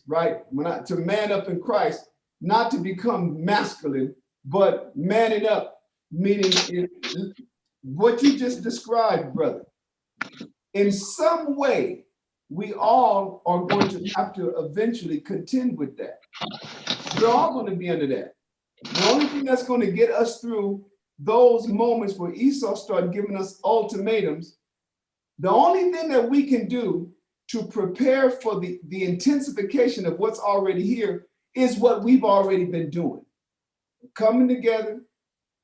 right? To man up in Christ, not to become masculine, but manning up, meaning what you just described, brother. In some way, we all are going to have to eventually contend with that. We're all going to be under that. The only thing that's going to get us through those moments where Esau started giving us ultimatums, the only thing that we can do to prepare for the intensification of what's already here is what we've already been doing. Coming together,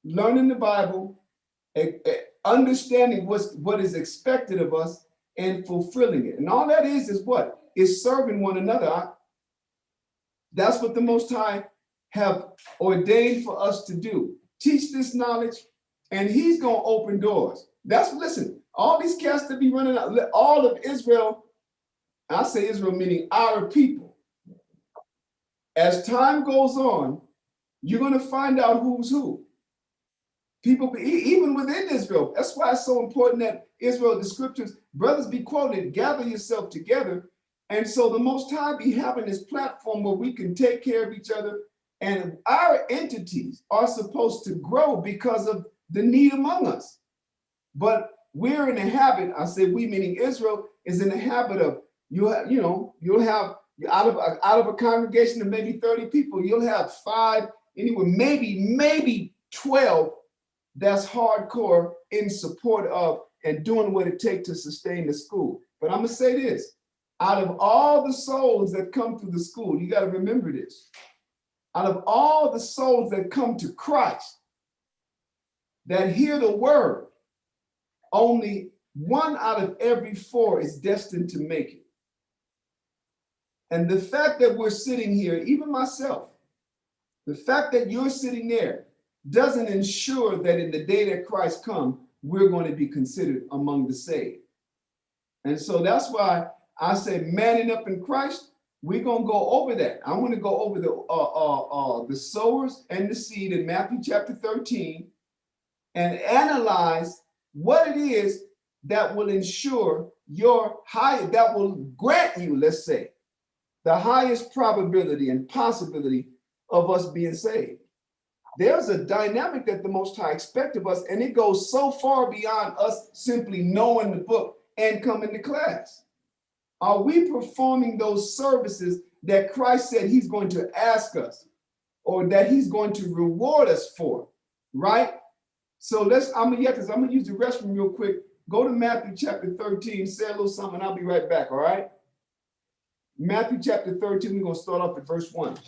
learning the Bible, understanding what is expected of us, and fulfilling it. And all that is what? Is serving one another. That's what the Most High have ordained for us to do. Teach this knowledge, and he's going to open doors. Listen, all these cats that be running out, all of Israel, I say Israel meaning our people. As time goes on, you're going to find out who's who. People, even within Israel, that's why it's so important that Israel, the scriptures, brothers be quoted, gather yourself together. And so the Most High be having this platform where we can take care of each other. And our entities are supposed to grow because of the need among us. But we're in the habit, I say we meaning Israel, is in the habit of, you'll have out of a congregation of maybe 30 people, you'll have 5, anyway, maybe 12 that's hardcore in support of and doing what it takes to sustain the school. But I'm going to say this, out of all the souls that come through the school, you got to remember this, out of all the souls that come to Christ, that hear the word, only 1 out of every 4 is destined to make it. And the fact that we're sitting here, even myself, the fact that you're sitting there doesn't ensure that in the day that Christ comes, we're going to be considered among the saved. And so that's why I say manning up in Christ, we're going to go over that. I want to go over the sowers and the seed in Matthew chapter 13 and analyze what it is that will ensure that will grant you, let's say, the highest probability and possibility of us being saved. There's a dynamic that the Most High expects of us, and it goes so far beyond us simply knowing the book and coming to class. Are we performing those services that Christ said he's going to ask us or that he's going to reward us for, right? So I'm going to use the restroom real quick. Go to Matthew chapter 13, say a little something, and I'll be right back, all right? Matthew chapter 13, we're going to start off at verse 1.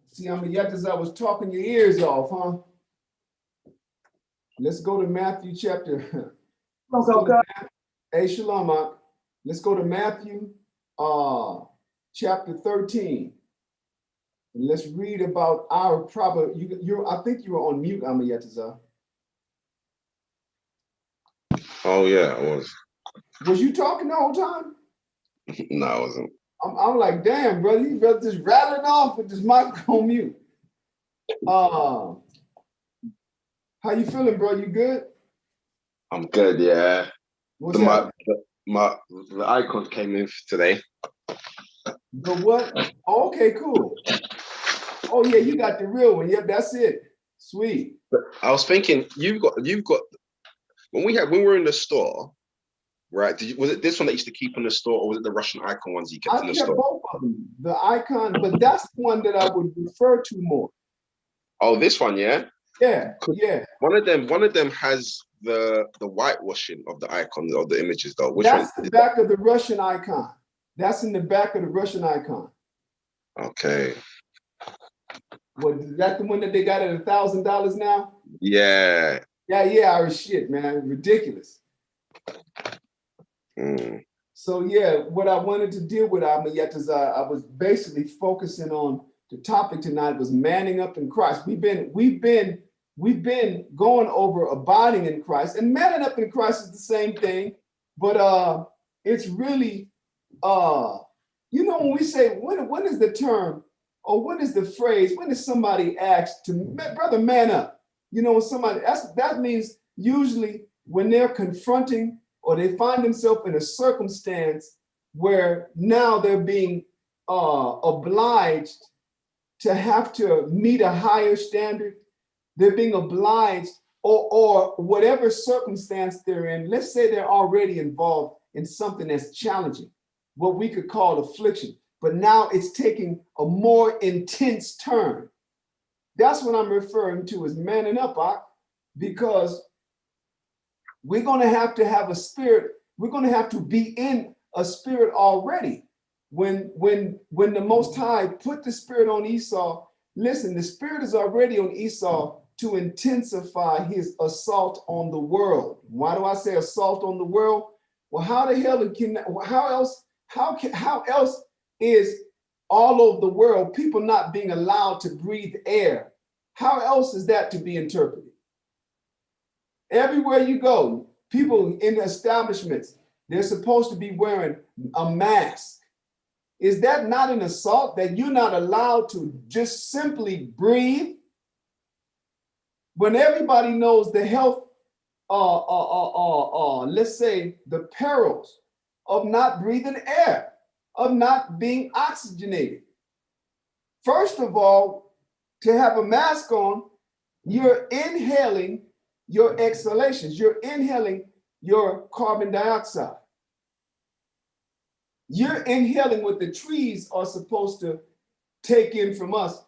See, I mean, yet as I was talking your ears off, huh? Let's go to Matthew chapter. Hey, Shalom, Mark. Let's go to Matthew chapter 13. And let's read about our proper, I think you were on mute, Amayataza. Oh, yeah, I was. Was you talking the whole time? No, I wasn't. I'm like, damn, brother, you brother just rattling off with this mic on mute. How you feeling, bro? You good? I'm good, yeah. What's the that? icon came in today. The what? Oh, okay, cool. Oh yeah, you got the real one. Yep, that's it. Sweet. I was thinking, you've got when we were in the store, right? Was it this one that you used to keep in the store, or was it the Russian icon ones you kept in the store? Both of them. The icon, but that's the one that I would refer to more. Oh, this one, yeah? Yeah, yeah. One of them has the whitewashing of the icons of the images, though. Which that's one? The back of the Russian icon. That's in the back of the Russian icon. Okay. What, is that the one that they got at $1,000 now? Yeah. Yeah, our shit, man. Ridiculous. So yeah, what I wanted to deal with, Amayet, is I was basically focusing on the topic tonight was manning up in Christ. We've been going over abiding in Christ, and manning up in Christ is the same thing, but it's really when we say when is the term or when is the phrase, when is somebody asked to brother man up? Somebody that means usually when they're confronting or they find themselves in a circumstance where now they're being obliged to have to meet a higher standard. They're being obliged, or whatever circumstance they're in. Let's say they're already involved in something that's challenging, what we could call affliction, but now it's taking a more intense turn. That's what I'm referring to as manning up, because we're going to have a spirit. We're going to have to be in a spirit already. When the Most High put the spirit on Esau, listen, the spirit is already on Esau to intensify his assault on the world. Why do I say assault on the world? Well, how else is all over the world people not being allowed to breathe air? How else is that to be interpreted? Everywhere you go, people in establishments, they're supposed to be wearing a mask. Is that not an assault that you're not allowed to just simply breathe? When everybody knows the health, let's say the perils of not breathing air, of not being oxygenated. First of all, to have a mask on, you're inhaling your exhalations. You're inhaling your carbon dioxide. You're inhaling what the trees are supposed to take in from us.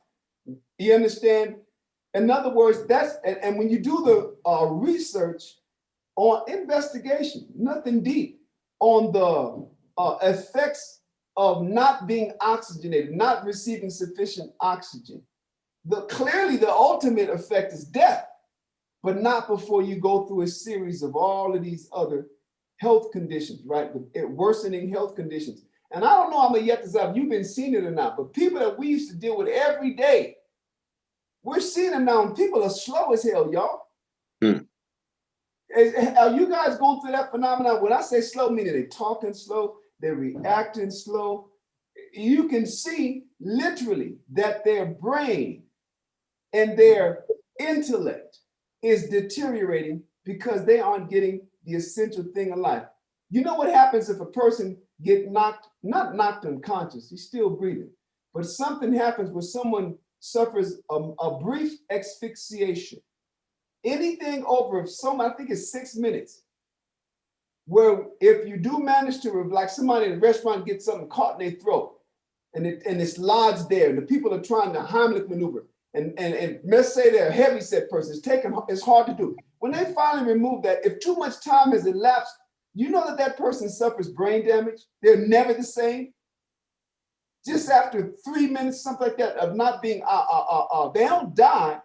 You understand? In other words, and when you do the research on investigation, nothing deep, on the effects of not being oxygenated, not receiving sufficient oxygen, clearly the ultimate effect is death, but not before you go through a series of all of these other health conditions, right? Worsening health conditions. And I don't know how many yet if you've been seeing it or not, but people that we used to deal with every day, we're seeing them now, and people are slow as hell, y'all. Are you guys going through that phenomenon? When I say slow, meaning they're talking slow, they're reacting slow. You can see literally that their brain and their intellect is deteriorating because they aren't getting the essential thing in life. You know what happens if a person get not knocked unconscious, he's still breathing, but something happens where someone suffers a brief asphyxiation. Anything over I think it's 6 minutes, where if you do manage to, like somebody in a restaurant gets something caught in their throat and it's lodged there, and the people are trying to Heimlich maneuver, and let's say they're a heavy set person, it's hard to do. When they finally remove that, if too much time has elapsed, you know that person suffers brain damage. They're never the same. just after 3 minutes, something like that, of not being, they don't die,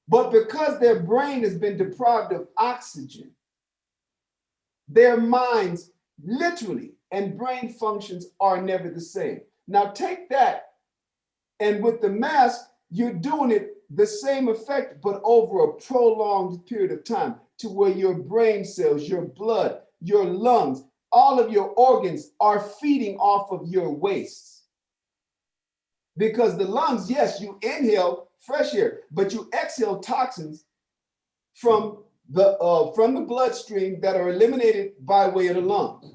but because their brain has been deprived of oxygen, their minds literally and brain functions are never the same. Now take that, and with the mask, you're doing it the same effect, but over a prolonged period of time, to where your brain cells, your blood, your lungs, all of your organs are feeding off of your wastes. Because the lungs, yes, you inhale fresh air, but you exhale toxins from the bloodstream that are eliminated by way of the lungs.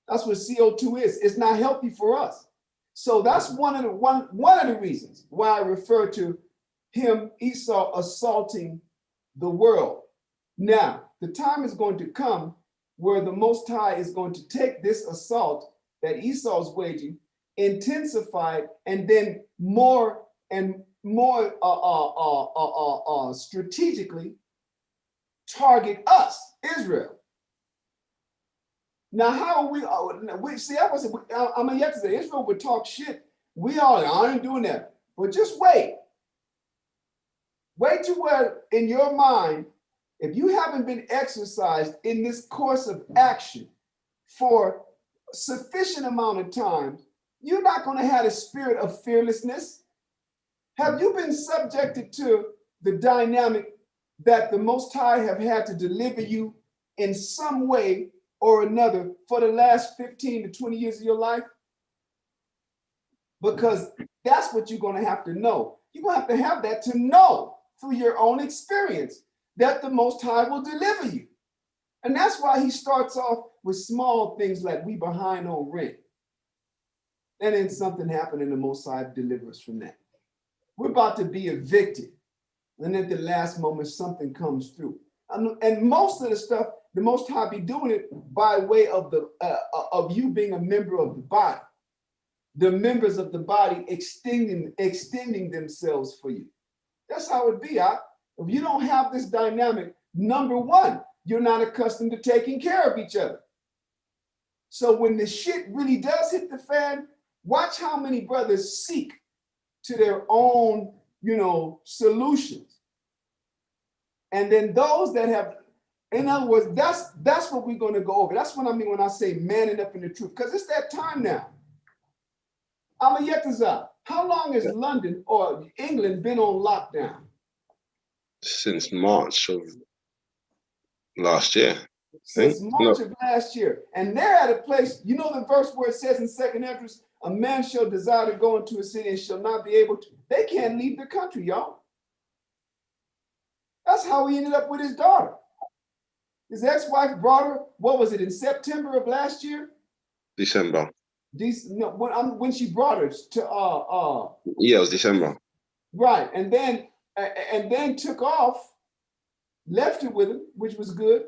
That's what CO2 is. It's not healthy for us. So that's one of the reasons why I refer to him, Esau, assaulting the world. Now, the time is going to come where the Most High is going to take this assault that Esau's waging, intensify it, and then more and more strategically target us, Israel. Now, how are we see, I'm yet to say Israel would talk shit. I ain't doing that. But just wait. Wait to where in your mind, if you haven't been exercised in this course of action for a sufficient amount of time, you're not going to have a spirit of fearlessness. Have you been subjected to the dynamic that the Most High have had to deliver you in some way or another for the last 15 to 20 years of your life? Because that's what you're going to have to know. You're going to have that to know through your own experience that the Most High will deliver you. And that's why he starts off with small things like we behind on rent. And then something happened and the Most High deliver us from that. We're about to be evicted. And at the last moment, something comes through. And most of the stuff, the Most High be doing it by way of of you being a member of the body. The members of the body extending themselves for you. That's how it be. If you don't have this dynamic, number one, you're not accustomed to taking care of each other. So when the shit really does hit the fan, watch how many brothers seek to their own, solutions. And then those that have, in other words, that's what we're going to go over. That's what I mean when I say manning up in the truth, because it's that time now. Amayetazah, how long has London or England been on lockdown? Since March of last year. Since March of last year. And they're at a place, the verse where it says in 2nd Esdras, a man shall desire to go into a city and shall not be able to. They can't leave the country, y'all. That's how he ended up with his daughter. His ex-wife brought her, what was it, in September of last year? December. When she brought her to yeah, it was December. Right. And then took off, left it with him, which was good.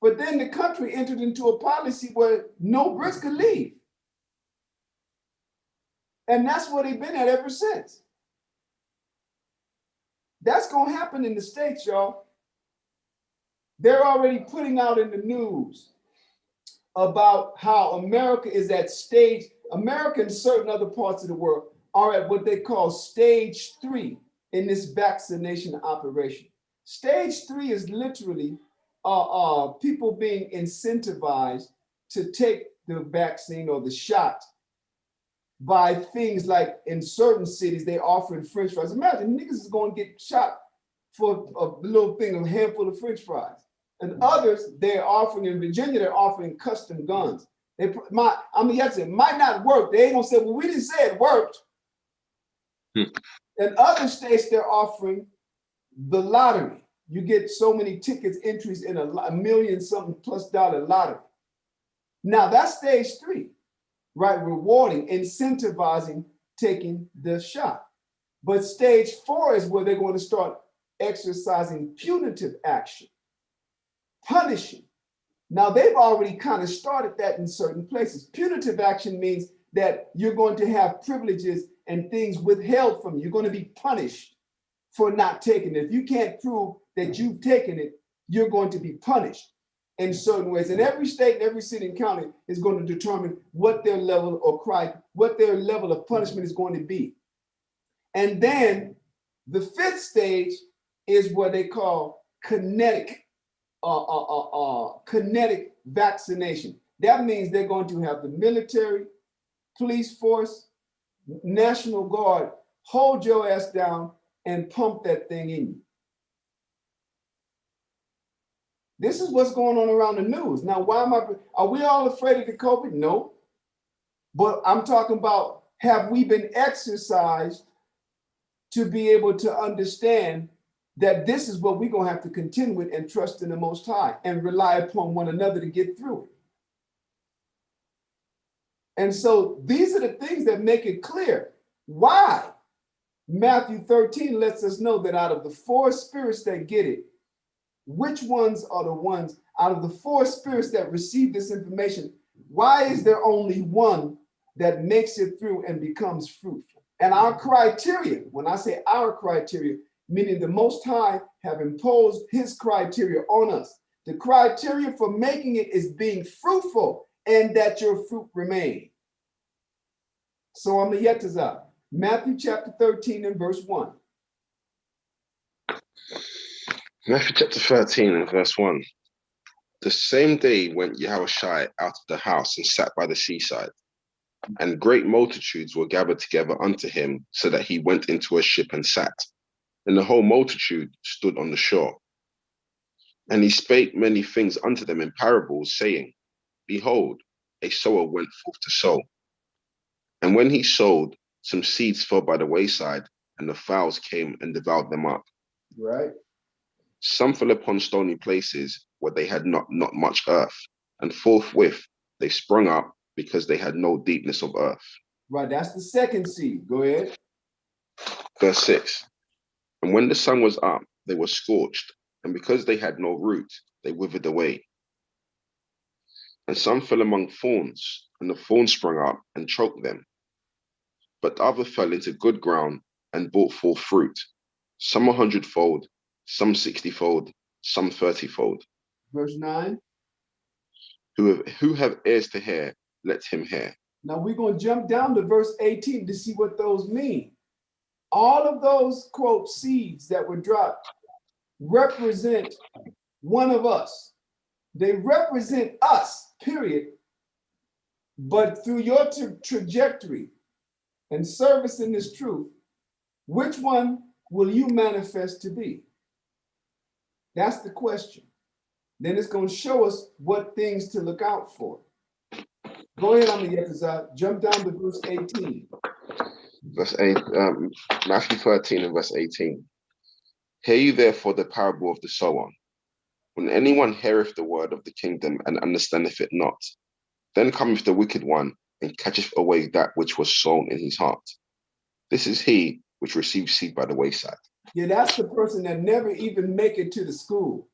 But then the country entered into a policy where no Brits could leave. And that's what they've been at ever since. That's going to happen in the States, y'all. They're already putting out in the news about how America is at stage, America and certain other parts of the world are at what they call stage 3 in this vaccination operation. Stage 3 is literally people being incentivized to take the vaccine or the shot by things like in certain cities, they offering French fries. Imagine niggas is going to get shot for a little thing, a handful of French fries. And others, they're offering, in Virginia, they're offering custom guns. It might not work. They ain't gonna say, well, we didn't say it worked. In other states, they're offering the lottery. You get so many tickets, entries in a million something plus dollar lottery. Now that's stage 3, right? Rewarding, incentivizing, taking the shot. But stage 4 is where they're going to start exercising punitive action, punishing. Now they've already kind of started that in certain places. Punitive action means that you're going to have privileges and things withheld from you. You're going to be punished for not taking it. If you can't prove that you've taken it, you're going to be punished in certain ways. And every state and every city and county is going to determine what their level or what their level of punishment is going to be. And then the fifth stage is what they call kinetic vaccination. That means they're going to have the military, police force, National Guard hold your ass down and pump that thing in you. This is what's going on around the news. Now, are we all afraid of the COVID? No. But I'm talking about, have we been exercised to be able to understand that this is what we're going to have to contend with and trust in the Most High and rely upon one another to get through it. And so these are the things that make it clear why Matthew 13 lets us know that out of the four spirits that get it, which ones are the ones out of the four spirits that receive this information? Why is there only one that makes it through and becomes fruitful? And our criteria, when I say our criteria, meaning the Most High have imposed his criteria on us. The criteria for making it is being fruitful and that your fruit remain. So I'm a Yetazah. Matthew chapter 13 and verse 1. Matthew chapter 13 and verse 1. The same day went Yahushua out of the house and sat by the seaside, and great multitudes were gathered together unto him, so that he went into a ship and sat. And the whole multitude stood on the shore. And he spake many things unto them in parables, saying, Behold, a sower went forth to sow. And when he sowed, some seeds fell by the wayside, and the fowls came and devoured them up. Right. Some fell upon stony places where they had not much earth, and forthwith they sprung up because they had no deepness of earth. Right, that's the second seed. Go ahead. Verse 6. And when the sun was up, they were scorched, and because they had no root, they withered away. And some fell among thorns, and the thorns sprung up and choked them. But other fell into good ground and brought forth fruit, some 100-fold, some 60-fold, some 30-fold. Verse 9. Who have ears to hear, let him hear. Now we're going to jump down to verse 18 to see what those mean. All of those, quote, seeds that were dropped represent one of us. They represent us, period. But through your trajectory and service in this truth, which one will you manifest to be? That's the question. Then it's going to show us what things to look out for. Go ahead, Yetazah. Jump down to verse 18. Verse 8, Matthew 13 and verse 18. Hear you therefore the parable of the sower. When anyone heareth the word of the kingdom and understandeth it not, then cometh the wicked one and catcheth away that which was sown in his heart. This is he which receives seed by the wayside. Yeah, that's the person that never even make it to the school.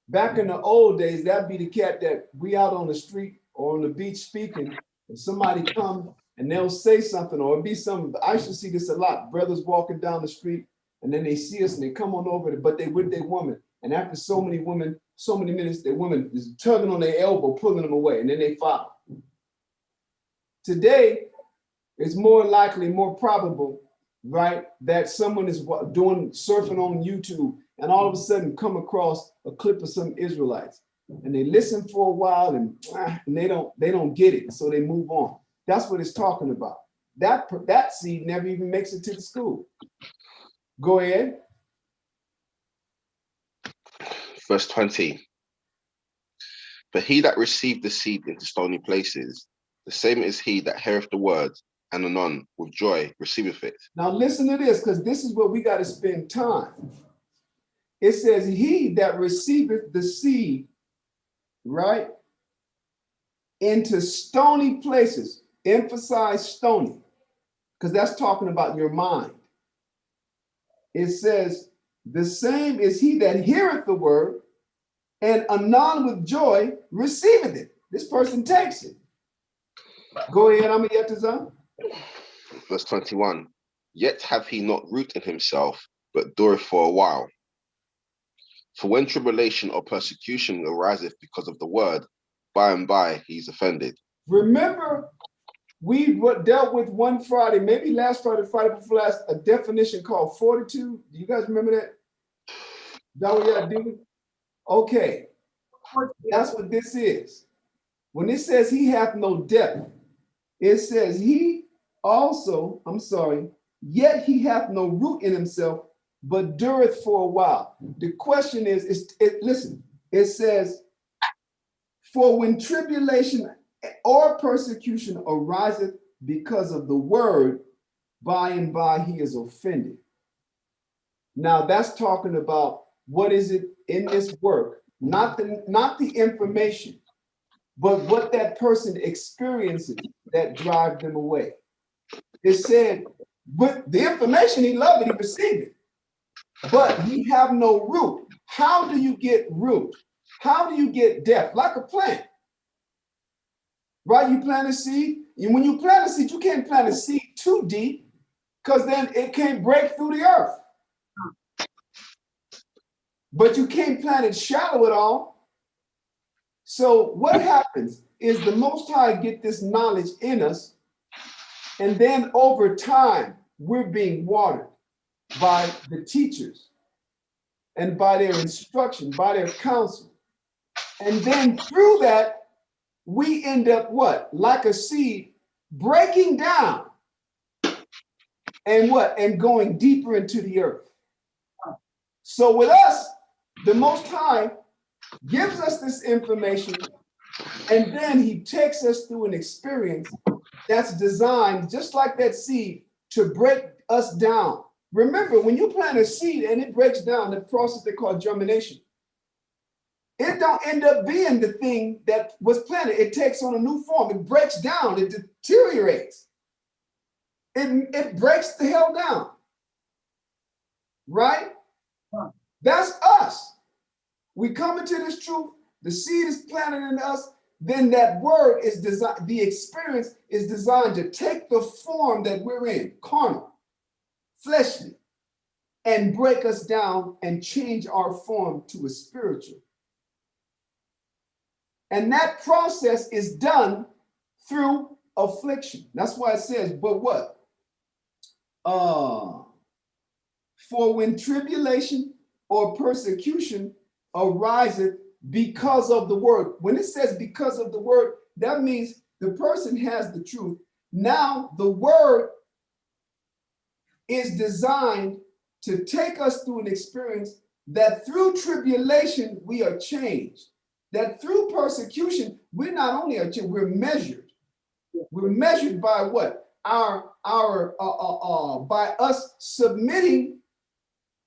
Back in the old days, that'd be the cat that we out on the street or on the beach speaking, and somebody come and they'll say something, or it'd be some, I used to see this a lot, brothers walking down the street, and then they see us and they come on over, but they with their woman. And after so many minutes, their woman is tugging on their elbow, pulling them away, and then they follow. Today, it's more likely, more probable, right, that someone is surfing on YouTube and all of a sudden come across a clip of some Israelites, and they listen for a while and they don't get it, so they move on. That's what it's talking about. That seed never even makes it to the school. Go ahead. Verse 20. But he that received the seed into stony places, the same is he that heareth the word, and anon with joy receiveth it. Now listen to this, because this is where we got to spend time. It says, he that receiveth the seed, right, into stony places. Emphasize stony, because that's talking about your mind. It says, the same is he that heareth the word, and anon with joy receiveth it. This person takes it. Go ahead, Yetazah. Verse 21. Yet hath he not root in himself, but dureth for a while. For when tribulation or persecution ariseth because of the word, by and by he is offended. Remember We dealt with one Friday, maybe last Friday, Friday before last, a definition called fortitude. Do you guys remember that? Is that what y'all do? Okay, that's what this is. When it says he hath no depth, it says he also, I'm sorry, yet he hath no root in himself, but dureth for a while. The question is listen, it says, for when tribulation or persecution ariseth because of the word, by and by he is offended. Now that's talking about what is it in this work, not the information, but what that person experiences that drive them away. It said, but the information he loved it, he received it, but he have no root. How do you get root? How do you get depth? Like a plant, right? You plant a seed, and when you plant a seed, you can't plant a seed too deep because then it can't break through the earth. But you can't plant it shallow at all. So what happens is the Most High get this knowledge in us, and then over time, we're being watered by the teachers and by their instruction, by their counsel. And then through that, we end up what? Like a seed breaking down and what? And going deeper into the earth. So with us, the Most High gives us this information, and then he takes us through an experience that's designed, just like that seed, to break us down. Remember, when you plant a seed and it breaks down, the process they call germination, it don't end up being the thing that was planted. It takes on a new form. It breaks down. It deteriorates. It breaks the hell down. Right? That's us. We come into this truth. The seed is planted in us. Then that word is designed, the experience is designed to take the form that we're in, carnal, fleshly, and break us down and change our form to a spiritual. And that process is done through affliction. That's why it says, but what? For when tribulation or persecution ariseth because of the word. When it says because of the word, that means the person has the truth. Now the word is designed to take us through an experience that through tribulation we are changed. That through persecution, we're not only are changed, we're measured. We're measured by what? By us submitting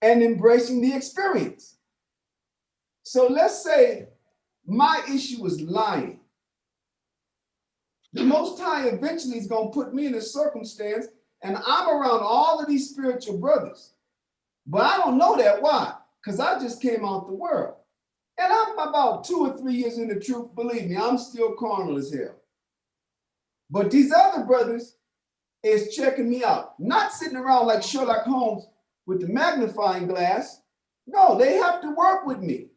and embracing the experience. So let's say my issue is lying. The Most High eventually is going to put me in a circumstance, and I'm around all of these spiritual brothers. But I don't know that. Why? Because I just came out the world. And I'm about 2 or 3 years in the truth. Believe me, I'm still carnal as hell. But these other brothers is checking me out. Not sitting around like Sherlock Holmes with the magnifying glass. No, they have to work with me.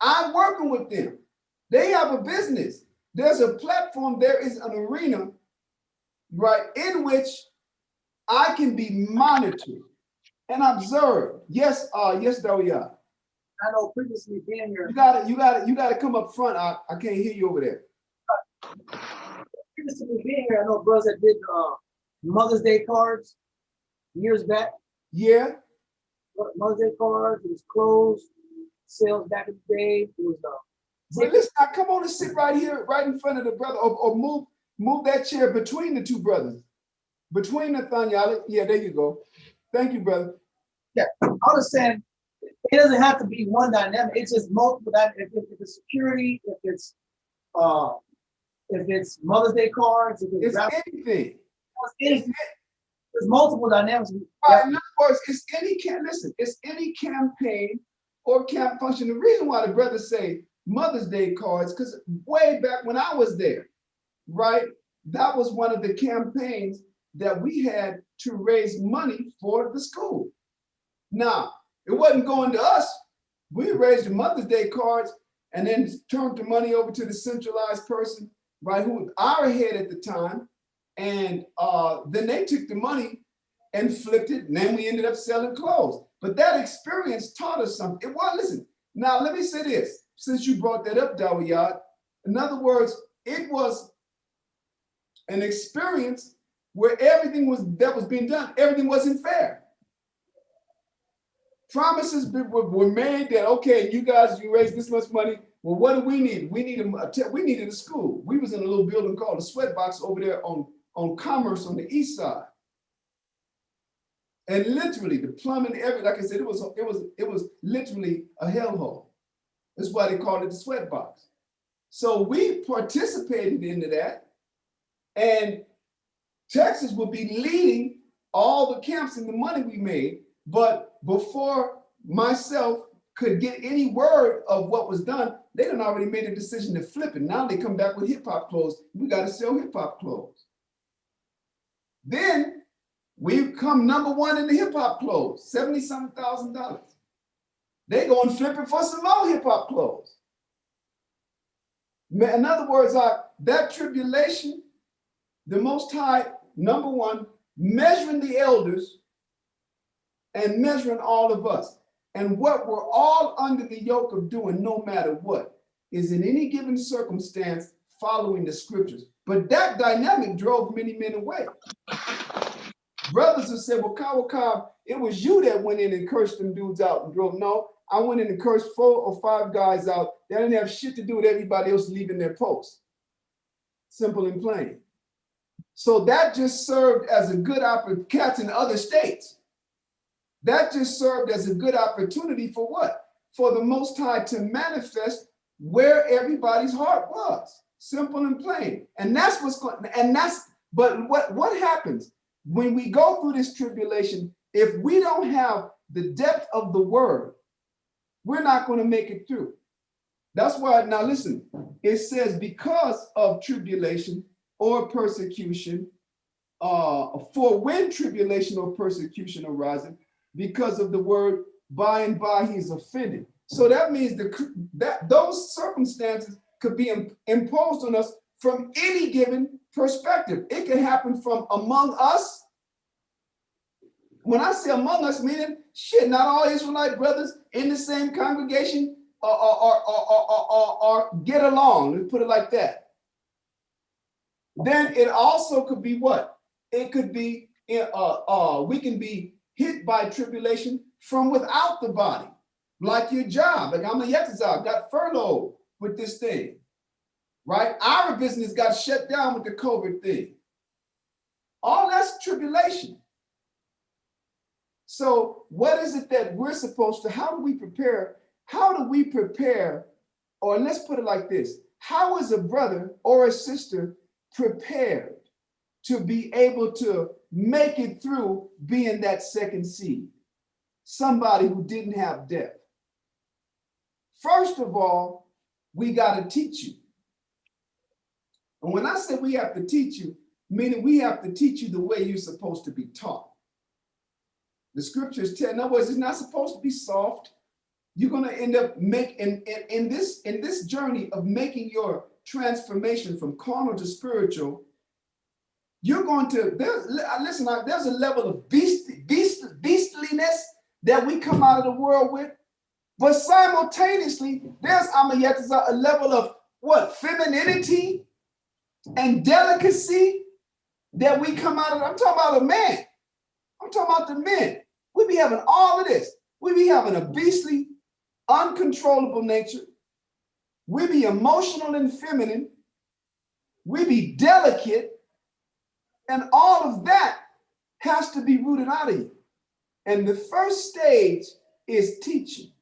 I'm working with them. They have a business. There's a platform. There is an arena, right, in which I can be monitored and observed. Yes, yes, Daria. I know previously being here. You gotta come up front. I can't hear you over there. Previously being here, I know brothers that did Mother's Day cards years back. Yeah. Mother's Day cards, it was clothes, sales back in the day. It was But listen, I come on and sit right here, right in front of the brother, or move that chair between the two brothers. Between Nathaniel. Yeah, there you go. Thank you, brother. Yeah, I was saying it doesn't have to be one dynamic. It's just multiple. If it's security, if it's Mother's Day cards, if it's anything. There's multiple dynamics. Right. In other words, it's any campaign or camp function. The reason why the brothers say Mother's Day cards, because way back when I was there, right, that was one of the campaigns that we had to raise money for the school. Now, it wasn't going to us. We raised the Mother's Day cards and then turned the money over to the centralized person, right, who was our head at the time, And then they took the money and flipped it, and then we ended up selling clothes. But that experience taught us something. Well, listen, now let me say this, since you brought that up, Dawiyad. In other words, it was an experience where everything that was being done, everything wasn't fair. Promises were made that, okay, you guys, you raised this much money. Well, what do we need? We needed a school. We was in a little building called the Sweatbox over there on Commerce on the east side. And literally the plumbing, like I said, it was literally a hellhole. That's why they called it the Sweatbox. So we participated into that, and Texas would be leading all the camps and the money we made. But before myself could get any word of what was done, they done already made a decision to flip it. Now they come back with hip hop clothes. We got to sell hip hop clothes. Then we come number one in the hip hop clothes, $70-something thousand. They go and flip it for some more hip hop clothes. In other words, that tribulation, the Most High, number one, measuring the elders and measuring all of us. And what we're all under the yoke of doing, no matter what, is in any given circumstance following the scriptures. But that dynamic drove many men away. Brothers have said, well, Kawakab, it was you that went in and cursed them dudes out and drove. No, I went in and cursed 4 or 5 guys out. They didn't have shit to do with everybody else leaving their posts. Simple and plain. So that just served as a good opportunity. Cats in other states. That just served as a good opportunity for what? For the Most High to manifest where everybody's heart was. Simple and plain. And that's what's going. But what happens when we go through this tribulation? If we don't have the depth of the word, we're not going to make it through. That's why, now listen, it says because of tribulation or persecution, for when tribulation or persecution arises, because of the word, by and by he is offended. So that means that those circumstances could be imposed on us from any given perspective. It can happen from among us. When I say among us, meaning shit, not all Israelite brothers in the same congregation or get along. Let's put it like that. Then it also could be what? It could be we can be hit by tribulation from without the body, like your job. Like I'm a Yetzirah, got furloughed with this thing, right? Our business got shut down with the COVID thing. All that's tribulation. So what is it that we're supposed to, how do we prepare? Or let's put it like this. How is a brother or a sister prepared to be able to make it through being that second seed? Somebody who didn't have depth. First of all, we got to teach you. And when I say we have to teach you, meaning we have to teach you the way you're supposed to be taught. The scriptures tell, in other words, it's not supposed to be soft. You're going to end up in this journey of making your transformation from carnal to spiritual. You're going to, there's a level of beastliness that we come out of the world with, but simultaneously, there's a level of what? Femininity and delicacy that we come out of. I'm talking about a man. I'm talking about the men. We be having all of this. We be having a beastly, uncontrollable nature. We be emotional and feminine. We be delicate. And all of that has to be rooted out of you. And the first stage is teaching.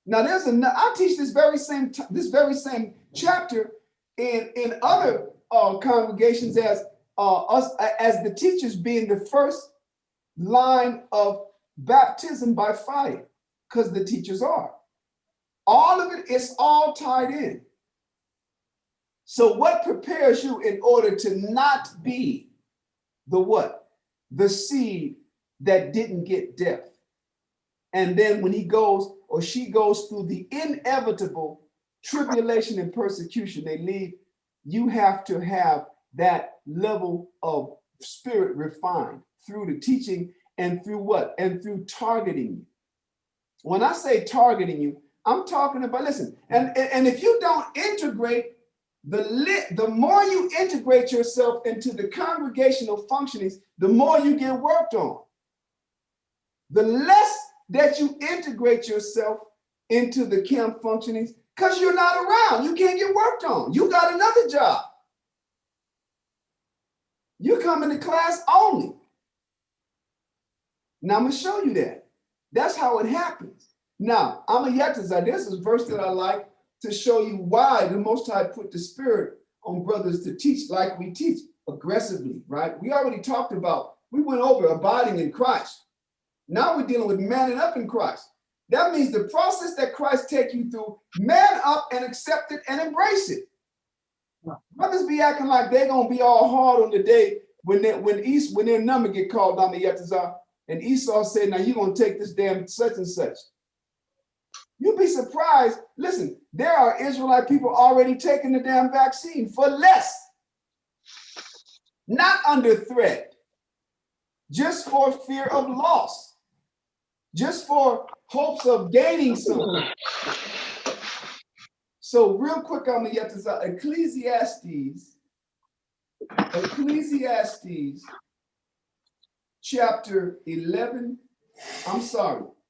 Now I teach this very same chapter in other congregations as the teachers being the first line of baptism by fire, because the teachers are. All of it is all tied in. So what prepares you in order to not be the what? The seed that didn't get depth. And then when he goes or she goes through the inevitable tribulation and persecution they leave, you have to have that level of spirit refined through the teaching and through what? And through targeting you. When I say targeting you, I'm talking about, listen, and if you don't integrate the more you integrate yourself into the congregational functionings, the more you get worked on. The less that you integrate yourself into the camp functionings, because you're not around, you can't get worked on. You got another job. You come into class only. Now I'm going to show you that. That's how it happens. Now, Amayatazar, this is a verse that I like to show you why the Most High put the Spirit on brothers to teach like we teach, aggressively, right? We already talked about, we went over abiding in Christ. Now we're dealing with manning up in Christ. That means the process that Christ take you through, man up and accept it and embrace it. Brothers be acting like they're gonna be all hard on the day when their number get called on the Yatazar, and Esau said, now you're gonna take this damn such and such. You'd be surprised. Listen, there are Israelite people already taking the damn vaccine for less, not under threat, just for fear of loss, just for hopes of gaining something. So real quick on the Yatazar, Ecclesiastes chapter 11,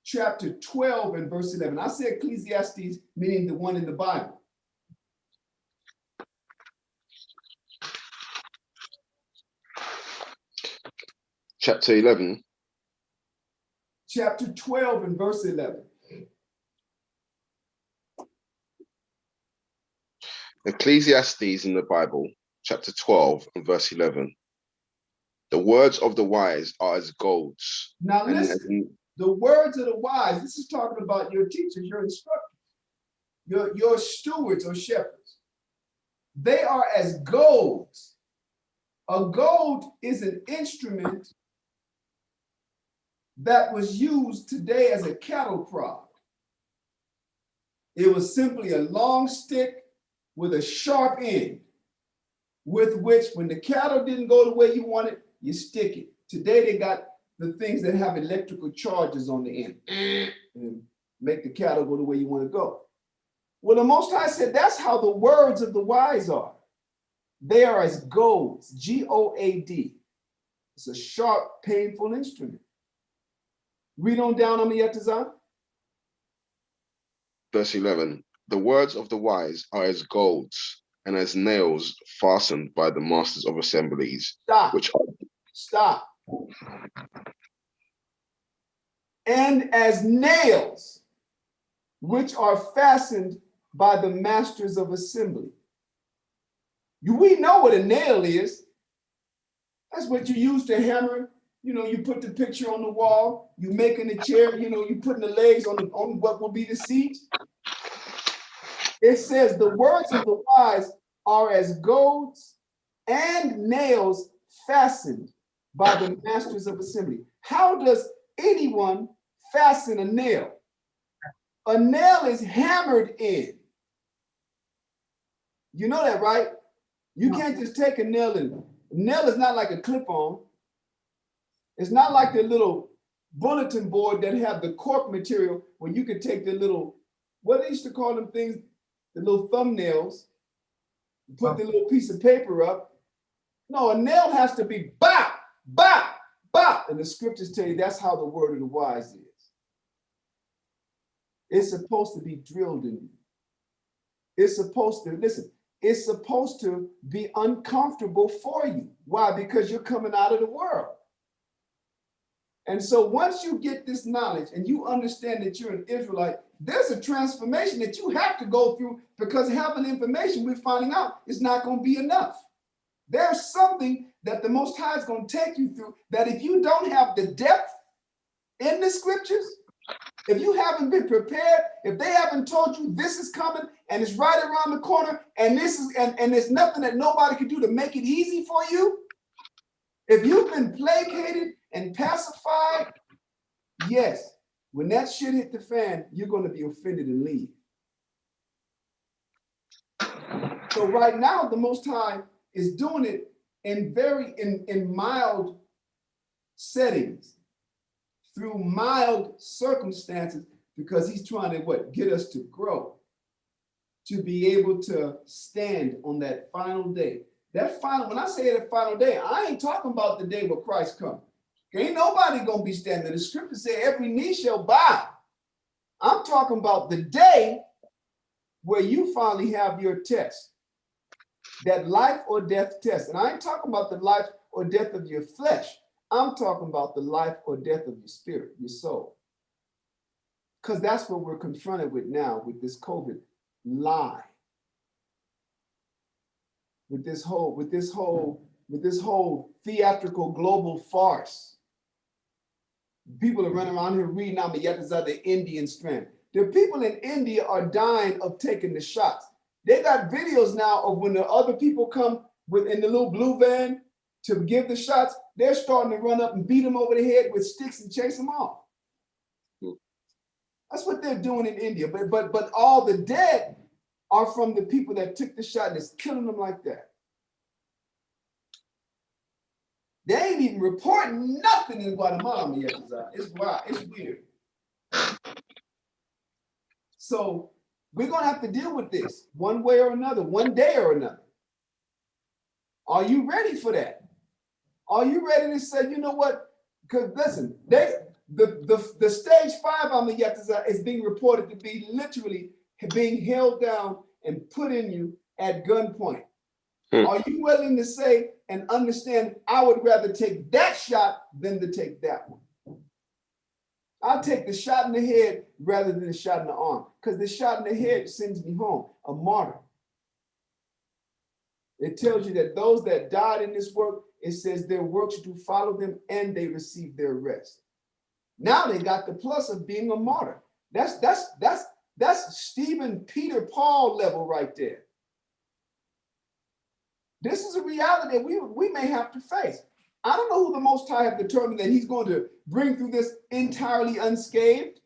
chapter 12 and verse 11. I say Ecclesiastes, meaning the one in the Bible. Chapter 11. Chapter 12 and verse 11. Ecclesiastes in the Bible, chapter 12 and verse 11. The words of the wise are as golds. Now listen, the words of the wise, this is talking about your teachers, your instructors, your stewards or shepherds. They are as golds. A gold is an instrument that was used today as a cattle prod. It was simply a long stick with a sharp end, with which when the cattle didn't go the way you wanted, you stick it. Today they got the things that have electrical charges on the end and make the cattle go the way you want to go. Well, the Most High said that's how the words of the wise are. They are as golds, G-O-A-D. It's a sharp, painful instrument. Read on down on the Yatazar. Verse 11. The words of the wise are as golds and as nails fastened by the masters of assemblies. Stop. And as nails, which are fastened by the masters of assembly. We know what a nail is. That's what you use to hammer. You know, you put the picture on the wall, you making the chair, you know, you putting the legs on what will be the seat. It says the words of the wise are as golds and nails fastened by the masters of assembly. How does anyone fasten a nail? A nail is hammered in. You know that, right? You can't just take a nail and a nail is not like a clip-on. It's not like the little bulletin board that have the cork material where you could take the little, what they used to call them things, the little thumbnails, put the little piece of paper up. No, a nail has to be bop, bop, bop. And the scriptures tell you that's how the word of the wise is. It's supposed to be drilled in you. It's supposed to, listen, it's supposed to be uncomfortable for you. Why? Because you're coming out of the world. And so once you get this knowledge and you understand that you're an Israelite, there's a transformation that you have to go through, because having information, we're finding out, is not going to be enough. There's something that the Most High is going to take you through that if you don't have the depth in the scriptures, if you haven't been prepared, if they haven't told you this is coming and it's right around the corner and this is and there's nothing that nobody can do to make it easy for you, if you've been placated and pacified, yes, when that shit hit the fan, you're going to be offended and leave. So right now, the Most High is doing it in mild settings, through mild circumstances, because he's trying to what? Get us to grow, to be able to stand on that final day. That final, when I say that final day, I ain't talking about the day where Christ comes. Ain't nobody gonna be standing. The scripture says every knee shall bow. I'm talking about the day where you finally have your test, that life or death test. And I ain't talking about the life or death of your flesh. I'm talking about the life or death of your spirit, your soul. Because that's what we're confronted with now with this COVID lie. With this whole theatrical global farce. People are running around here reading out the Indian strand. The people in India are dying of taking the shots. They got videos now of when the other people come in the little blue van to give the shots, they're starting to run up and beat them over the head with sticks and chase them off. That's what they're doing in India. But all the dead are from the people that took the shot and it's killing them like that. They ain't even reporting nothing in Guatemala yet. It's wild. It's weird. So we're going to have to deal with this one way or another, one day or another. Are you ready for that? Are you ready to say, you know what? Because listen, the stage 5 is being reported to be literally being held down and put in you at gunpoint. Are you willing to say and understand, I would rather take that shot than to take that one? I'll take the shot in the head rather than the shot in the arm, because the shot in the head sends me home, a martyr. It tells you that those that died in this work, it says their works do follow them and they receive their rest. Now they got the plus of being a martyr. That's Stephen, Peter, Paul level right there. This is a reality that we may have to face. I don't know who the Most High have determined that he's going to bring through this entirely unscathed,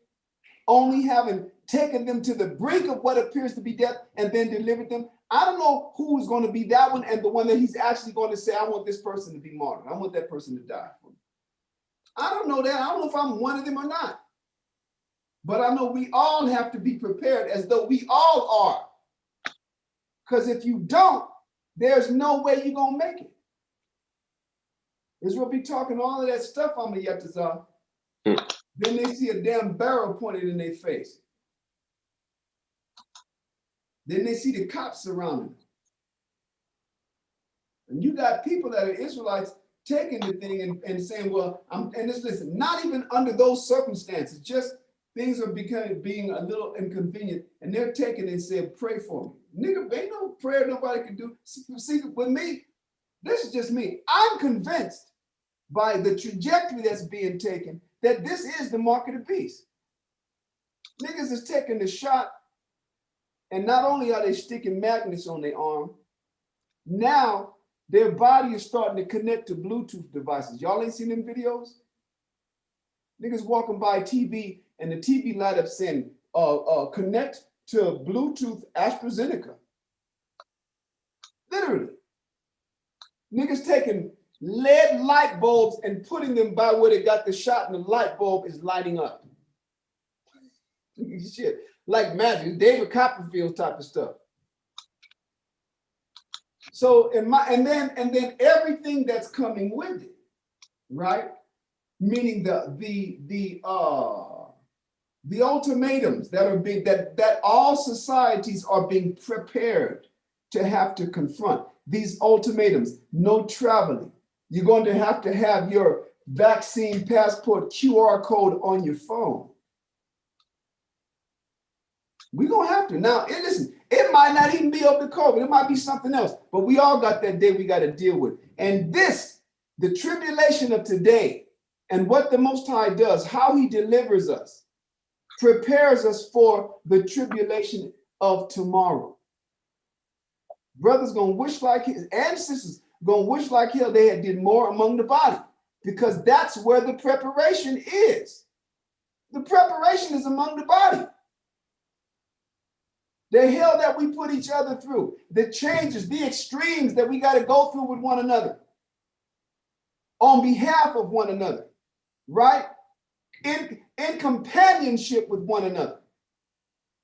only having taken them to the brink of what appears to be death and then delivered them. I don't know who's going to be that one and the one that he's actually going to say, I want this person to be martyred. I want that person to die for me. I don't know that. I don't know if I'm one of them or not. But I know we all have to be prepared as though we all are. Because if you don't, there's no way you're going to make it. Israel be talking all of that stuff on the Yatazah. Then they see a damn barrel pointed in their face. Then they see the cops surrounding them. And you got people that are Israelites taking the thing and saying, well, listen, not even under those circumstances, just things are being a little inconvenient, and they're taking it and saying, pray for me. Nigga, ain't no prayer nobody can do. See, with me, this is just me. I'm convinced by the trajectory that's being taken that this is the mark of the beast. Niggas is taking the shot, and not only are they sticking magnets on their arm, now their body is starting to connect to Bluetooth devices. Y'all ain't seen them videos? Niggas walking by TV and the TV light up saying, connect to Bluetooth AstraZeneca. Literally. Niggas taking lead light bulbs and putting them by where they got the shot and the light bulb is lighting up. Shit, like magic, David Copperfield type of stuff. So and then everything that's coming with it, right? Meaning the ultimatums that are being that all societies are being prepared to have to confront. These ultimatums: no traveling. You're going to have your vaccine passport QR code on your phone. We're going to have to. Now, listen, it might not even be over the COVID. It might be something else. But we all got that day we got to deal with. And this, the tribulation of today, and what the Most High does, how he delivers us, prepares us for the tribulation of tomorrow. Brothers going to wish like his, and sisters going to wish like hell they had did more among the body, because that's where the preparation is. The preparation is among the body. The hell that we put each other through, the changes, the extremes that we got to go through with one another. on behalf of one another, right? In companionship with one another.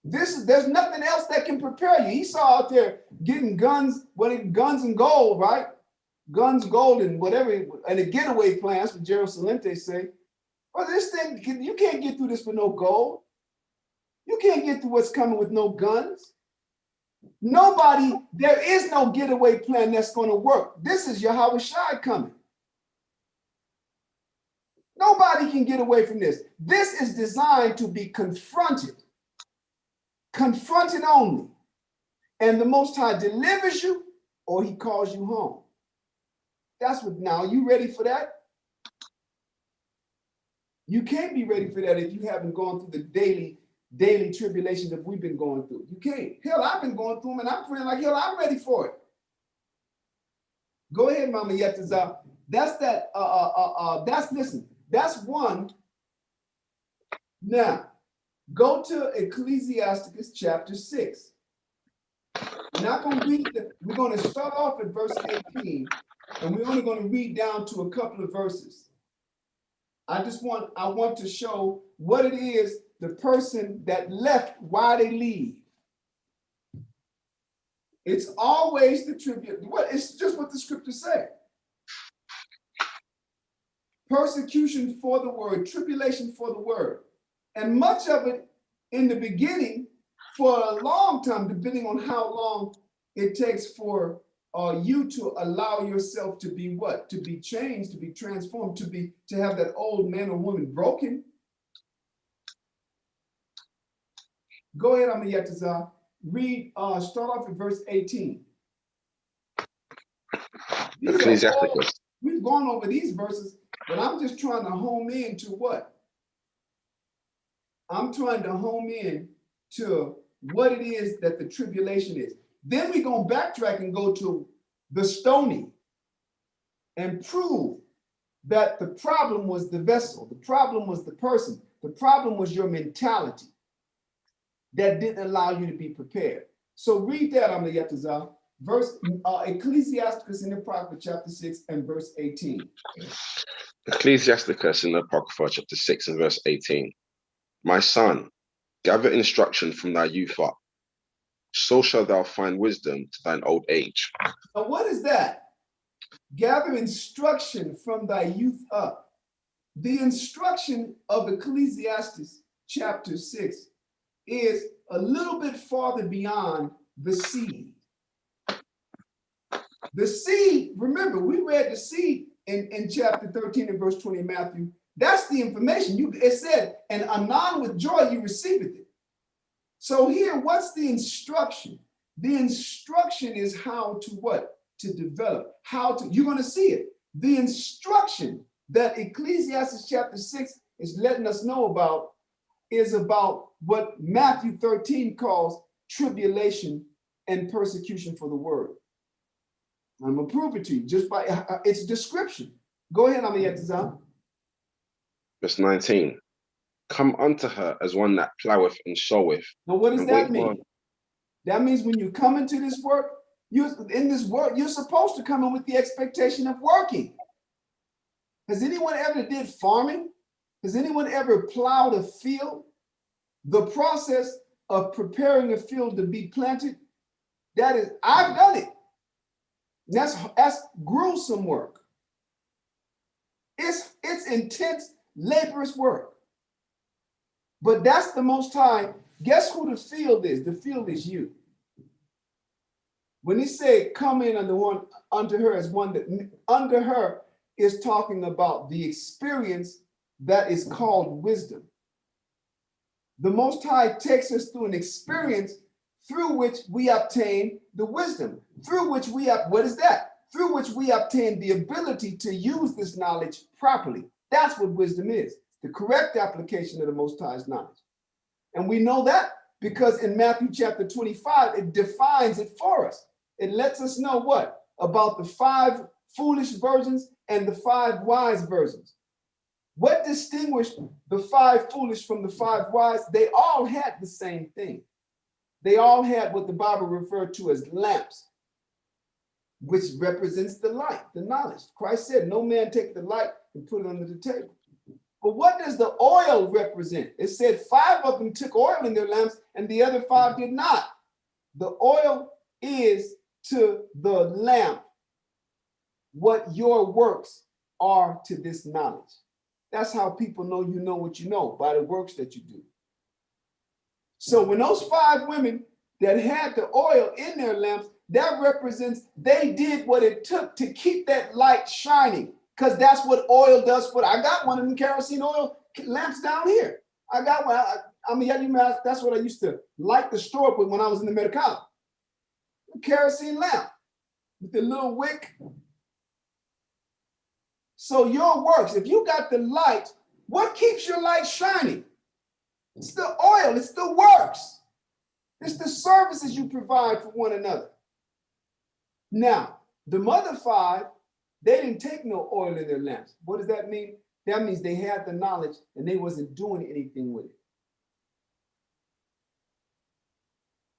There's nothing else that can prepare you. Esau out there getting guns, guns and gold, right? Guns, gold, and whatever, and the getaway plans for Jerusalem, they say. Well, this thing, you can't get through this with no gold. You can't get through what's coming with no guns. Nobody, there is no getaway plan that's going to work. This is Yahweh Shai coming. Nobody can get away from this. This is designed to be confronted only. And the Most High delivers you or he calls you home. That's what, now, you ready for that? You can't be ready for that if you haven't gone through the daily tribulations that we've been going through. You can't. Hell, I've been going through them and I'm feeling like, hell, I'm ready for it. Go ahead, Mama Yetazah. That's that, listen, that's one. Now, go to Ecclesiasticus chapter 6. We're not going to read we're going to start off at verse 18, and we're only going to read down to a couple of verses. I want to show what it is the person that left, why they leave. It's always the tribute. It's just what the scriptures say. Persecution for the word, tribulation for the word. And much of it in the beginning for a long time, depending on how long it takes for you to allow yourself to be what? To be changed, to be transformed, to have that old man or woman broken. Go ahead, Amiyatazah. Read, start off at verse 18. Ecclesiasticus. We've gone over these verses, but I'm just trying to home in to what? I'm trying to home in to what it is that the tribulation is. Then we're going to backtrack and go to the stoning and prove that the problem was the vessel, the problem was the person, the problem was your mentality that didn't allow you to be prepared. So read that, Amiyatazah, verse Ecclesiasticus in the Apocrypha, chapter 6 and verse 18. Ecclesiasticus in the Apocrypha, chapter 6 and verse 18. My son, gather instruction from thy youth up, so shalt thou find wisdom to thine old age. Now, what is that? Gather instruction from thy youth up. The instruction of Ecclesiastes chapter 6 is a little bit farther beyond the seed. The seed, remember, we read the seed in chapter 13 and verse 20 of Matthew. That's the information. It said, and anon with joy you received it. So here, what's the instruction? The instruction is how to what? To develop. You're going to see it. The instruction that Ecclesiastes chapter 6 is letting us know about is about what Matthew 13 calls tribulation and persecution for the word. I'm going to prove it to you just by its description. Go ahead, Amiyatazah. Verse 19. Come unto her as one that ploweth and soweth. Now, what does that mean? That means when you come into this work, you're supposed to come in with the expectation of working. Has anyone ever did farming? Has anyone ever plowed a field? The process of preparing a field to be planted, I've done it. That's gruesome work. It's intense, laborious work. But that's the Most High. Guess who the field is? The field is you. When he said, come in under her as one that, under her is talking about the experience that is called wisdom. The Most High takes us through an experience through which we obtain the wisdom, through which we have, what is that? Through which we obtain the ability to use this knowledge properly. That's what wisdom is, the correct application of the Most High's knowledge. And we know that because in Matthew chapter 25, it defines it for us. It lets us know what? About the 5 foolish virgins and the 5 wise virgins. What distinguished the 5 foolish from the 5 wise? They all had the same thing. They all had what the Bible referred to as lamps. which represents the light, the knowledge. Christ said, no man take the light and put it under the table. But what does the oil represent? It said 5 of them took oil in their lamps and the other 5 did not. The oil is to the lamp what your works are to this knowledge. That's how people know you know what you know, by the works that you do. So when those 5 women that had the oil in their lamps, that represents they did what it took to keep that light shining, because that's what oil does for. I got one of them kerosene oil lamps down here. I got one. That's what I used to light the store with when I was in the Mercado. A kerosene lamp with the little wick. So your works, if you got the light, what keeps your light shining? It's the oil, it's the works. It's the services you provide for one another. Now, the mother 5, they didn't take no oil in their lamps. What does that mean? That means they had the knowledge and they wasn't doing anything with it.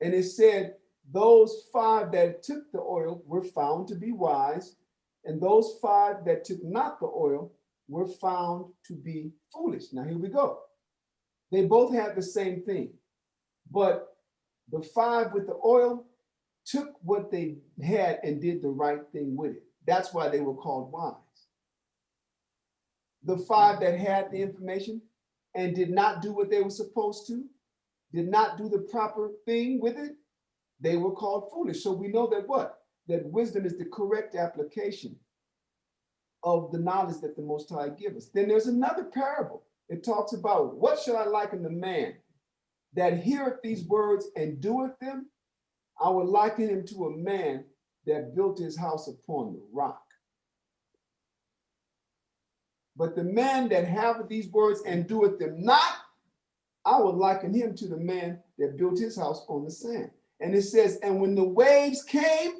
And it said those 5 that took the oil were found to be wise, and those 5 that took not the oil were found to be foolish. Now here we go. They both had the same thing, but the 5 with the oil took what they had and did the right thing with it. That's why they were called wise. The 5 that had the information and did not do what they were supposed to, did not do the proper thing with it, they were called foolish. So we know that what? That wisdom is the correct application of the knowledge that the Most High gives us. Then there's another parable. It talks about, what shall I liken the man that heareth these words and doeth them? I will liken him to a man that built his house upon the rock. But the man that haveth these words and doeth them not, I will liken him to the man that built his house on the sand. And it says, and when the waves came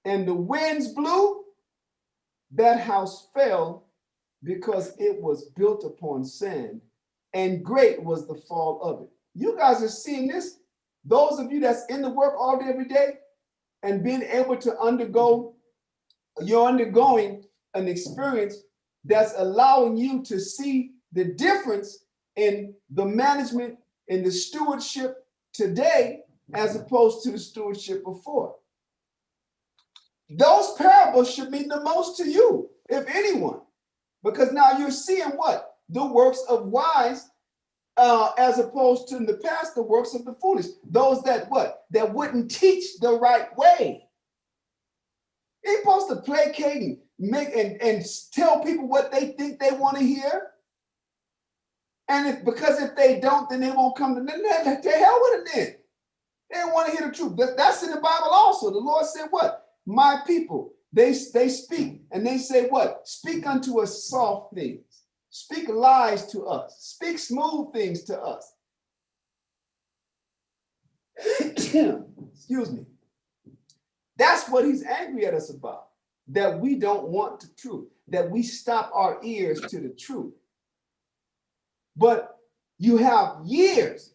and the winds blew, that house fell because it was built upon sand, and great was the fall of it. You guys are seeing this. Those of you that's in the work all day, every day, and being able to you're undergoing an experience that's allowing you to see the difference in the management and the stewardship today as opposed to the stewardship before. Those parables should mean the most to you, if anyone, because now you're seeing what? The works of wise, as opposed to in the past, the works of the foolish. Those that what? That wouldn't teach the right way. You're supposed to placate and make and tell people what they think they want to hear. And because if they don't, then they won't come to them. The hell with it then. They don't want to hear the truth. That's in the Bible also. The Lord said what? My people, they speak and they say what? Speak unto us soft things. Speak lies to us. Speak smooth things to us. Excuse me. That's what he's angry at us about. That we don't want the truth. That we stop our ears to the truth. But you have years,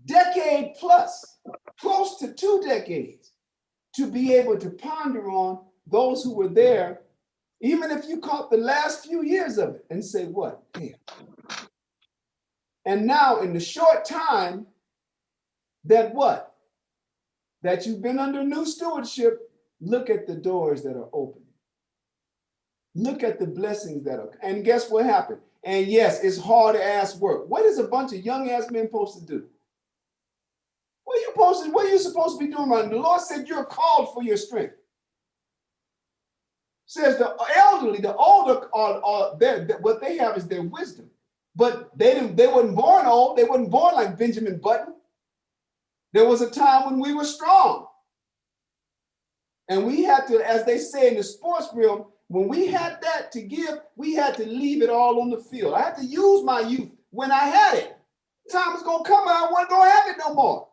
decade plus, close to 2 decades, to be able to ponder on those who were there, even if you caught the last few years of it, and say, what? Damn. And now in the short time that what? That you've been under new stewardship, look at the doors that are open. Look at the blessings that are, and guess what happened? And yes, it's hard ass work. What is a bunch of young ass men supposed to do? What are you supposed to be doing right now? The Lord said you're called for your strength. Says the elderly, the older, what they have is their wisdom. But they weren't born old. They weren't born like Benjamin Button. There was a time when we were strong. And we had to, as they say in the sports realm, when we had that to give, we had to leave it all on the field. I had to use my youth when I had it. Time is going to come and I wasn't going to have it no more.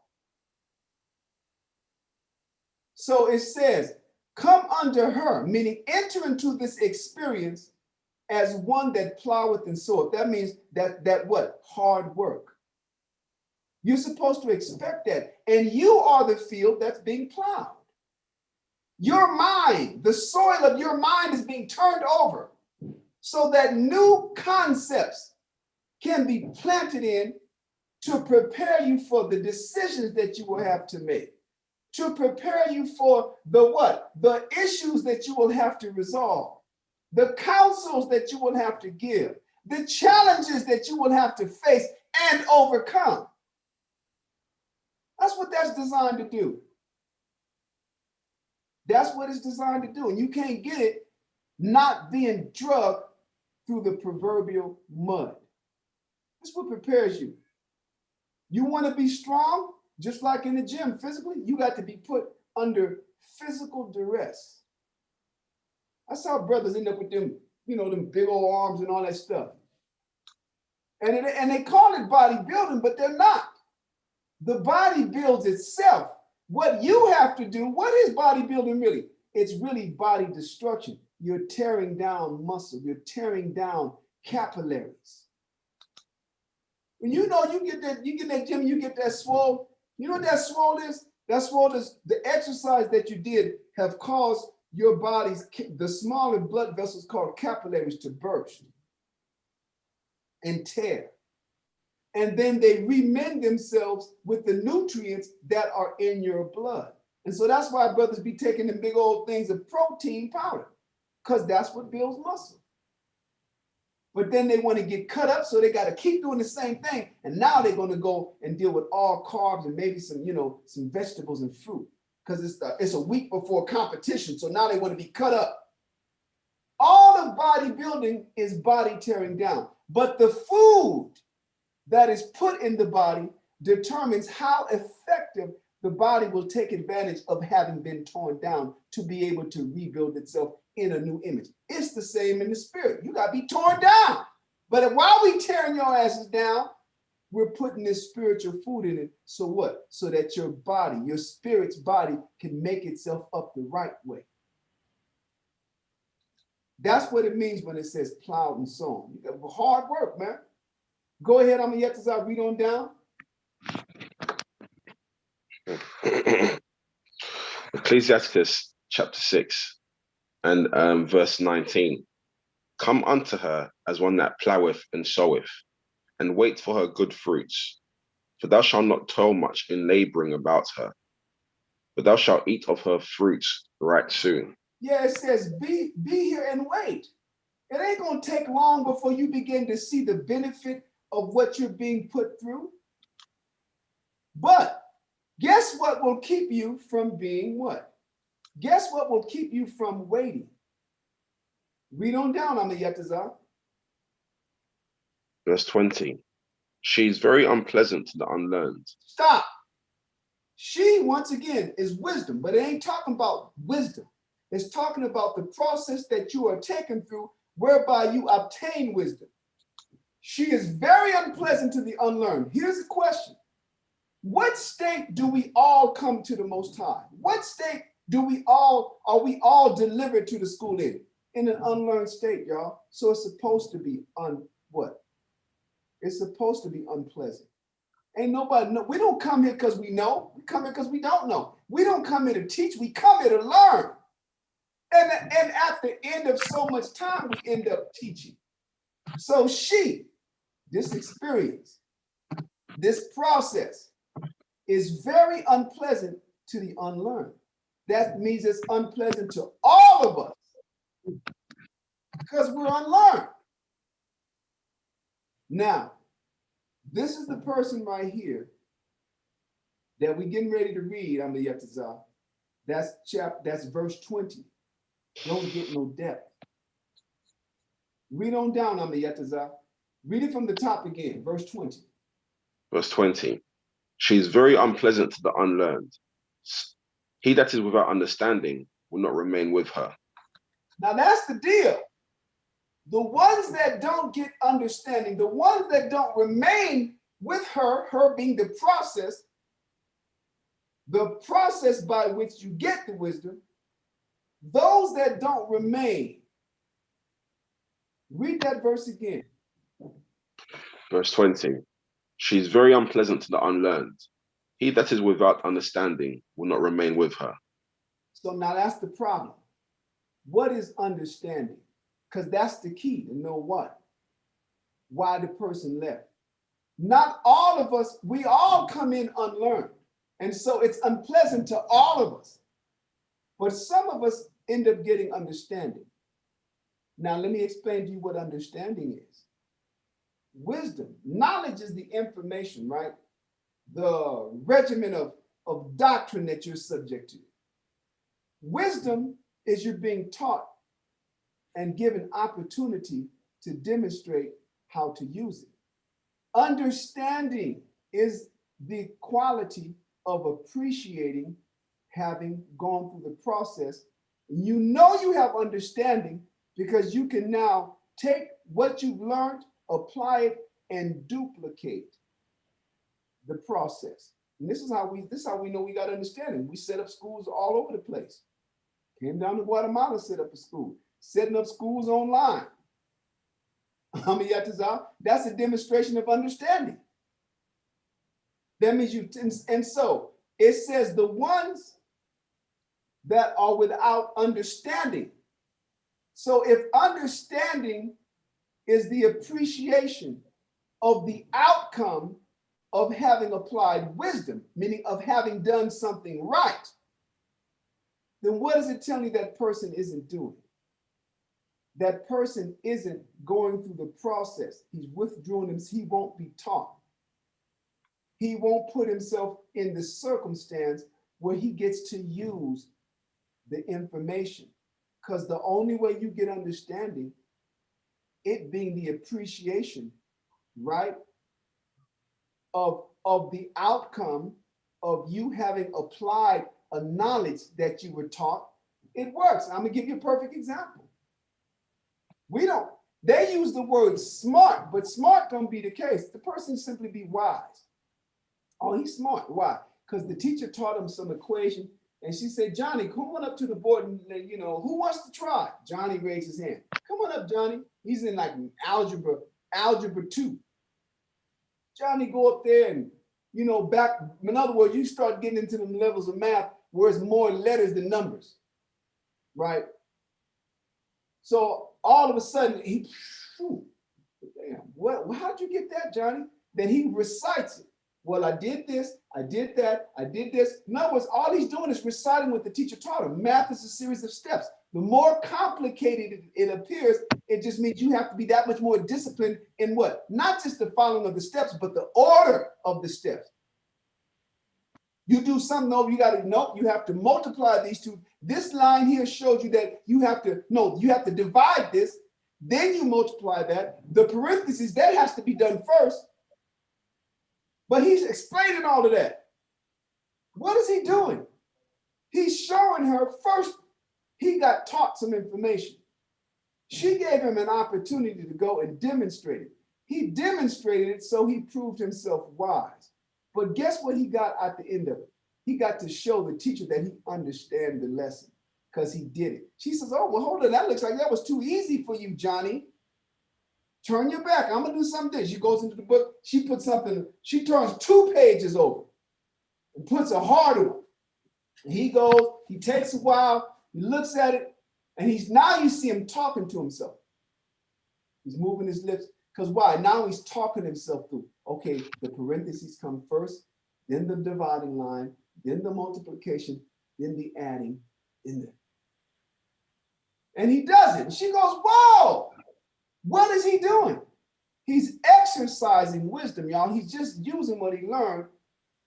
So it says, come under her, meaning enter into this experience as one that ploweth and soweth. That means that what? Hard work. You're supposed to expect that. And you are the field that's being plowed. Your mind, the soil of your mind is being turned over so that new concepts can be planted in to prepare you for the decisions that you will have to make, to prepare you for the what? The issues that you will have to resolve, the counsels that you will have to give, the challenges that you will have to face and overcome. That's what that's designed to do. That's what it's designed to do. And you can't get it not being drugged through the proverbial mud. That's what prepares you. You want to be strong, just like in the gym physically, you got to be put under physical duress. That's how brothers end up with them, them big old arms and all that stuff. And they call it bodybuilding, but they're not. The body builds itself. What you have to do, what is bodybuilding really? It's really body destruction. You're tearing down muscle. You're tearing down capillaries. When you get that gym, you get that swole. You know what that swole is? That swole is the exercise that you did have caused your body's, the smaller blood vessels called capillaries to burst and tear. And then they remend themselves with the nutrients that are in your blood. And so that's why brothers be taking the big old things of protein powder, because that's what builds muscle. But then they want to get cut up, so they got to keep doing the same thing. And now they're going to go and deal with all carbs and maybe some, some vegetables and fruit, because it's a week before competition. So now they want to be cut up. All of bodybuilding is body tearing down, but the food that is put in the body determines how effective the body will take advantage of having been torn down to be able to rebuild itself in a new image. It's the same in the spirit. You got to be torn down. But while we tearing your asses down, we're putting this spiritual food in it. So what? So that your body, your spirit's body, can make itself up the right way. That's what it means when it says plowed and sown. You got hard work, man. Go ahead, I'm yet to read on down. Ecclesiasticus chapter 6 and verse 19. Come unto her as one that ploweth and soweth, and wait for her good fruits. For thou shalt not toil much in laboring about her, but thou shalt eat of her fruits right soon. Yeah, it says, be here and wait. It ain't going to take long before you begin to see the benefit of what you're being put through. But guess what will keep you from being what? Guess what will keep you from waiting? Read on down, Amayatazar. Verse 20. She is very unpleasant to the unlearned. Stop. She, once again, is wisdom, but it ain't talking about wisdom. It's talking about the process that you are taken through whereby you obtain wisdom. She is very unpleasant to the unlearned. Here's the question. What state do we all come to the Most High? What state are we all delivered to the school in? In an unlearned state, y'all. So it's supposed to be what? It's supposed to be unpleasant. Ain't nobody know. We don't come here because we know. We come here because we don't know. We don't come here to teach. We come here to learn. And at the end of so much time, we end up teaching. So this experience, this process is very unpleasant to the unlearned. That means it's unpleasant to all of us because we're unlearned. Now, this is the person right here that we're getting ready to read, Amayatazah. That's verse 20. Don't get no depth. Read on down, Amayatazah. Read it from the top again, verse 20. Verse 20. She is very unpleasant to the unlearned. He that is without understanding will not remain with her. Now that's the deal. The ones that don't get understanding, the ones that don't remain with her being the process by which you get the wisdom, those that don't remain. Read that verse again. Verse 20. She is very unpleasant to the unlearned. He that is without understanding will not remain with her. So now that's the problem. What is understanding? Because that's the key to know why the person left. Not all of us, we all come in unlearned. And so it's unpleasant to all of us. But some of us end up getting understanding. Now, let me explain to you what understanding is. Wisdom, knowledge is the information, right? The regimen of doctrine that you're subject to. Wisdom is you're being taught and given opportunity to demonstrate how to use it. Understanding is the quality of appreciating having gone through the process. You know you have understanding because you can now take what you've learned, apply it, and duplicate the process. And this is how we know we got understanding. We set up schools all over the place. Came down to Guatemala, set up a school, setting up schools online. That's a demonstration of understanding. That means and so it says the ones that are without understanding. So if understanding is the appreciation of the outcome of having applied wisdom, meaning of having done something right, then what does it tell you that person isn't doing? That person isn't going through the process. He's withdrawing himself. He won't be taught. He won't put himself in the circumstance where he gets to use the information. Because the only way you get understanding, it being the appreciation, right, of the outcome of you having applied a knowledge that you were taught, it works. I'm gonna give you a perfect example. They use the word smart, but smart don't be the case. The person simply be wise. Oh, he's smart. Why? Because the teacher taught him some equation, and she said, Johnny, come on up to the board and, who wants to try? Johnny raised his hand. Come on up, Johnny. He's in like algebra 2. Johnny go up there and, back, in other words, you start getting into them levels of math where it's more letters than numbers, right? So all of a sudden, how'd you get that, Johnny? Then he recites it. Well, I did this, I did that, I did this. In other words, all he's doing is reciting what the teacher taught him. Math is a series of steps. The more complicated it appears, it just means you have to be that much more disciplined in what? Not just the following of the steps, but the order of the steps. You do something over, you have to multiply these two. This line here shows you that you have to divide this, then you multiply that. The parentheses, that has to be done first. But he's explaining all of that. What is he doing? He's showing her first, he got taught some information. She gave him an opportunity to go and demonstrate it. He demonstrated it, so he proved himself wise. But guess what he got at the end of it? He got to show the teacher that he understands the lesson because he did it. She says, oh, well, hold on. That looks like that was too easy for you, Johnny. Turn your back. I'm going to do something. She goes into the book. She turns 2 pages over and puts a harder one. And he takes a while. He looks at it. And now you see him talking to himself. He's moving his lips. Because why? Now he's talking himself through. Okay, the parentheses come first, then the dividing line, then the multiplication, then the adding, and he does it. And she goes, whoa, what is he doing? He's exercising wisdom, y'all. He's just using what he learned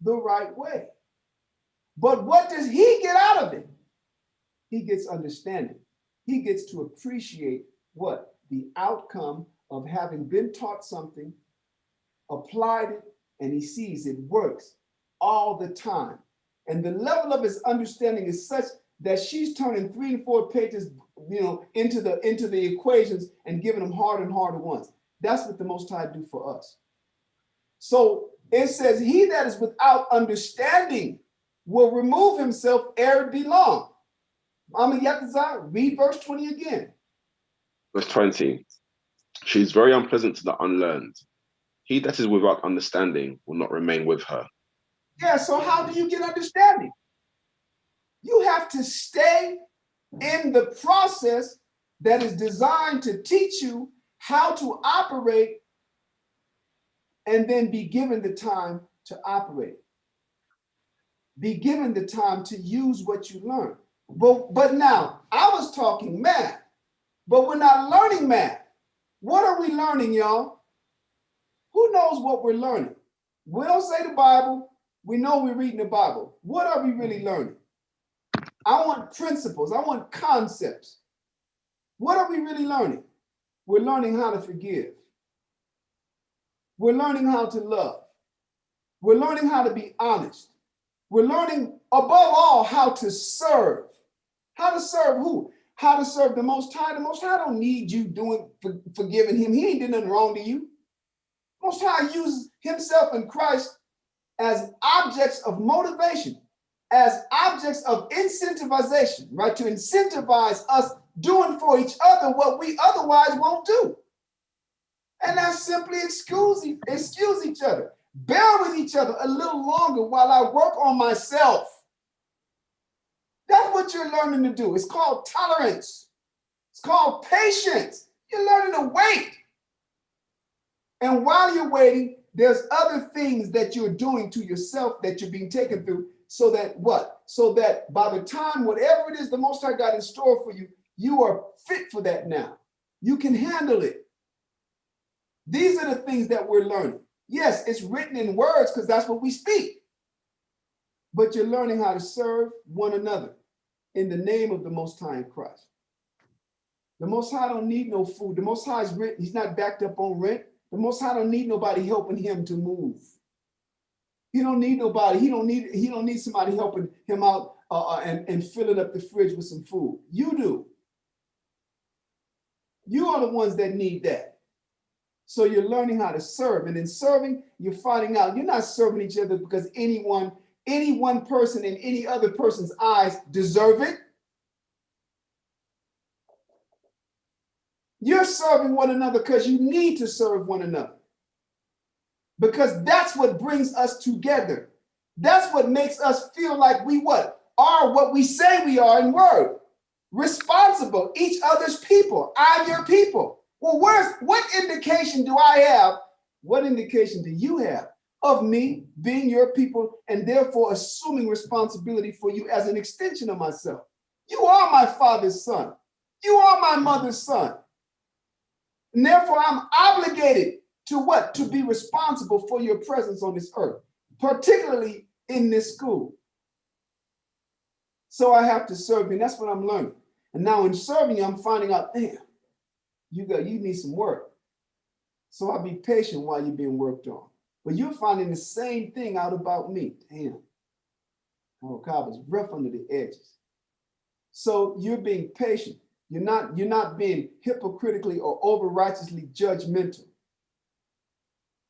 the right way. But what does he get out of it? He gets understanding. He gets to appreciate what? The outcome of having been taught something, applied it, and he sees it works all the time. And the level of his understanding is such that she's turning 3 and 4 pages, into the equations and giving them harder and harder ones. That's what the Most High do for us. So it says, he that is without understanding will remove himself ere it be long. Read verse 20 again. Verse 20. She is very unpleasant to the unlearned. He that is without understanding will not remain with her. Yeah, so how do you get understanding? You have to stay in the process that is designed to teach you how to operate and then be given the time to operate. Be given the time to use what you learn. But now, I was talking math, but we're not learning math. What are we learning, y'all? Who knows what we're learning? We don't say the Bible. We know we're reading the Bible. What are we really learning? I want principles. I want concepts. What are we really learning? We're learning how to forgive. We're learning how to love. We're learning how to be honest. We're learning, above all, how to serve. How to serve who? How to serve the Most High. The Most High don't need you forgiving him. He ain't did nothing wrong to you. Most High uses himself and Christ as objects of motivation, as objects of incentivization, right? To incentivize us doing for each other what we otherwise won't do. And that's simply excuse each other. Bear with each other a little longer while I work on myself. That's what you're learning to do. It's called tolerance. It's called patience. You're learning to wait. And while you're waiting, there's other things that you're doing to yourself that you're being taken through so that what? So that by the time, whatever it is the Most High got in store for you, you are fit for that now. You can handle it. These are the things that we're learning. Yes, it's written in words because that's what we speak. But you're learning how to serve one another in the name of the Most High in Christ. The Most High don't need no food. The Most High is rent. He's not backed up on rent. The Most High don't need nobody helping him to move. He don't need nobody. He don't need somebody helping him out and filling up the fridge with some food. You do. You are the ones that need that. So you're learning how to serve. And in serving, you're finding out you're not serving each other because any one person in any other person's eyes deserve it. You're serving one another because you need to serve one another. Because that's what brings us together. That's what makes us feel like we are what we say we are in word. Responsible, each other's people. I'm your people. Well, what indication do I have? What indication do you have of me being your people and therefore assuming responsibility for you as an extension of myself? You are my father's son. You are my mother's son. And therefore, I'm obligated to what? To be responsible for your presence on this earth, particularly in this school. So I have to serve you, and that's what I'm learning. And now in serving you, I'm finding out, damn, you need some work. So I'll be patient while you're being worked on. But you're finding the same thing out about me. Damn. Oh, God was rough under the edges. So you're being patient. You're not being hypocritically or over-righteously judgmental.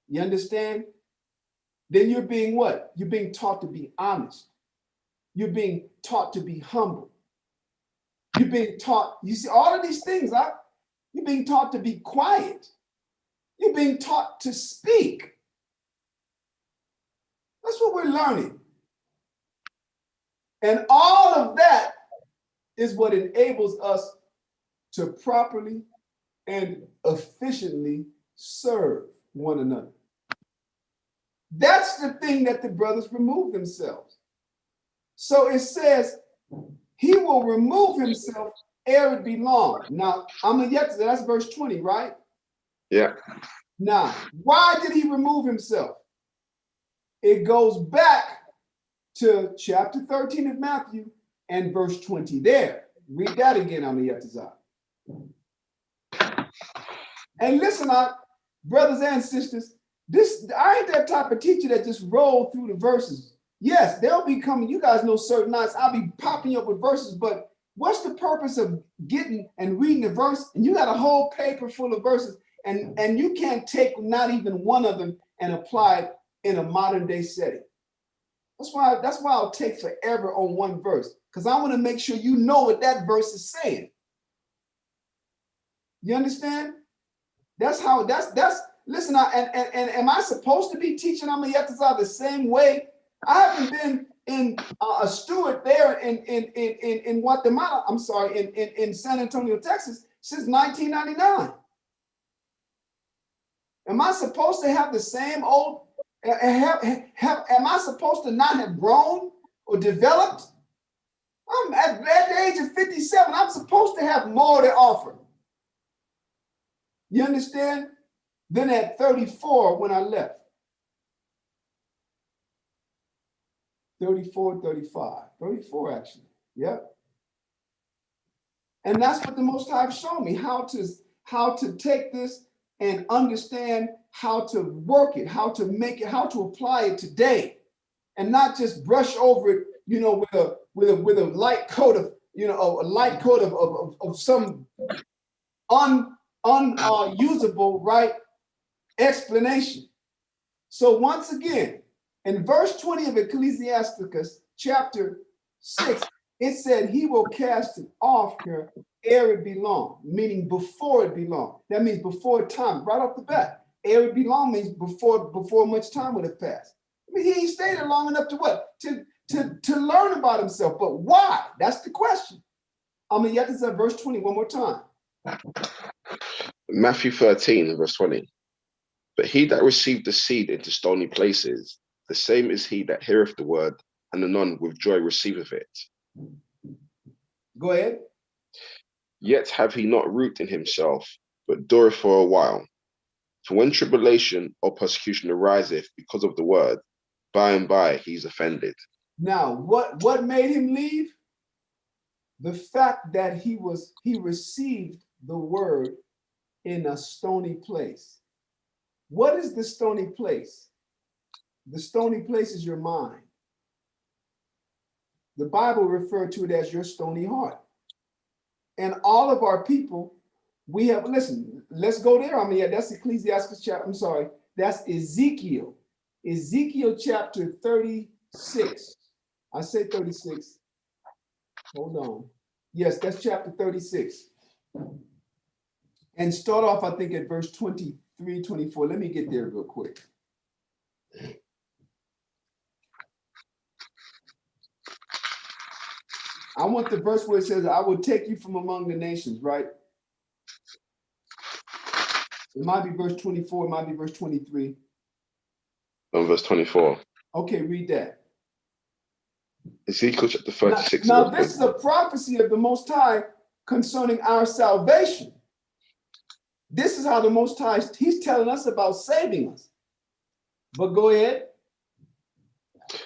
You understand? Then you're being what? You're being taught to be honest. You're being taught to be humble. You're being taught, you see, all of these things, you're being taught to be quiet. You're being taught to speak. That's what we're learning. And all of that is what enables us to properly and efficiently serve one another. That's the thing that the brothers remove themselves. So it says, he will remove himself ere it be long. Now, that's verse 20, right? Yeah. Now, why did he remove himself? It goes back to chapter 13 of Matthew and verse 20 there. Read that again, Amiyatazah. And listen, brothers and sisters, I ain't that type of teacher that just roll through the verses. Yes, they'll be coming. You guys know certain nights I'll be popping up with verses, but what's the purpose of getting and reading a verse? And you got a whole paper full of verses, and you can't take not even one of them and apply it in a modern day setting. That's why I'll take forever on one verse, because I want to make sure you know what that verse is saying. You understand? Listen, and am I supposed to be teaching Amiyatazah the same way? I haven't been in a steward there in Guatemala. I'm sorry, in San Antonio, Texas, since 1999. Am I supposed to have the same old? Am I supposed to not have grown or developed? I'm at the age of 57. I'm supposed to have more to offer. You understand? Then at 34, when I left, 34, 35, 34 actually. Yep. And that's what the Most High have shown me, how to take this and understand how to work it, how to make it, how to apply it today, and not just brush over it, you know, with a light coat of, you know, a light coat of some unusable, right, explanation. So once again, in verse 20 of Ecclesiasticus chapter 6, it said he will cast it off here ere it be long, meaning before it be long. That means before time, right off the bat. Ere it be long means before much time would have passed. I mean, he ain't stayed there long enough to what? To learn about himself. But why? That's the question. I mean, you have to say verse 20 one more time. Matthew 13, verse 20. But he that received the seed into stony places, the same is he that heareth the word, and anon with joy receiveth it. Go ahead. Yet have he not root in himself, but dureth for a while. For when tribulation or persecution ariseth because of the word, by and by he's offended. Now, what made him leave? The fact that he received the word in a stony place. What is the stony place? The stony place is your mind. The Bible referred to it as your stony heart. And all of our people, we have, listen, let's go there. I mean, yeah, that's Ecclesiastes chapter, I'm sorry, that's Ezekiel. Ezekiel chapter 36. I say 36. Hold on. Yes, that's chapter 36. And start off, I think, at verse 23, 24. Let me get there real quick. I want the verse where it says, I will take you from among the nations, right? It might be verse 24, it might be verse 23. On verse 24. Okay, read that. Ezekiel chapter 36. Now this is a prophecy of the Most High concerning our salvation. This is how the Most High, he's telling us about saving us. But go ahead.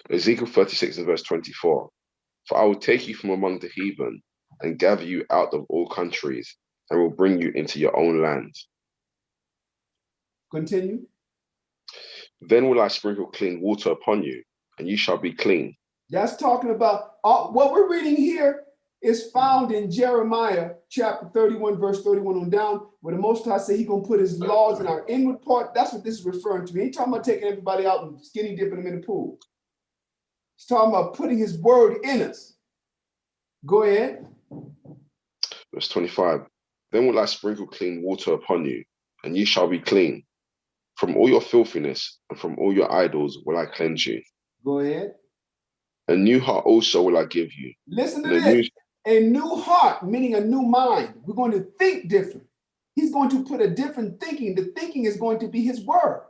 Ezekiel 36 and verse 24. For I will take you from among the heathen and gather you out of all countries and will bring you into your own land. Continue. Then will I sprinkle clean water upon you, and you shall be clean. That's talking about, what we're reading here is found in Jeremiah chapter 31, verse 31 on down, where the Most High said he's going to put his laws in our inward part. That's what this is referring to. He ain't talking about taking everybody out and skinny dipping them in the pool. He's talking about putting his word in us. Go ahead. Verse 25. Then will I sprinkle clean water upon you, and ye shall be clean. From all your filthiness and from all your idols will I cleanse you. Go ahead. A new heart also will I give you. Listen to this. A new heart, meaning a new mind. We're going to think different. He's going to put a different thinking. The thinking is going to be his word.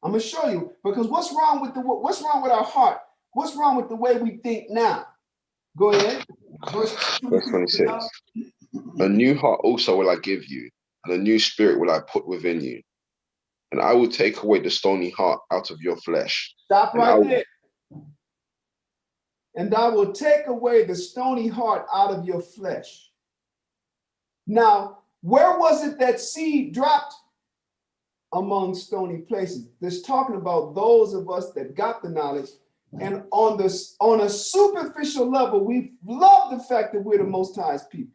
I'm going to show you, because what's wrong with our heart? What's wrong with the way we think now? Go ahead. Verse 26. A new heart also will I give you, and a new spirit will I put within you. And I will take away the stony heart out of your flesh. Stop right there. And I will take away the stony heart out of your flesh. Now, where was it that seed dropped? Among stony places. This talking about those of us that got the knowledge, and on a superficial level, we love the fact that we're the Most High's people.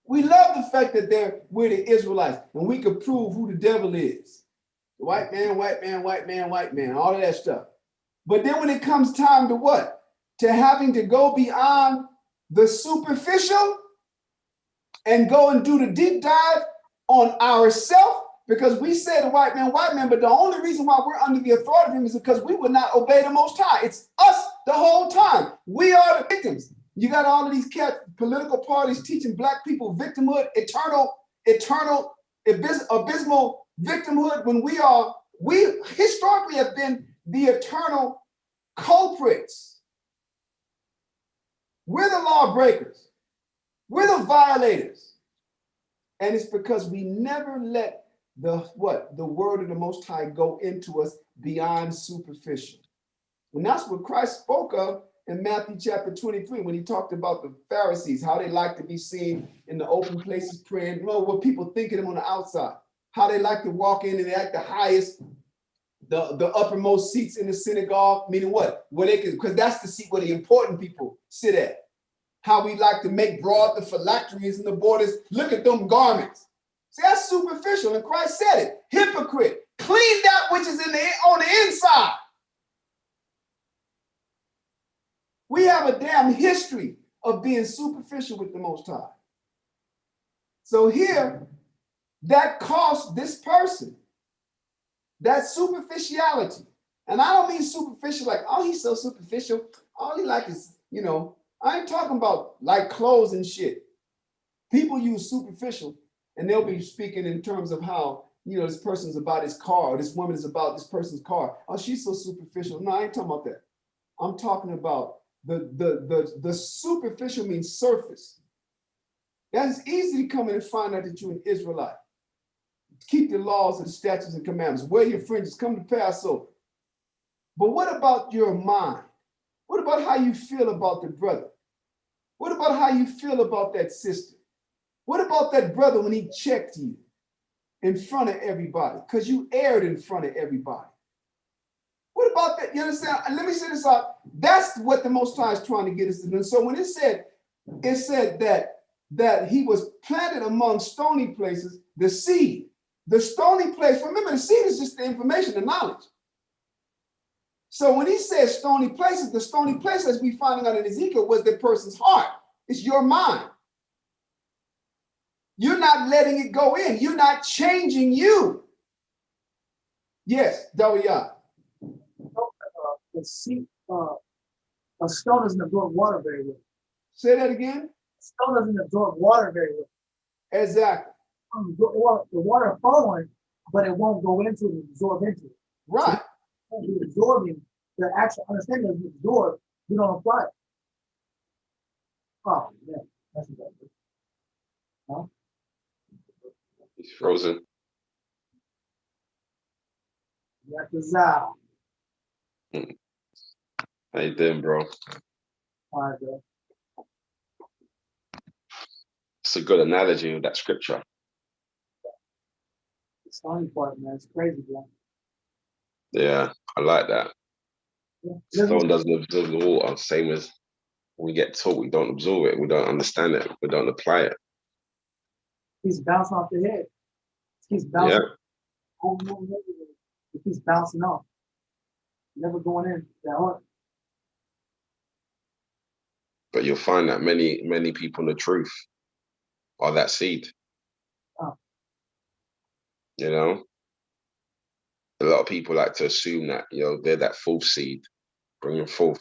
We love the fact that we're the Israelites, and we could prove who the devil is. The white man, white man, white man, white man, all of that stuff. But then when it comes time to what? To having to go beyond the superficial and go and do the deep dive on ourselves, Because we say the white man, but the only reason why we're under the authority of him is because we would not obey the Most High. It's us the whole time. We are the victims. You got all of these political parties teaching black people victimhood, eternal, abysmal victimhood, when we historically have been the eternal culprits. We're the lawbreakers. We're the violators. And it's because we never let the word of the Most High go into us beyond superficial. And that's what Christ spoke of in Matthew chapter 23, when he talked about the Pharisees, how they like to be seen in the open places praying, what people think of them on the outside, how they like to walk in and they act the highest, the uppermost seats in the synagogue, meaning what? Where they can, because that's the seat where the important people sit at. How we like to make broad the phylacteries and the borders. Look at them garments. See, that's superficial, and Christ said it. Hypocrite, clean that which is on the inside. We have a damn history of being superficial with the Most High. So here, that cost this person that superficiality. And I don't mean superficial like, oh, he's so superficial. All he like is, I ain't talking about like clothes and shit. People use superficial and they'll be speaking in terms of how, this person's about his car, or this woman is about this person's car. Oh, she's so superficial. No, I ain't talking about that. I'm talking about the superficial means surface. That's easy to come in and find out that you're an Israelite. Keep the laws and the statutes and commandments. Wear your fringes, come to Passover. But what about your mind? What about how you feel about the brother? What about how you feel about that sister? What about that brother when he checked you in front of everybody? Because you aired in front of everybody. What about that? You understand? And let me say this out. That's what the Most High is trying to get us to do. So when it said that he was planted among stony places, the seed, the stony place, remember the seed is just the information, the knowledge. So when he says stony places, the stony place, as we find out in Ezekiel, was the person's heart. It's your mind. You're not letting it go in. You're not changing you. Yes, Dawiyah. The seed, a stone doesn't absorb water very well. Say that again. A stone doesn't absorb water very well. Exactly. The water flowing, but it won't go into it and absorb into it. Right. So you're absorbing the actual understanding of the absorb, you don't apply it. Oh, yeah. That's what that is. Huh? He's frozen. Yakuza. How you doing, bro? All right, bro. It's a good analogy of that scripture. The stony part, man, it's crazy, bro. Yeah, I like that. Yeah. Stone doesn't absorb the water, same as we get taught, we don't absorb it, we don't understand it, we don't apply it. He's bouncing off the head. He's bouncing. Yeah. Over and over and over. It keeps bouncing off. Never going in that hard. But you'll find that many people in the truth are that seed. Oh. A lot of people like to assume that, they're that fourth seed, bringing forth,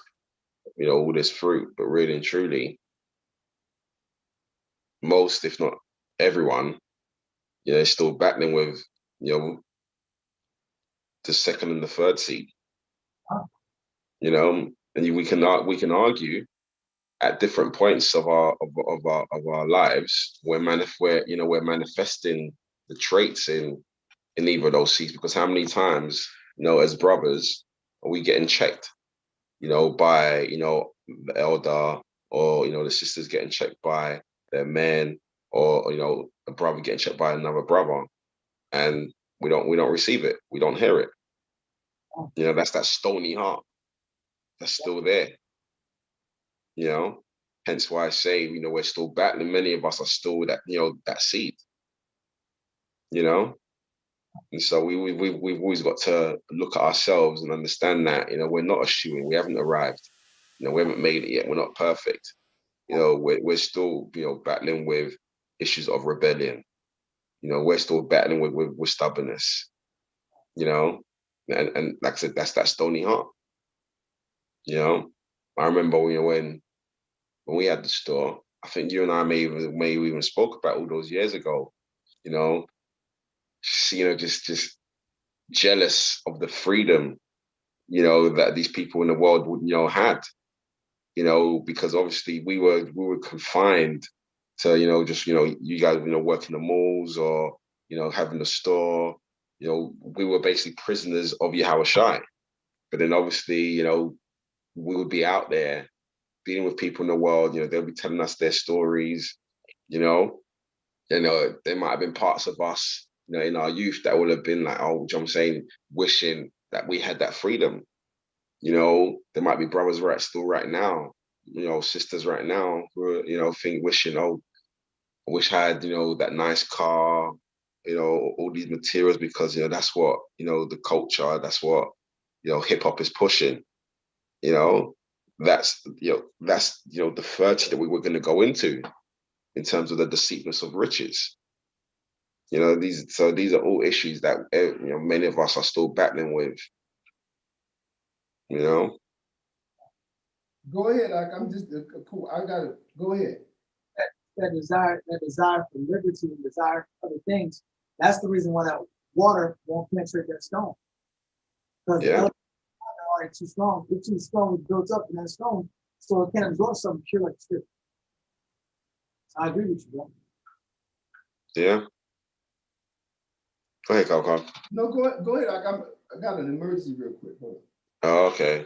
all this fruit, but really and truly, most, if not everyone, is still battling with, the second and the third seed. Oh. And we can argue at different points of our lives, we're manifesting the traits in either of those seeds, because how many times, as brothers, are we getting checked, by, the elder, or, the sisters getting checked by their men, or, a brother getting checked by another brother, and we don't receive it. We don't hear it. That's that stony heart that's still there, hence why I say, we're still battling. Many of us are still that, that seed, and so we've always got to look at ourselves and understand that, we're not a shoo-in. We haven't arrived. We haven't made it yet. We're not perfect. We're still, battling with issues of rebellion. You know, we're still battling with stubbornness. You know, and like I said, that's that stony heart. You know, I remember when we had the store. I think you and I may even spoke about all those years ago. You know, just jealous of the freedom, you know, that these people in the world would, you know, had. You know, because obviously we were confined to, you know, just, you know, you guys, you know, working the malls or, you know, having a store. You know, we were basically prisoners of Yahweh Shai. But then obviously, you know, we would be out there dealing with people in the world, you know, they'll be telling us their stories, you know. There might have been parts of us, you know, in our youth that would have been like, oh, you know what I'm saying, wishing that we had that freedom. You know, there might be brothers still right now, you know, sisters right now who are, you know, wishing, oh, I wish I had, you know, that nice car, you know, all these materials because, you know, that's what, you know, the culture, that's what, you know, hip hop is pushing, you know. That's the 30 that we were going to go into in terms of the deceitfulness of riches. You know, these are all issues that, you know, many of us are still battling with. You know. Go ahead. I'm just cool. I got it. Go ahead. That desire for liberty and desire for other things. That's the reason why that water won't penetrate that stone. Because the elements are already too strong. It's too strong, it's built up in that stone, so it can't absorb something pure like spirit. I agree with you, bro. Yeah. Go ahead, Carl. No, go ahead. I got an emergency real quick. Hold on. Oh, okay.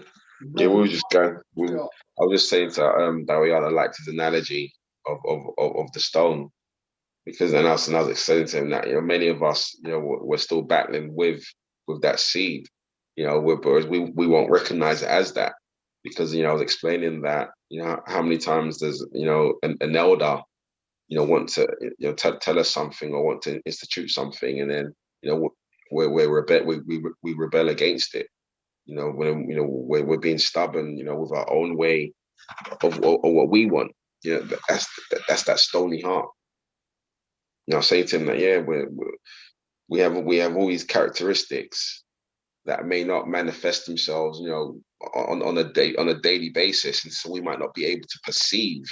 Yeah, we were just going. I was just saying to Dariana, I liked his analogy of the stone, because then I was explaining to him that, you know, many of us, you know, we're still battling with that seed, you know, whereas we won't recognize it as that, because, you know, I was explaining that, you know, how many times does, you know, an elder, you know, want to, you know, tell us something or want to institute something, and then, you know, we rebel against it. You know, when, you know, we're being stubborn, you know, with our own way of what we want. You know, that's that stony heart. You know, I say to him that, yeah, we have all these characteristics that may not manifest themselves, you know, on a daily basis, and so we might not be able to perceive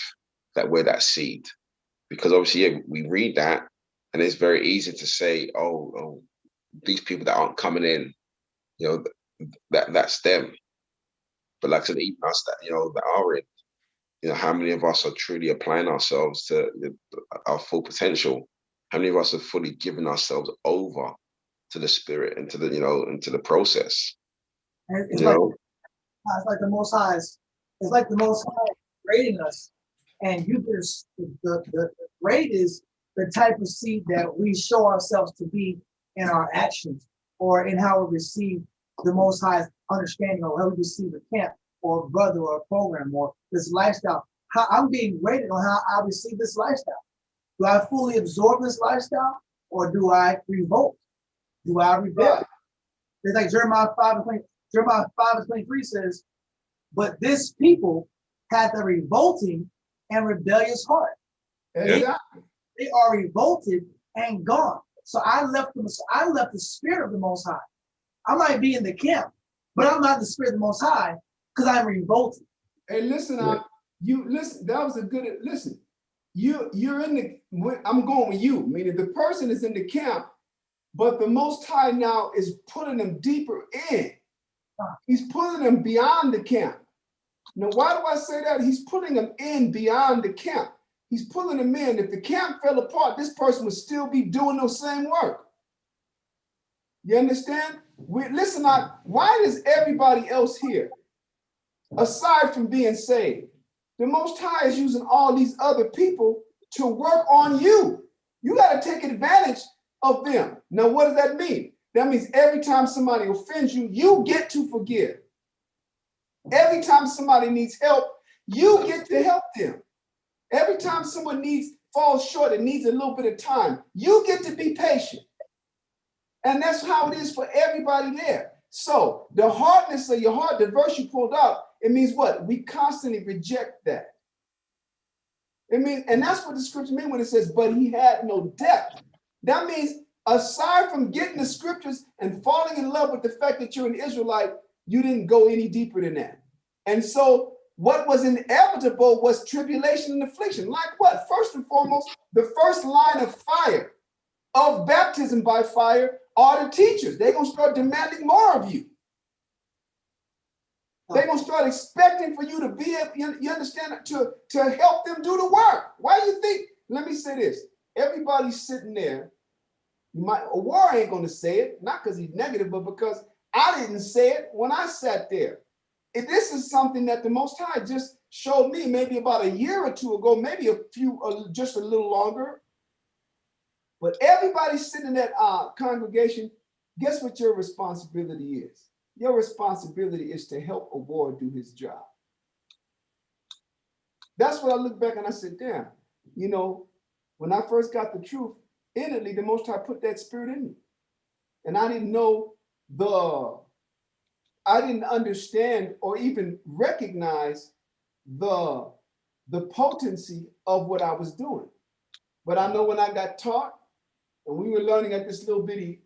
that we're that seed, because obviously, yeah, we read that, and it's very easy to say, oh, these people that aren't coming in, you know, that's them. But like I said, even us that, you know, that are in, you know, how many of us are truly applying ourselves to our full potential? How many of us have fully given ourselves over to the spirit and to the, you know, into the process? And You know, it's like the Most High it's like the Most High grading us, and you just the grade is the type of seed that we show ourselves to be in our actions or in how we receive the Most High's understanding, or how we receive a camp or a brother or a program or this lifestyle. How I'm being graded on how I receive this lifestyle. Do I fully absorb this lifestyle, or do I revolt? Do I rebel? It's like Jeremiah 5:23 says, but this people had a revolting and rebellious heart. Exactly. They are revolted and gone. So I left the spirit of the Most High. I might be in the camp, but I'm not the spirit of the Most High because I'm revolted. Hey, listen, you listen. That was a good listen. You're in the. I'm going with you. Meaning the person is in the camp, but the Most High now is putting them deeper in. He's pulling them beyond the camp. Now, why do I say that? He's putting them in beyond the camp. He's pulling them in. If the camp fell apart, this person would still be doing the same work. You understand? Listen, why is everybody else here, aside from being saved? The Most High is using all these other people to work on you. You got to take advantage of them. Now, what does that mean? That means every time somebody offends you, you get to forgive. Every time somebody needs help, you get to help them. Every time someone falls short and needs a little bit of time, you get to be patient. And that's how it is for everybody there. So the hardness of your heart, the verse you pulled out, it means what? We constantly reject that. It means, and that's what the scripture means when it says, but he had no depth. That means aside from getting the scriptures and falling in love with the fact that you're an Israelite, you didn't go any deeper than that. And so what was inevitable was tribulation and affliction. Like what? First and foremost, the first line of fire, of baptism by fire, are the teachers. They're going to start demanding more of you. They're going to start expecting for you to be able, you understand, to help them do the work. Why do you think? Let me say this. Everybody's sitting there. War ain't going to say it, not because he's negative, but because I didn't say it when I sat there. If this is something that the Most High just showed me maybe about a year or two ago, maybe just a little longer. But everybody sitting in that congregation, guess what your responsibility is? Your responsibility is to help a war do his job. That's what I look back and I said, damn, you know, when I first got the truth, innately the Most High put that spirit in me. And I didn't know I didn't understand or even recognize the potency of what I was doing. But I know when I got taught, and we were learning at this little bitty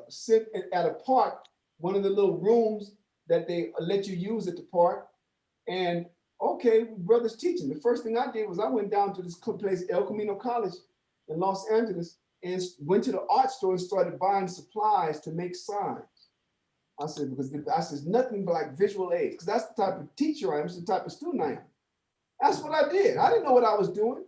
sit at a park, one of the little rooms that they let you use at the park. And okay, brother's teaching. The first thing I did was I went down to this place, El Camino College in Los Angeles, and went to the art store and started buying supplies to make signs. I said, because I said nothing but like visual aids, because that's the type of teacher I am, it's the type of student I am. That's what I did. I didn't know what I was doing.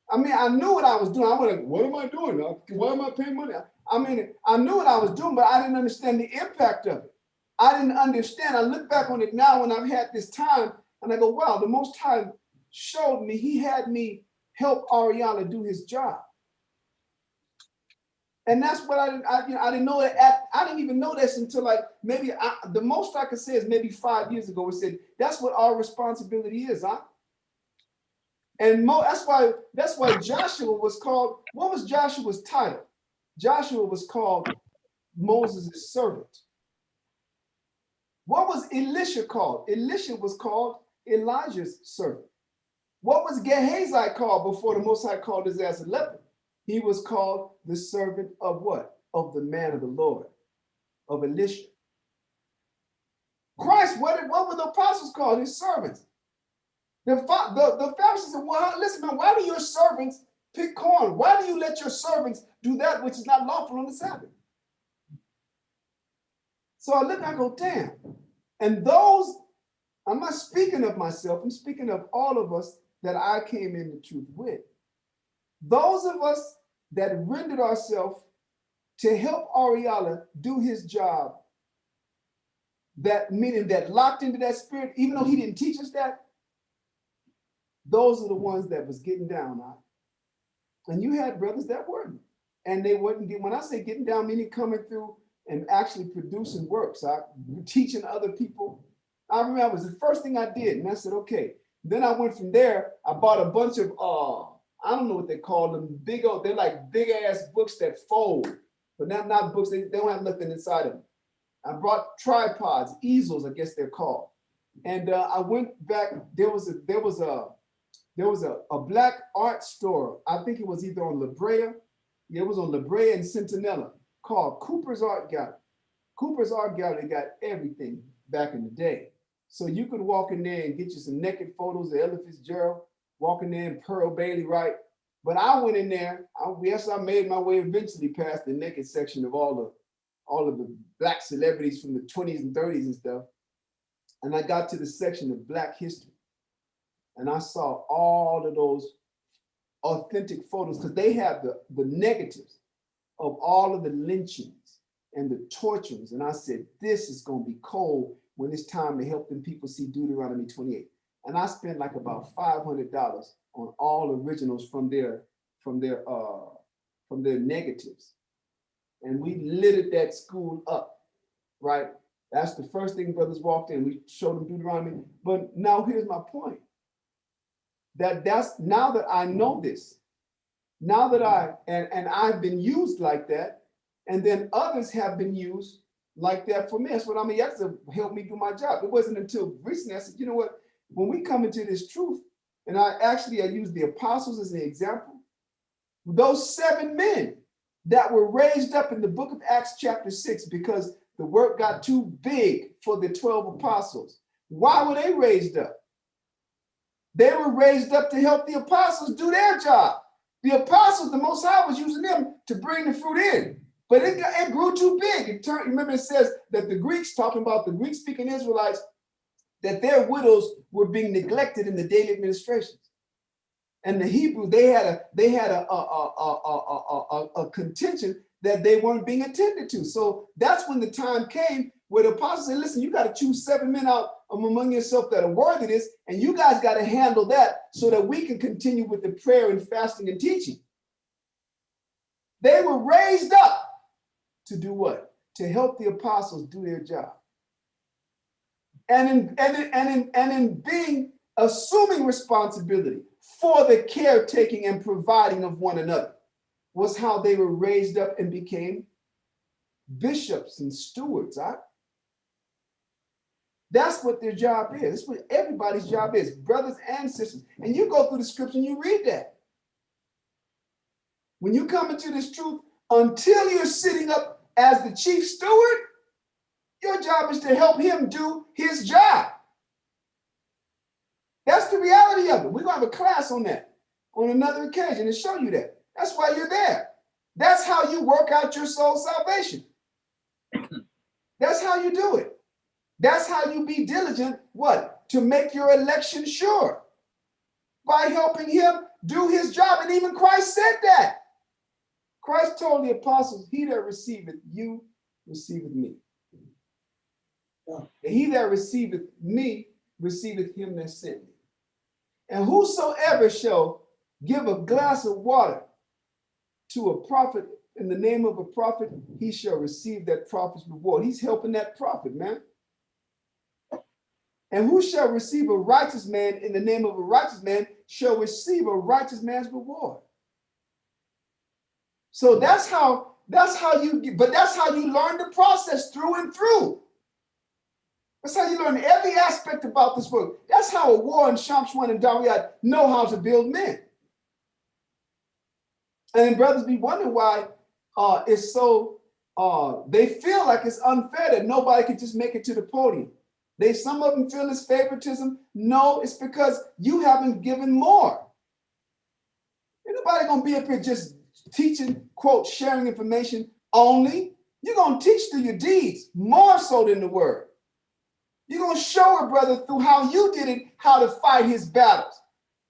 I mean, I knew what I was doing. I was like, what am I doing? Why am I paying money? I mean, I knew what I was doing, but I didn't understand the impact of it. I didn't understand. I look back on it now when I've had this time, and I go, wow, the Most High showed me, he had me help Ariana do his job. And that's what I didn't know that. I didn't even know this until like maybe the most I could say is maybe 5 years ago. It said that's what our responsibility is, huh? And that's why Joshua was called. What was Joshua's title? Joshua was called Moses' servant. What was Elisha called? Elisha was called Elijah's servant. What was Gehazi called before the Most High called his ass a leper? He was called the servant of what? Of the man of the Lord, of Elisha. Christ, what were the apostles called? His servants. The Pharisees said, well, listen, man, why do your servants pick corn? Why do you let your servants do that which is not lawful on the Sabbath? So I look and I go, damn. And those, I'm not speaking of myself, I'm speaking of all of us that I came in the truth with. Those of us that rendered ourselves to help Ariala do his job, that meaning that locked into that spirit, even though he didn't teach us that, those are the ones that was getting down on. And you had brothers that weren't. And they wouldn't get, when I say getting down, meaning coming through and actually producing works, teaching other people. I remember it was the first thing I did. And I said, okay. Then I went from there. I bought a bunch of, I don't know what they call them, they're like big ass books that fold, but not books, they don't have nothing inside of them. I brought tripods, easels, I guess they're called. And I went back, there was a black art store. I think it was either on La Brea. Yeah, it was on La Brea and Centinela, called Cooper's Art Gallery. Cooper's Art Gallery got everything back in the day. So you could walk in there and get you some naked photos of Ella Fitzgerald, walk in there and Pearl Bailey, right? But I went in there, I made my way eventually past the naked section of all of the black celebrities from the 20s and 30s and stuff. And I got to the section of Black history. And I saw all of those authentic photos, because they have the negatives of all of the lynchings and the torturings. And I said, this is going to be cold when it's time to help them people see Deuteronomy 28. And I spent like about $500 on all originals from their negatives. And we littered that school up, right? That's the first thing brothers walked in. We showed them Deuteronomy. But now here's my point. That's now that I know this, now that I've been used like that, and then others have been used like that for me. That's what I mean. That's to help me do my job. It wasn't until recently I said, you know what? When we come into this truth, and I used the apostles as an example. Those 7 men, that were raised up in the book of Acts chapter 6 because the work got too big for the 12 apostles. Why were they raised up? They were raised up to help the apostles do their job. The apostles, the Most High was using them to bring the fruit in. But it grew too big. Remember, it says that the Greeks, talking about the Greek-speaking Israelites, that their widows were being neglected in the daily administrations. And the Hebrews, they had a contention that they weren't being attended to. So that's when the time came where the apostles said, listen, you got to choose 7 men out among yourself that are worthy of this, and you guys got to handle that so that we can continue with the prayer and fasting and teaching. They were raised up to do what? To help the apostles do their job. And in being assuming responsibility for the caretaking and providing of one another was how they were raised up and became bishops and stewards. That's what their job is. That's what everybody's job is, brothers and sisters. And you go through the scripture and you read that. When you come into this truth, until you're sitting up as the chief steward, your job is to help him do his job. That's the reality of it. We're going to have a class on that on another occasion to show you that. That's why you're there. That's how you work out your soul salvation. That's how you do it. That's how you be diligent, what? To make your election sure. By helping him do his job. And even Christ said that. Christ told the apostles, he that receiveth you, receiveth me. And he that receiveth me, receiveth him that sent me. And whosoever shall give a glass of water to a prophet in the name of a prophet, he shall receive that prophet's reward. He's helping that prophet, man. And who shall receive a righteous man in the name of a righteous man shall receive a righteous man's reward. So that's how you learn the process through and through. That's how you learn every aspect about this work. That's how a war and Shamshwan and Dariad know how to build men. And then brothers be wondering why it's so, they feel like it's unfair that nobody can just make it to the podium. Some of them feel it's favoritism. No, it's because you haven't given more. Ain't nobody gonna be up here just teaching, quote, sharing information only. You're gonna teach through your deeds more so than the word. You're going to show a brother through how you did it, how to fight his battles.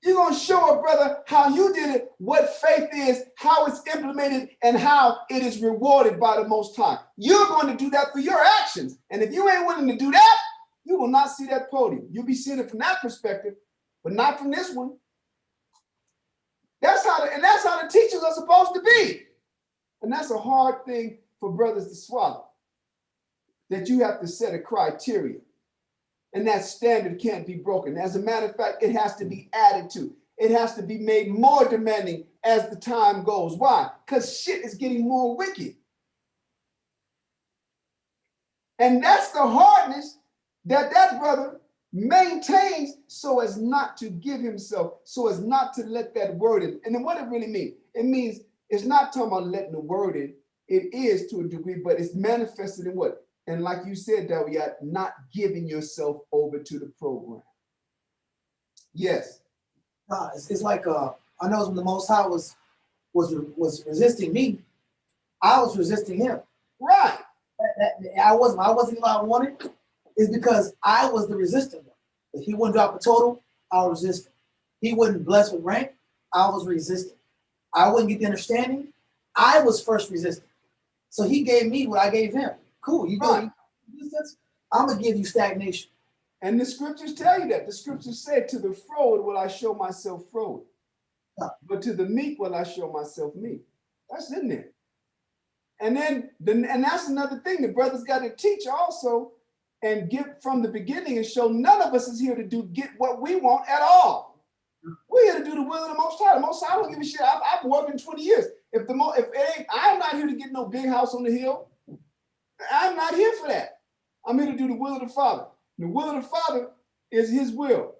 You're going to show a brother how you did it, what faith is, how it's implemented, and how it is rewarded by the Most High. You're going to do that through your actions. And if you ain't willing to do that, you will not see that podium. You'll be seeing it from that perspective, but not from this one. That's how the teachers are supposed to be. And that's a hard thing for brothers to swallow, that you have to set a criteria. And that standard can't be broken. As a matter of fact, it has to be added to. It has to be made more demanding as the time goes. Why? Because shit is getting more wicked. And that's the hardness that brother maintains so as not to give himself, so as not to let that word in. And then what it really means? It means it's not talking about letting the word in. It is to a degree, but it's manifested in what? And like you said, Dawiyat, not giving yourself over to the program. Yes. It's like I know when the Most High was resisting me, I was resisting him. Right. I wasn't what I wanted. It's because I was the resistant one. If he wouldn't drop a total, I was resisting. He wouldn't bless with rank, I was resisting. I wouldn't get the understanding, I was first resisting. So he gave me what I gave him. Cool, you do. I'm gonna give you stagnation. And the scriptures tell you that. The scriptures say, to the froward will I show myself froward, but to the meek will I show myself meek. That's in there. And and that's another thing the brothers got to teach also and get from the beginning and show none of us is here to get what we want at all. We're here to do the will of the Most High. The Most High don't give a shit. I've been working 20 years. I'm not here to get no big house on the hill. I'm not here for that. I'm here to do the will of the Father. The will of the Father is his will,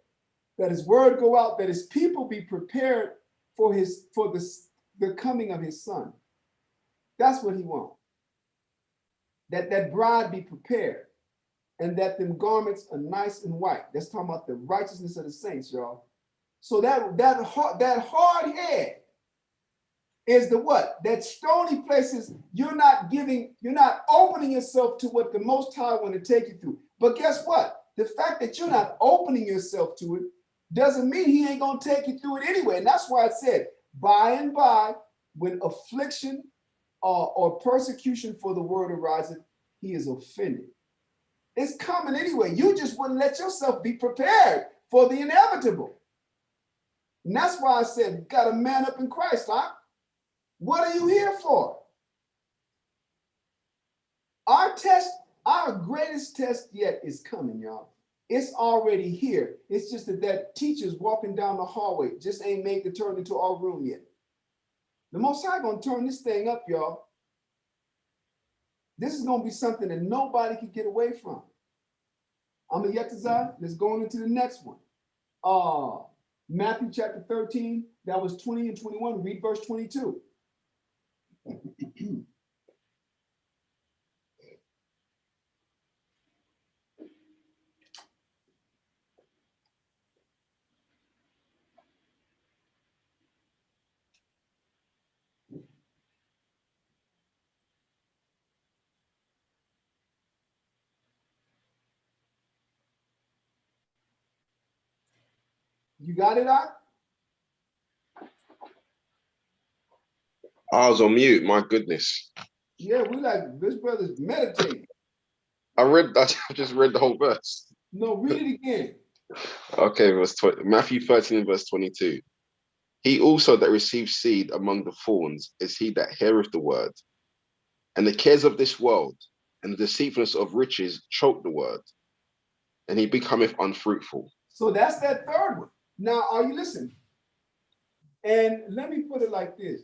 that his word go out, that his people be prepared for the coming of his son. That's what he wants. That bride be prepared, and that them garments are nice and white. That's talking about the righteousness of the saints, y'all. So that hard head is the what? That stony places you're not opening yourself to what the Most High want to take you through. But guess what? The fact that you're not opening yourself to it doesn't mean he ain't gonna take you through it anyway. And that's why I said, by and by, when affliction or persecution for the word arises, he is offended. It's coming anyway. You just wouldn't let yourself be prepared for the inevitable. And that's why I said, got a man up in Christ, huh? What are you here for? Our test, our greatest test yet is coming, y'all. It's already here. It's just that teacher's walking down the hallway just ain't made the turn into our room yet. The Most High gonna turn this thing up, y'all. This is gonna be something that nobody can get away from. I'm a Yetzirah. Let's go on into the next one. Matthew chapter 13, that was 20 and 21. Read verse 22. You got it, Doc? I was on mute. My goodness. Yeah, we like this brother's meditating. I just read the whole verse. No, read it again. Okay, Matthew 13, verse 22. He also that receives seed among the thorns is he that heareth the word, and the cares of this world and the deceitfulness of riches choke the word, and he becometh unfruitful. So that's that third one. Now, are you listening? And let me put it like this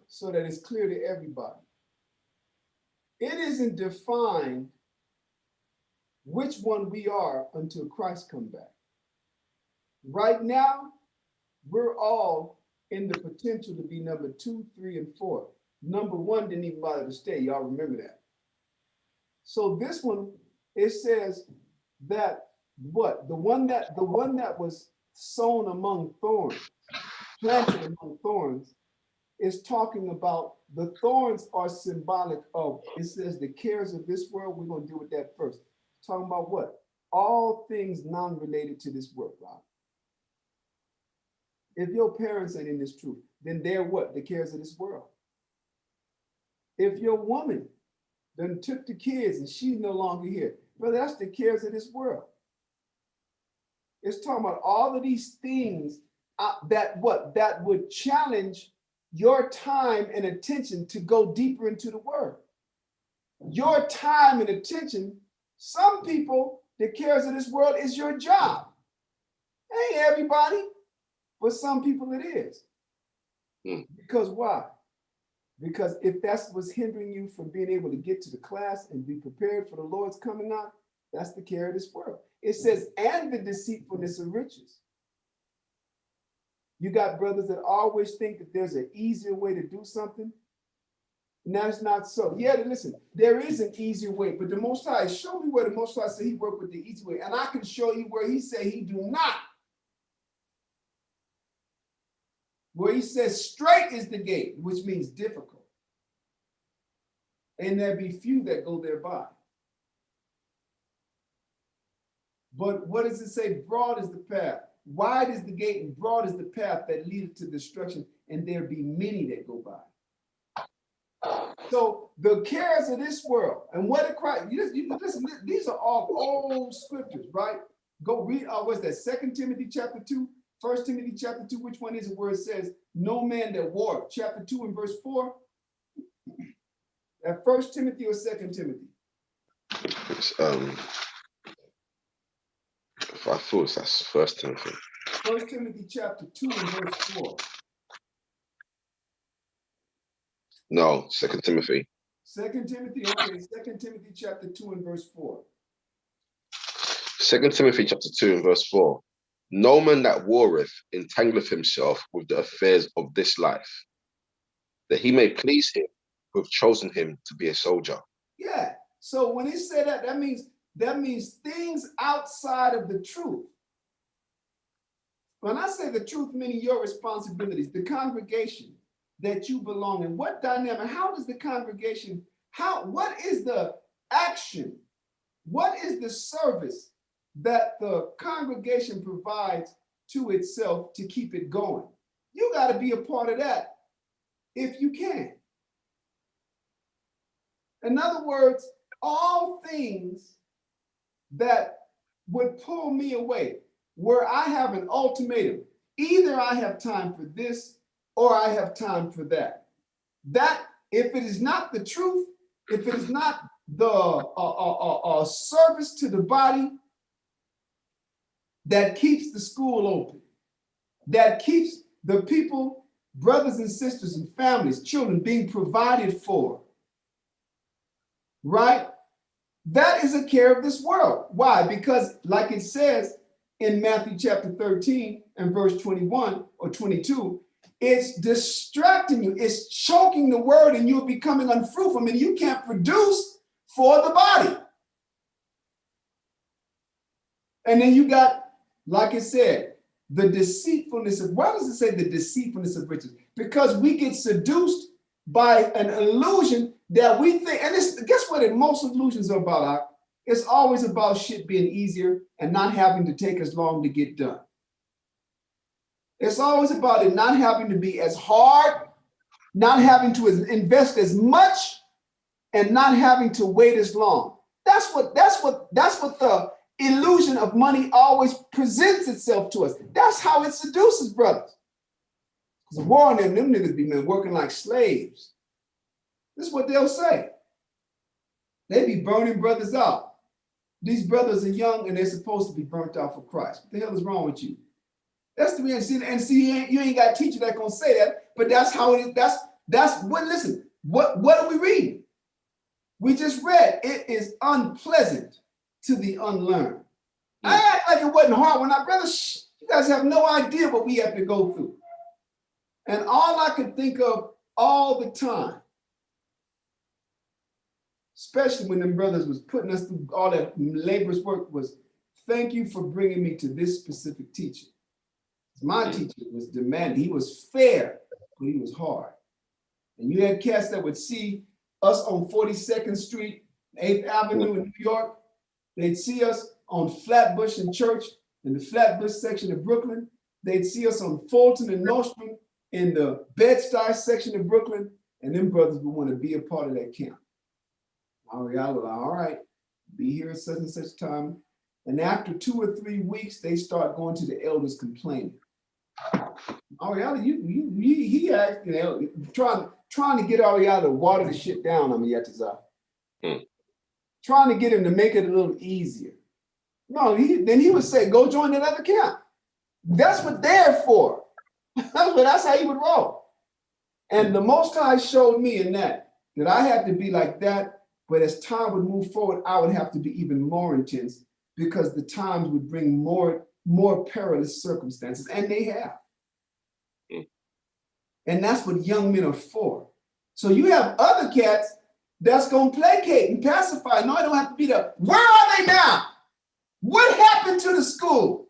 so that it's clear to everybody. It isn't defined which one we are until Christ comes back. Right now, we're all in the potential to be number 2, 3, and 4. Number 1 didn't even bother to stay. Y'all remember that. So this one, it says that what? The one that was sown among thorns, planted among thorns, is talking about the thorns are symbolic of, it says the cares of this world. We're going to deal with that first. It's talking about what? All things non-related to this world, Rob. If your parents ain't in this truth, then they're what? The cares of this world. If your woman then took the kids and she's no longer here, brother, that's the cares of this world. It's talking about all of these things that would challenge your time and attention to go deeper into the word. Your time and attention, some people, the cares of this world is your job. Ain't everybody, but some people it is. Because why? Because if that's what's hindering you from being able to get to the class and be prepared for the Lord's coming out, that's the care of this world. It says, and the deceitfulness of riches. You got brothers that always think that there's an easier way to do something. And that's not so. Yeah, listen, there is an easier way, but the Most High, show me where the Most High said he worked with the easy way. And I can show you where he said he do not. Where he says straight is the gate, which means difficult. And there be few that go thereby. But what does it say? Broad is the path. Wide is the gate and broad is the path that leadeth to destruction, and there be many that go by. So the cares of this world, and what it Christ, listen, these are all old scriptures, right? Go read, what's that, 2 Timothy chapter 2, 1 Timothy chapter 2, which one is it where it says, no man that war, chapter 2 and verse 4? That 1 Timothy or 2 Timothy? It's, I thought that's 1 Timothy. 1 Timothy chapter 2 and verse 4. No, 2 Timothy. 2 Timothy, okay, 2 Timothy chapter 2 and verse 4. 2 Timothy chapter 2 and verse 4. No man that warreth entangleth himself with the affairs of this life, that he may please him who've chosen him to be a soldier. Yeah. So when he said that, that means things outside of the truth. When I say the truth, meaning your responsibilities, the congregation that you belong in, what dynamic, how does the congregation, what is the action? What is the service that the congregation provides to itself to keep it going? You got to be a part of that if you can. In other words, all things that would pull me away, where I have an ultimatum, either I have time for this or I have time for that. That, if it is not the truth, if it is not the service to the body that keeps the school open, that keeps the people, brothers and sisters and families, children being provided for, right? That is a care of this world. Why? Because like it says in Matthew chapter 13 and verse 21 or 22, it's distracting you. It's choking the word and you're becoming unfruitful and you can't produce for the body. And then you got, like it said, the deceitfulness of, why does it say the deceitfulness of riches? Because we get seduced by an illusion that we think, and it's, guess what most illusions are about? It's always about shit being easier and not having to take as long to get done. It's always about it not having to be as hard, not having to invest as much, and not having to wait as long. That's what the illusion of money always presents itself to us. That's how it seduces brothers. Because the war on them niggas be working like slaves. This is what they'll say. They be burning brothers out. These brothers are young and they're supposed to be burnt out for Christ. What the hell is wrong with you? That's the reason. And see, you ain't got a teacher that's gonna say that, but that's how it is. That's what, listen, what are we reading? We just read, it is unpleasant to the unlearned. I act like it wasn't hard when you guys have no idea what we have to go through. And all I could think of all the time, especially when them brothers was putting us through all that laborious work, was thank you for bringing me to this specific teacher. My teacher was demanding. He was fair, but he was hard. And you had cats that would see us on 42nd Street, 8th Avenue in New York. They'd see us on Flatbush and Church in the Flatbush section of Brooklyn. They'd see us on Fulton and Nostrand in the Bed-Stuy section of Brooklyn. And them brothers would want to be a part of that camp. I was like, all right, be here at such and such time. And after 2 or 3 weeks, they start going to the elders complaining. Ariana, he asked, trying to get Ariana to water the shit down on Yatazar. Trying to get him to make it a little easier. No, then he would say, go join that other camp. That's what they're for. That's how he would roll. And the Most High showed me in that I had to be like that, but as time would move forward, I would have to be even more intense because the times would bring more perilous circumstances, and they have. And that's what young men are for. So you have other cats that's gonna placate and pacify. No, I don't have to be there. Where are they now? What happened to the school?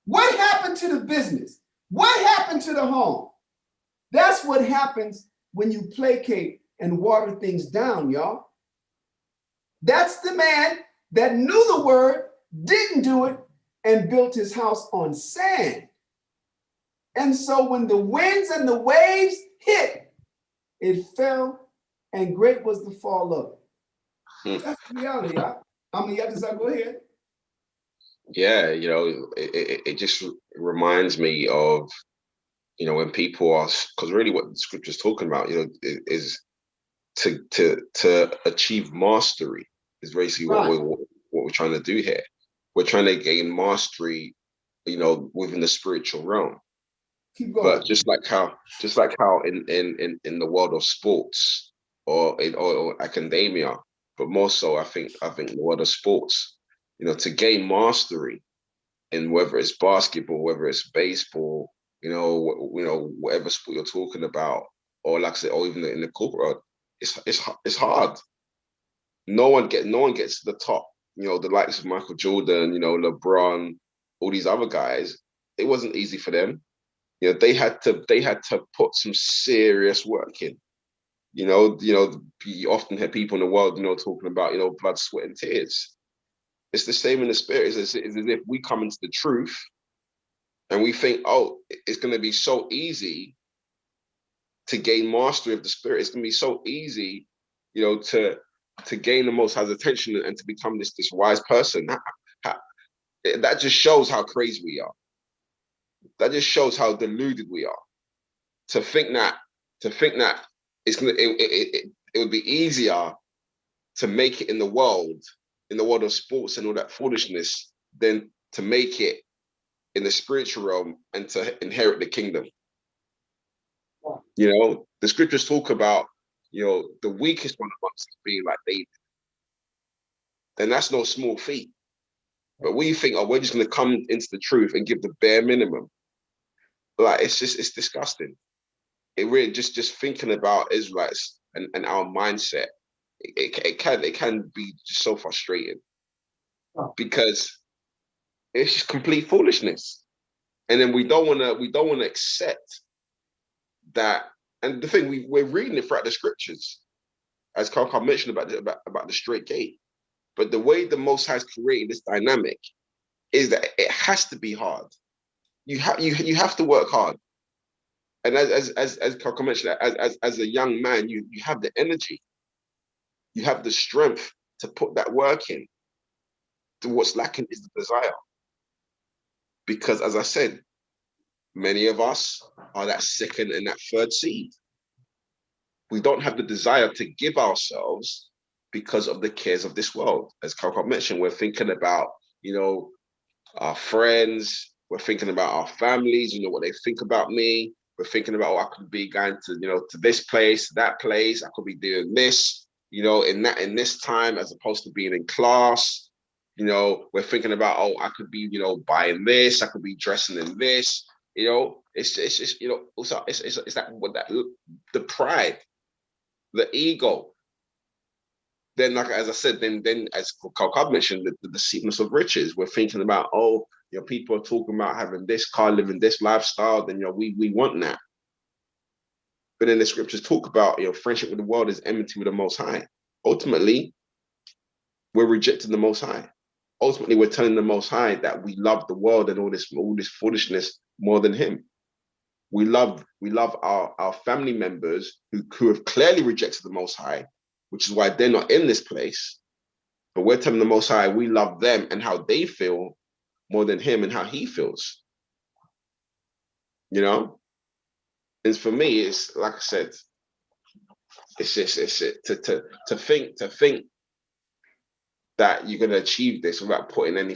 What happened to the business? What happened to the home? That's what happens when you placate and water things down, y'all. That's the man that knew the word, didn't do it, and built his house on sand. And so when the winds and the waves hit, it fell, and great was the fall of it. That's the reality. I mean, does that go ahead? Yeah, it just reminds me of, when people are, because really what the scripture's talking about, is to achieve mastery is basically Right. what we're trying to do here. We're trying to gain mastery, within the spiritual realm. Keep going. But just like how in the world of sports or academia, but more so, I think the world of sports, to gain mastery in whether it's basketball, whether it's baseball, whatever sport you're talking about, or like I said, or even in the corporate world, it's hard. No one gets to the top. You know, the likes of Michael Jordan, you know, LeBron, all these other guys. It wasn't easy for them. You know, they had to put some serious work in. You know, you often hear people in the world, you know, talking about, you know, blood, sweat, and tears. It's the same in the spirit. It's as if we come into the truth and we think, oh, it's going to be so easy to gain mastery of the spirit. It's going to be so easy, you know, to gain the Most High's attention and to become this wise person. That just shows how crazy we are. That just shows how deluded we are. To think that it's gonna it would be easier to make it in the world of sports and all that foolishness than to make it in the spiritual realm and to inherit the kingdom. You know, the scriptures talk about, you know, the weakest one amongst us being like David. And that's no small feat. But we think, oh, we're just going to come into the truth and give the bare minimum. Like, it's disgusting. It really just thinking about Israelites and our mindset. It can be just so frustrating because it's just complete foolishness. And then we don't want to accept that. And the thing, we're reading it throughout the scriptures, as Carl mentioned about the straight gate. But the way the Most High has created this dynamic is that it has to be hard. You have to work hard. And as Carl mentioned, as a young man, you have the energy, you have the strength to put that work in. What's lacking is the desire. Because as I said, many of us are that second and that third seed. We don't have the desire to give ourselves because of the cares of this world. As Carl mentioned, we're thinking about, you know, our friends, we're thinking about our families, you know, what they think about me. We're thinking about, oh, I could be going to, you know, to this place, that place. I could be doing this, you know, in this time, as opposed to being in class. You know, we're thinking about, oh, I could be, you know, buying this. I could be dressing in this. You know, it's just, you know, also it's that the pride, the ego. Then, like as I said, then as Carl mentioned, the deceitfulness of riches. We're thinking about, oh, you know, people are talking about having this car, living this lifestyle. Then, you know, we want that. But then the scriptures talk about, you know, friendship with the world is enmity with the Most High. Ultimately, we're rejecting the Most High. Ultimately, we're telling the Most High that we love the world and all this foolishness more than Him. We love our family members who have clearly rejected the Most High, which is why they're not in this place. But we're telling the Most High we love them and how they feel more than Him and how He feels. You know? And for me, it's like I said, it's to think that you're gonna achieve this without putting any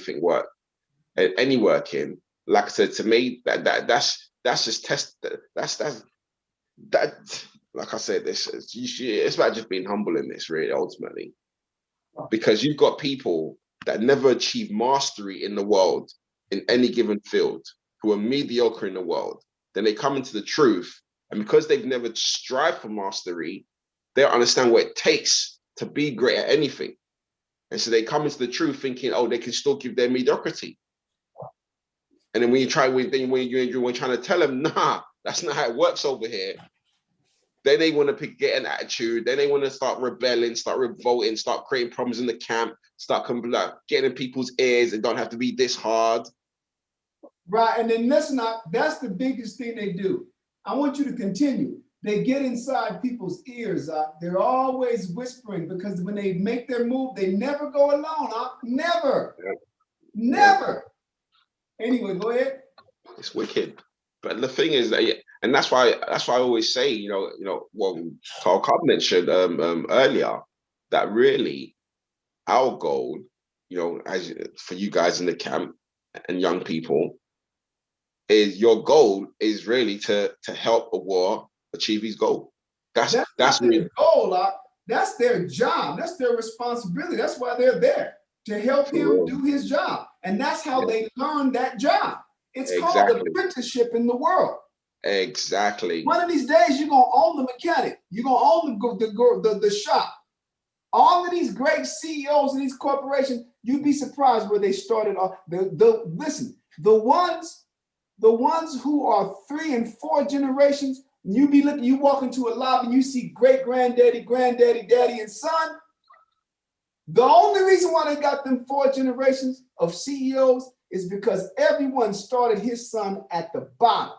work in. Like I said, to me, that's just that like I said, it's about just being humble in this, really, ultimately. Because you've got people that never achieve mastery in the world in any given field, who are mediocre in the world. Then they come into the truth, and because they've never strived for mastery, they don't understand what it takes to be great at anything. And so they come into the truth thinking, oh, they can still give their mediocrity. And then when you're trying to tell them, nah, that's not how it works over here. Then they want to get an attitude. Then they want to start rebelling, start revolting, start creating problems in the camp, start getting in people's ears. It don't have to be this hard. Right, and then that's the biggest thing they do. I want you to continue. They get inside people's ears. They're always whispering, because when they make their move, they never go alone. Never. Yeah. Never. Yeah. Anyway, go ahead. It's wicked. But the thing is that, and that's why I always say, you know, what Carl Cobb mentioned earlier, that really our goal, you know, as for you guys in the camp and young people, is your goal is really to help a war achieve his goal. That's really their goal. That's their job. That's their responsibility. That's why they're there, to help him do his job. And that's how they learn that job. It's called apprenticeship in the world. Exactly. One of these days, you're gonna own the mechanic. You're gonna own the shop. All of these great CEOs of these corporations, you'd be surprised where they started off. Listen, the ones who are 3 and 4 generations, you walk into a lobby and you see great granddaddy, daddy, and son. The only reason why they got them 4 generations of CEOs is because everyone started his son at the bottom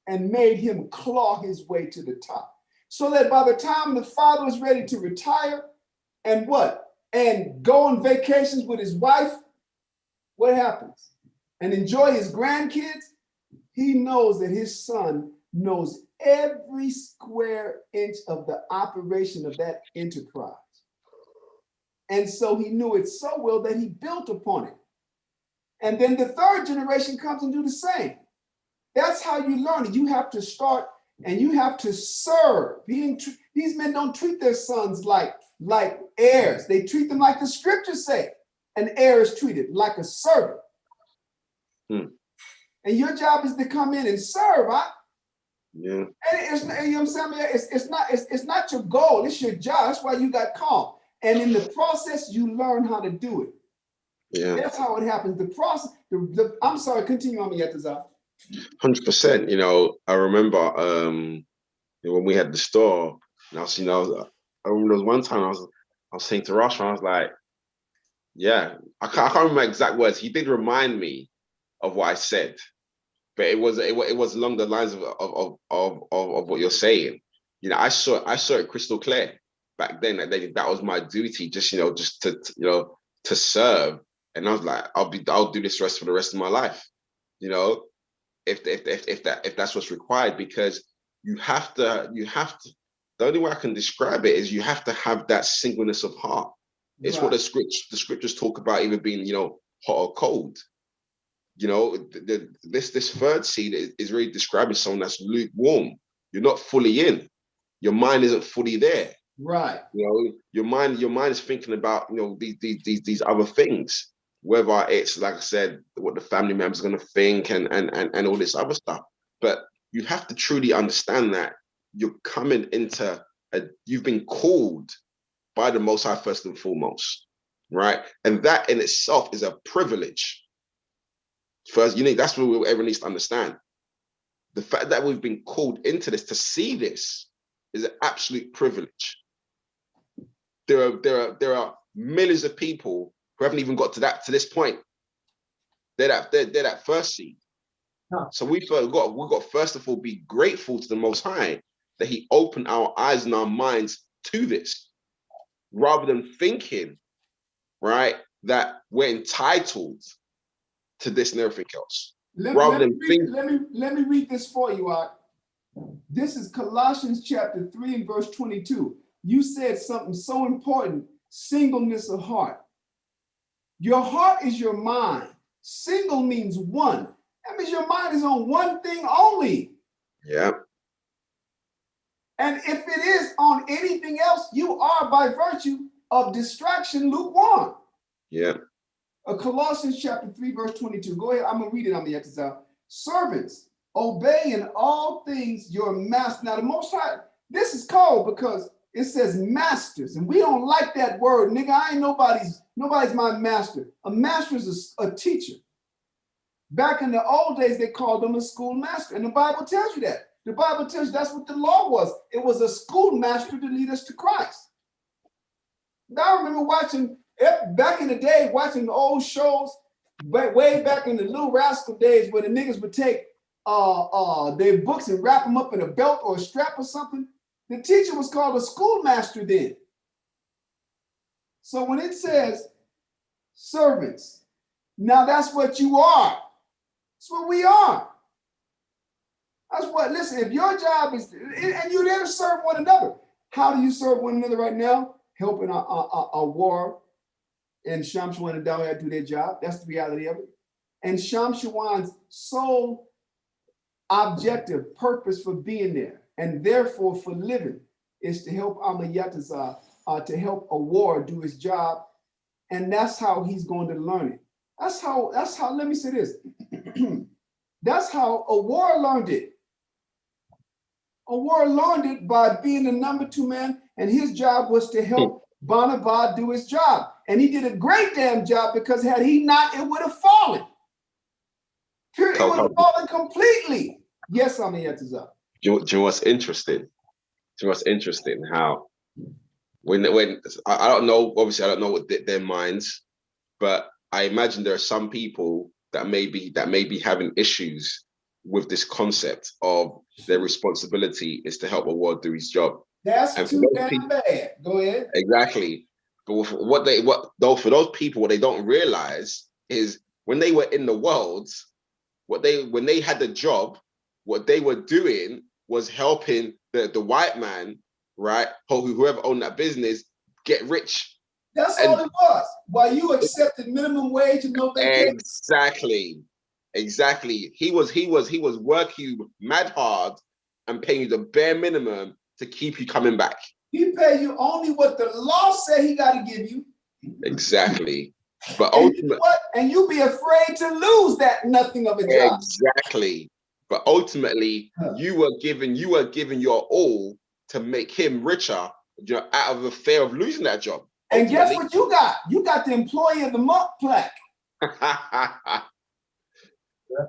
and made him claw his way to the top. So that by the time the father was ready to retire and go on vacations with his wife, what happens? And enjoy his grandkids, he knows that his son knows every square inch of the operation of that enterprise. And so he knew it so well that he built upon it. And then the 3rd generation comes and do the same. That's how you learn it. You have to start and you have to serve. These men don't treat their sons like heirs. They treat them like the scriptures say. An heir is treated like a servant. And your job is to come in and serve, huh? Yeah. And it's, you know what I'm saying? It's not your goal. It's your job. That's why you got called. And in the process, you learn how to do it. Yeah. That's how it happens. The process. I'm sorry. Continue on, Yatazar. 100%. You know, I remember when we had the store, and I was, you know, I remember there was one time I was saying to Rosh, I was like, yeah, I can't remember exact words. He did remind me of what I said, but it was along the lines of what you're saying. You know, I saw it crystal clear back then that was my duty, just to serve. And I was like, I'll do this for the rest of my life. You know, if that's what's required, because you have to. The only way I can describe it is you have to have that singleness of heart. It's what the scriptures talk about, either being, you know, hot or cold. You know, this 3rd seed is really describing someone that's lukewarm. You're not fully in. Your mind isn't fully there. Right. You know, your mind is thinking about, you know, these other things, whether it's, like I said, what the family members are going to think and all this other stuff. But you have to truly understand that you're coming into you've been called by the Most High first and foremost, right? And that in itself is a privilege. First, that's what everyone needs to understand. The fact that we've been called into this, to see this, is an absolute privilege. There are millions of people who haven't even got to this point. They're that first seed. Huh. So we've got first of all be grateful to the Most High that He opened our eyes and our minds to this, rather than thinking, right, that we're entitled to this and everything else. Let me read this for you, Art. This is Colossians chapter 3 and verse 22. You said something so important: singleness of heart. Your heart is your mind. Single means one. That means your mind is on one thing only. Yeah. And if it is on anything else, you are, by virtue of distraction, lukewarm. Yeah. Colossians chapter 3, verse 22. Go ahead. I'm going to read it on the exercise. Servants, obey in all things your master. Now, the Most High, this is called because it says masters, and we don't like that word, nigga. I ain't nobody's my master. A master is a teacher. Back in the old days, they called them a schoolmaster, and the Bible tells you that. The Bible tells you that's what the law was. It was a schoolmaster to lead us to Christ. Now, I remember watching, back in the day, watching the old shows, way back in the Little Rascal days, where the niggas would take their books and wrap them up in a belt or a strap or something. The teacher was called a schoolmaster then. So when it says servants, now that's what you are. That's what we are. That's what, listen, if your job is, and you're there to serve one another. How do you serve one another right now? Helping a war, and Shamshuan and Dawah do their job. That's the reality of it. And Shamshuan's sole objective, purpose for being there, and therefore for living, is to help Amayatazah, to help a war do his job. And that's how he's going to learn it. That's how, let me say this. That's how a war learned it. A war learned it by being the number 2 man, and his job was to help Barnabas do his job. And he did a great damn job, because had he not, it would have fallen. It would have fallen completely. Yes, I'm the answers up. Do you know what's interesting? Do you know what's interesting? How when I don't know, obviously I don't know what their minds, but I imagine there are some people that may be having issues with this concept of their responsibility is to help a ward do his job. That's and too damn bad. Go ahead. Exactly. But for those people, what they don't realize is when they were in the world, when they had the job, what they were doing was helping the white man, right, or whoever owned that business, get rich. That's all it was. While you accepted minimum wage and no vacation. Exactly. He was working you mad hard and paying you the bare minimum to keep you coming back. He pay you only what the law said he got to give you. Exactly. But and ultimately, you know what? And you be afraid to lose that nothing of a job. Exactly. But ultimately, you were given your all to make him richer, out of the fear of losing that job. And guess what you got? You got the Employee of the Month plaque.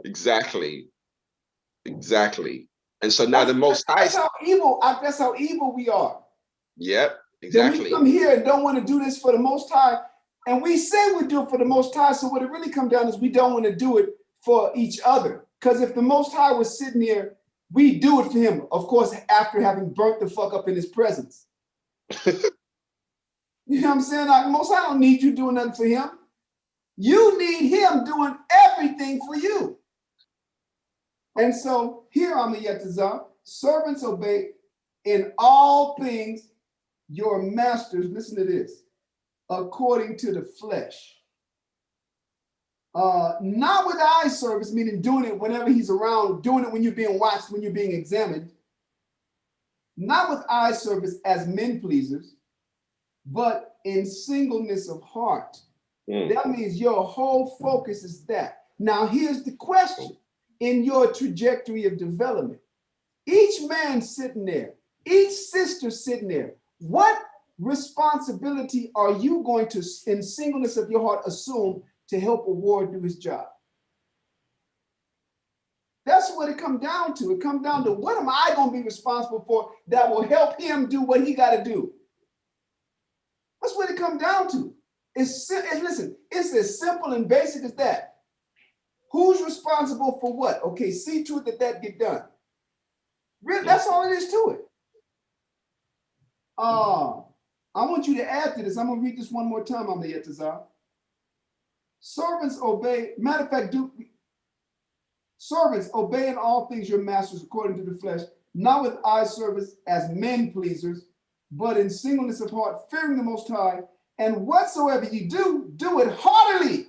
Exactly. And so now the Most High. That's how evil we are. Yep, exactly. Then we come here and don't want to do this for the Most High. And we say we do it for the Most High. So what it really comes down is we don't want to do it for each other. Because if the Most High was sitting here, we do it for him. Of course, after having burnt the fuck up in his presence. You know what I'm saying? Like, Most High don't need you doing nothing for him. You need him doing everything for you. And so here I'm a Yetazah. Servants obey in all things your masters. Listen to this. According to the flesh. Not with eye service, meaning doing it whenever he's around, doing it when you're being watched, when you're being examined. Not with eye service as men pleasers, but in singleness of heart. That means your whole focus is that. Now, here's the question. In your trajectory of development, each man sitting there, each sister sitting there, what responsibility are you going to, in singleness of your heart, assume to help a ward do his job? That's what it comes down to. It comes down to, what am I going to be responsible for that will help him do what he got to do? That's what it comes down to. Listen, it's as simple and basic as that. Who's responsible for what? Okay, see to it that get done. Really, that's all it is to it. I want you to add to this. I'm going to read this one more time on the Yetazah. Servants obey. Matter of fact, servants obey in all things your masters according to the flesh, not with eye service as men pleasers, but in singleness of heart, fearing the Most High. And whatsoever you do, do it heartily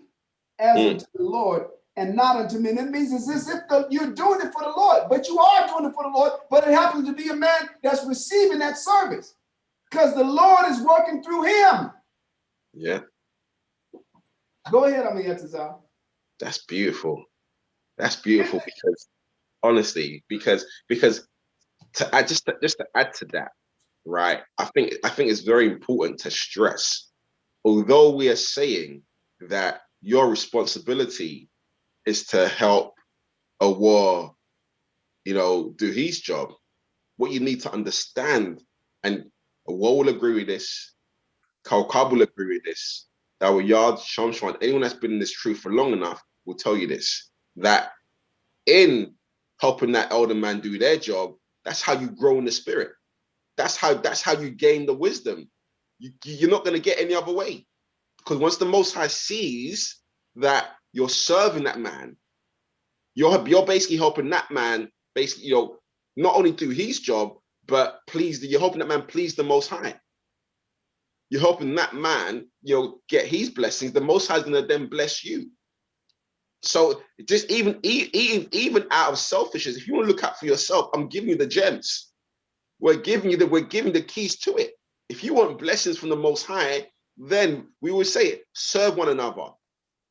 as unto the Lord and not unto men. That means it's as if you're doing it for the Lord, but you are doing it for the Lord, but it happens to be a man that's receiving that service because the Lord is working through him. Yeah. Go ahead, Amiyatazah. That's beautiful. That's beautiful because, honestly, because to add just to add to that, right? I think it's very important to stress, although we are saying that your responsibility is to help a war, do his job. What you need to understand, and a war will agree with this, Kalkab will agree with this, that Yard, Shamshwan, anyone that's been in this truth for long enough will tell you this, that in helping that elder man do their job, that's how you grow in the spirit. That's how you gain the wisdom. You're not going to get any other way. Because once the Most High sees that you're serving that man, you're basically helping that man, basically, not only do his job, but you're helping that man please the Most High. You're helping that man, get his blessings. The Most High is going to then bless you. So just even out of selfishness, if you want to look out for yourself, I'm giving you the gems. We're giving the keys to it. If you want blessings from the Most High, then we would say it. Serve one another.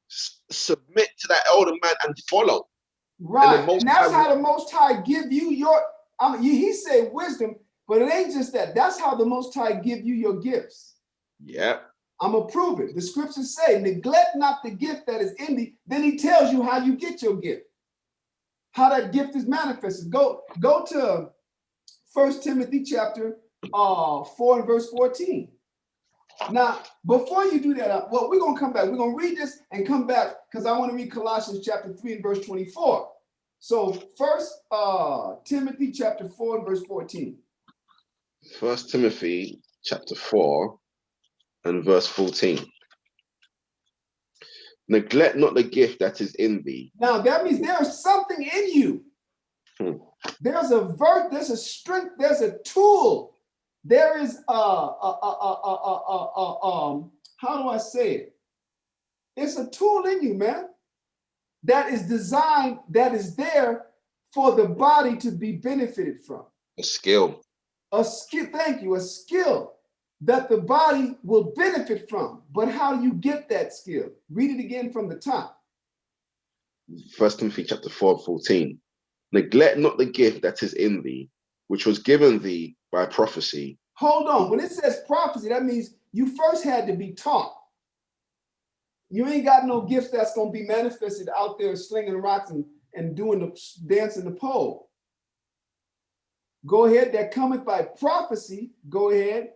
Submit to that elder man and follow. Right. the Most And that's High how the Most High give you your, he said wisdom, but it ain't just that. That's how the Most High give you your gifts. Yeah. I'm going to prove it. The scriptures say, neglect not the gift that is in thee. Then he tells you how you get your gift, how that gift is manifested. Go to 1 Timothy chapter 4 and verse 14. Now, before you do that, well, we're going to come back. We're going to read this and come back because I want to read Colossians chapter 3 and verse 24. So first, Timothy chapter 4 and verse 14. 1 Timothy chapter 4 and verse 14. Neglect not the gift that is in thee. Now, that means there's something in you. There's a verse, there's a strength, there's a tool. There is how do I say it? It's a tool in you, man, that is designed, that is there for the body to be benefited from. A skill. A skill, thank you, a skill that the body will benefit from. But how do you get that skill? Read it again from the top. 1 Timothy chapter 4 and 14. Neglect not the gift that is in thee, which was given thee by prophecy. Hold on. When it says prophecy, that means you first had to be taught. You ain't got no gifts that's going to be manifested out there slinging rocks and doing the dancing the pole. Go ahead. That cometh by prophecy. Go ahead.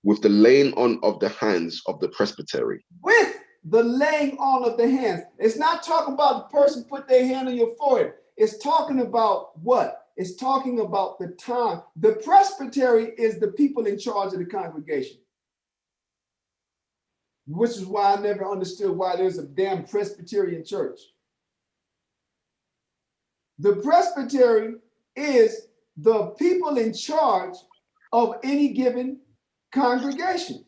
With the laying on of the hands of the presbytery. With the laying on of the hands. It's not talking about the person put their hand on your forehead. It's talking about what? It's talking about the time. The presbytery is the people in charge of the congregation. Which is why I never understood why there's a damn Presbyterian church. The presbytery is the people in charge of any given congregation.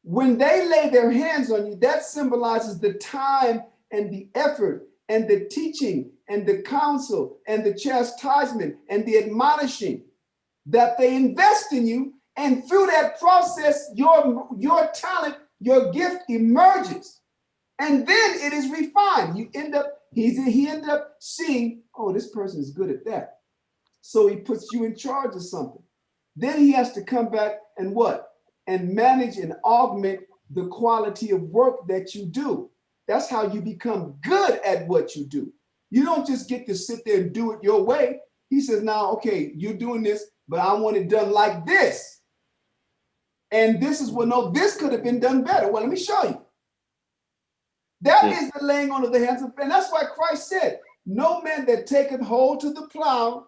When they lay their hands on you, that symbolizes the time and the effort and the teaching and the counsel and the chastisement and the admonishing that they invest in you. And through that process, your talent, your gift emerges. And then it is refined. You end up, he ended up seeing, oh, this person is good at that. So he puts you in charge of something. Then he has to come back and what? And manage and augment the quality of work that you do. That's how you become good at what you do. You don't just get to sit there and do it your way. He says, now, okay, you're doing this, but I want it done like this. And this is, well, no, this could have been done better. Well, let me show you. That is the laying on of the hands of, and that's why Christ said, no man that taketh hold to the plow,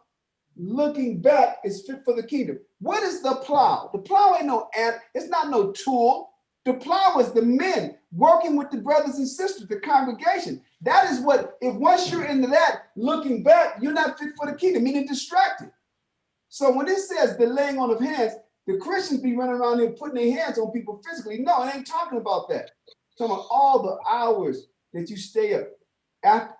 looking back, is fit for the kingdom. What is the plow? The plow ain't no ant, it's not no tool. The plow is the men working with the brothers and sisters, the congregation. That is what, if once you're into that, looking back, you're not fit for the kingdom, meaning distracted. So when it says the laying on of hands, the Christians be running around there putting their hands on people physically. No, it ain't talking about that. It's talking about all the hours that you stay up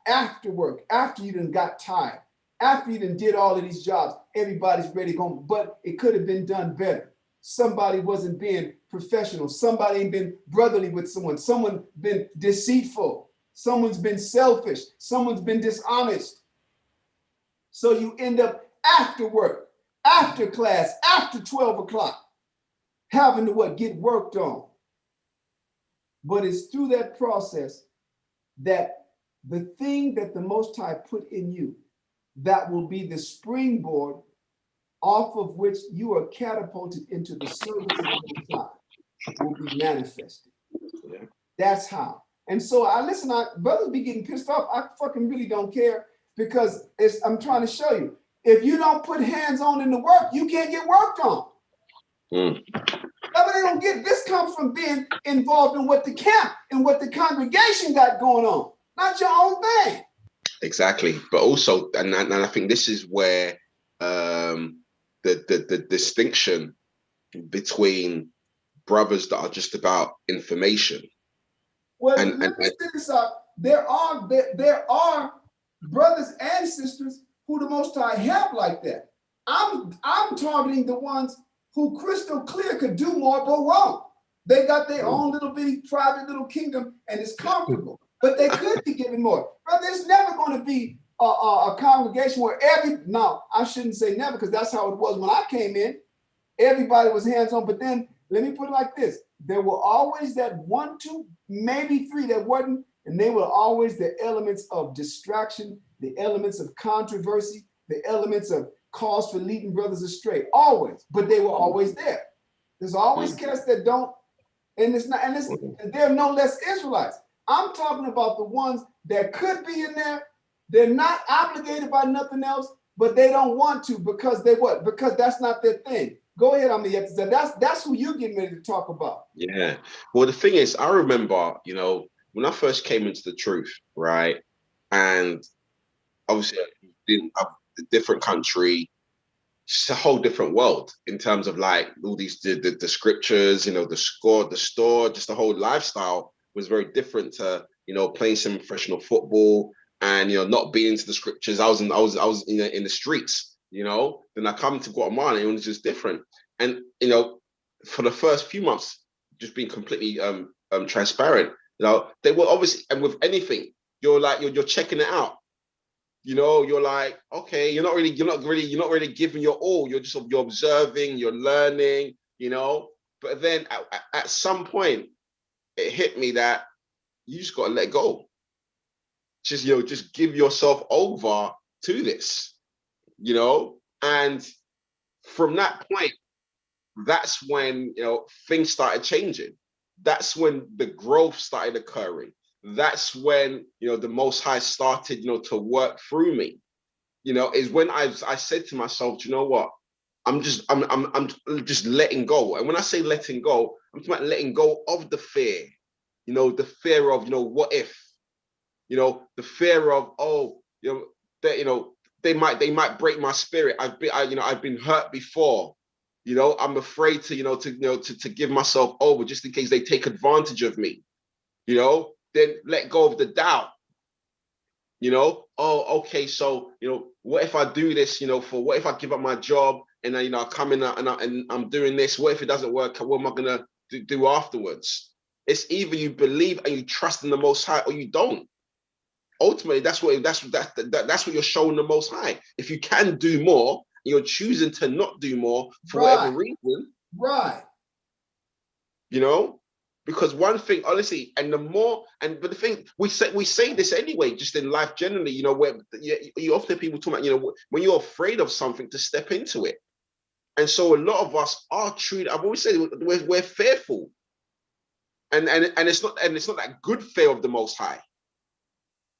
after work, after you done got tired, after you done did all of these jobs. Everybody's ready to go, but it could have been done better. Somebody wasn't being professional. Somebody ain't been brotherly with someone. Someone been deceitful. Someone's been selfish. Someone's been dishonest. So you end up after work, after class, after 12 o'clock, having to what? Get worked on. But it's through that process that the thing that the Most High put in you, that will be the springboard off of which you are catapulted into the service of the Most High, will be manifested. Yeah. That's how. And so brothers be getting pissed off. I fucking really don't care, because I'm trying to show you. If you don't put hands on in the work, you can't get worked on. But they don't get this. Comes from being involved in what the camp and what the congregation got going on, not your own thing. Exactly. But also, and I think this is where the distinction between brothers that are just about information. Well, let me set this up. There are brothers and sisters who the Most High help like that. I'm targeting the ones who crystal clear could do more but won't. They got their own little bitty private little kingdom and it's comfortable. but they could be given more. Brother, there's never going to be a congregation where now I shouldn't say never, because that's how it was when I came in. Everybody was hands-on, but then let me put it like this. There were always that one, two, maybe three that wasn't, and they were always the elements of distraction, the elements of controversy, the elements of cause for leading brothers astray, always, but they were always there. There's always cats that don't, and they're no less Israelites. I'm talking about the ones that could be in there. They're not obligated by nothing else, but they don't want to because they what? Because that's not their thing. Go ahead, that's who you're getting ready to talk about. Yeah. Well, the thing is, I remember, when I first came into the truth, right? And obviously in a different country, it's a whole different world in terms of like all these the scriptures, the store, just the whole lifestyle was very different to playing some professional football and not being into the scriptures. I was in the streets, then I come to Guatemala and it was just different. And for the first few months, just being completely transparent, they were obviously, and with anything, you're checking it out. You're like, okay, you're not really giving your all. You're observing, you're learning, But then at some point, it hit me that you just gotta let go. Just give yourself over to this, And from that point, that's when things started changing. That's when the growth started occurring. That's when the Most High started to work through me. Is when I said to myself, you know what? I'm just letting go. And when I say letting go, I'm talking about letting go of the fear. The fear of what if, the fear of that they might break my spirit. I've been hurt before. I'm afraid to give myself over just in case they take advantage of me. Then let go of the doubt. Oh, okay, so what if I do this? What if I give up my job and then I come in and I'm doing this? What if it doesn't work? What am I gonna do afterwards? It's either you believe and you trust in the Most High, or you don't. Ultimately, that's what you're showing the Most High. If you can do more, you're choosing to not do more for whatever reason. Right. Because one thing, honestly, but the thing we say this anyway, just in life generally, where you often people talk about, when you're afraid of something, to step into it. And so a lot of us are true. I've always said we're fearful, and it's not that good fear of the Most High.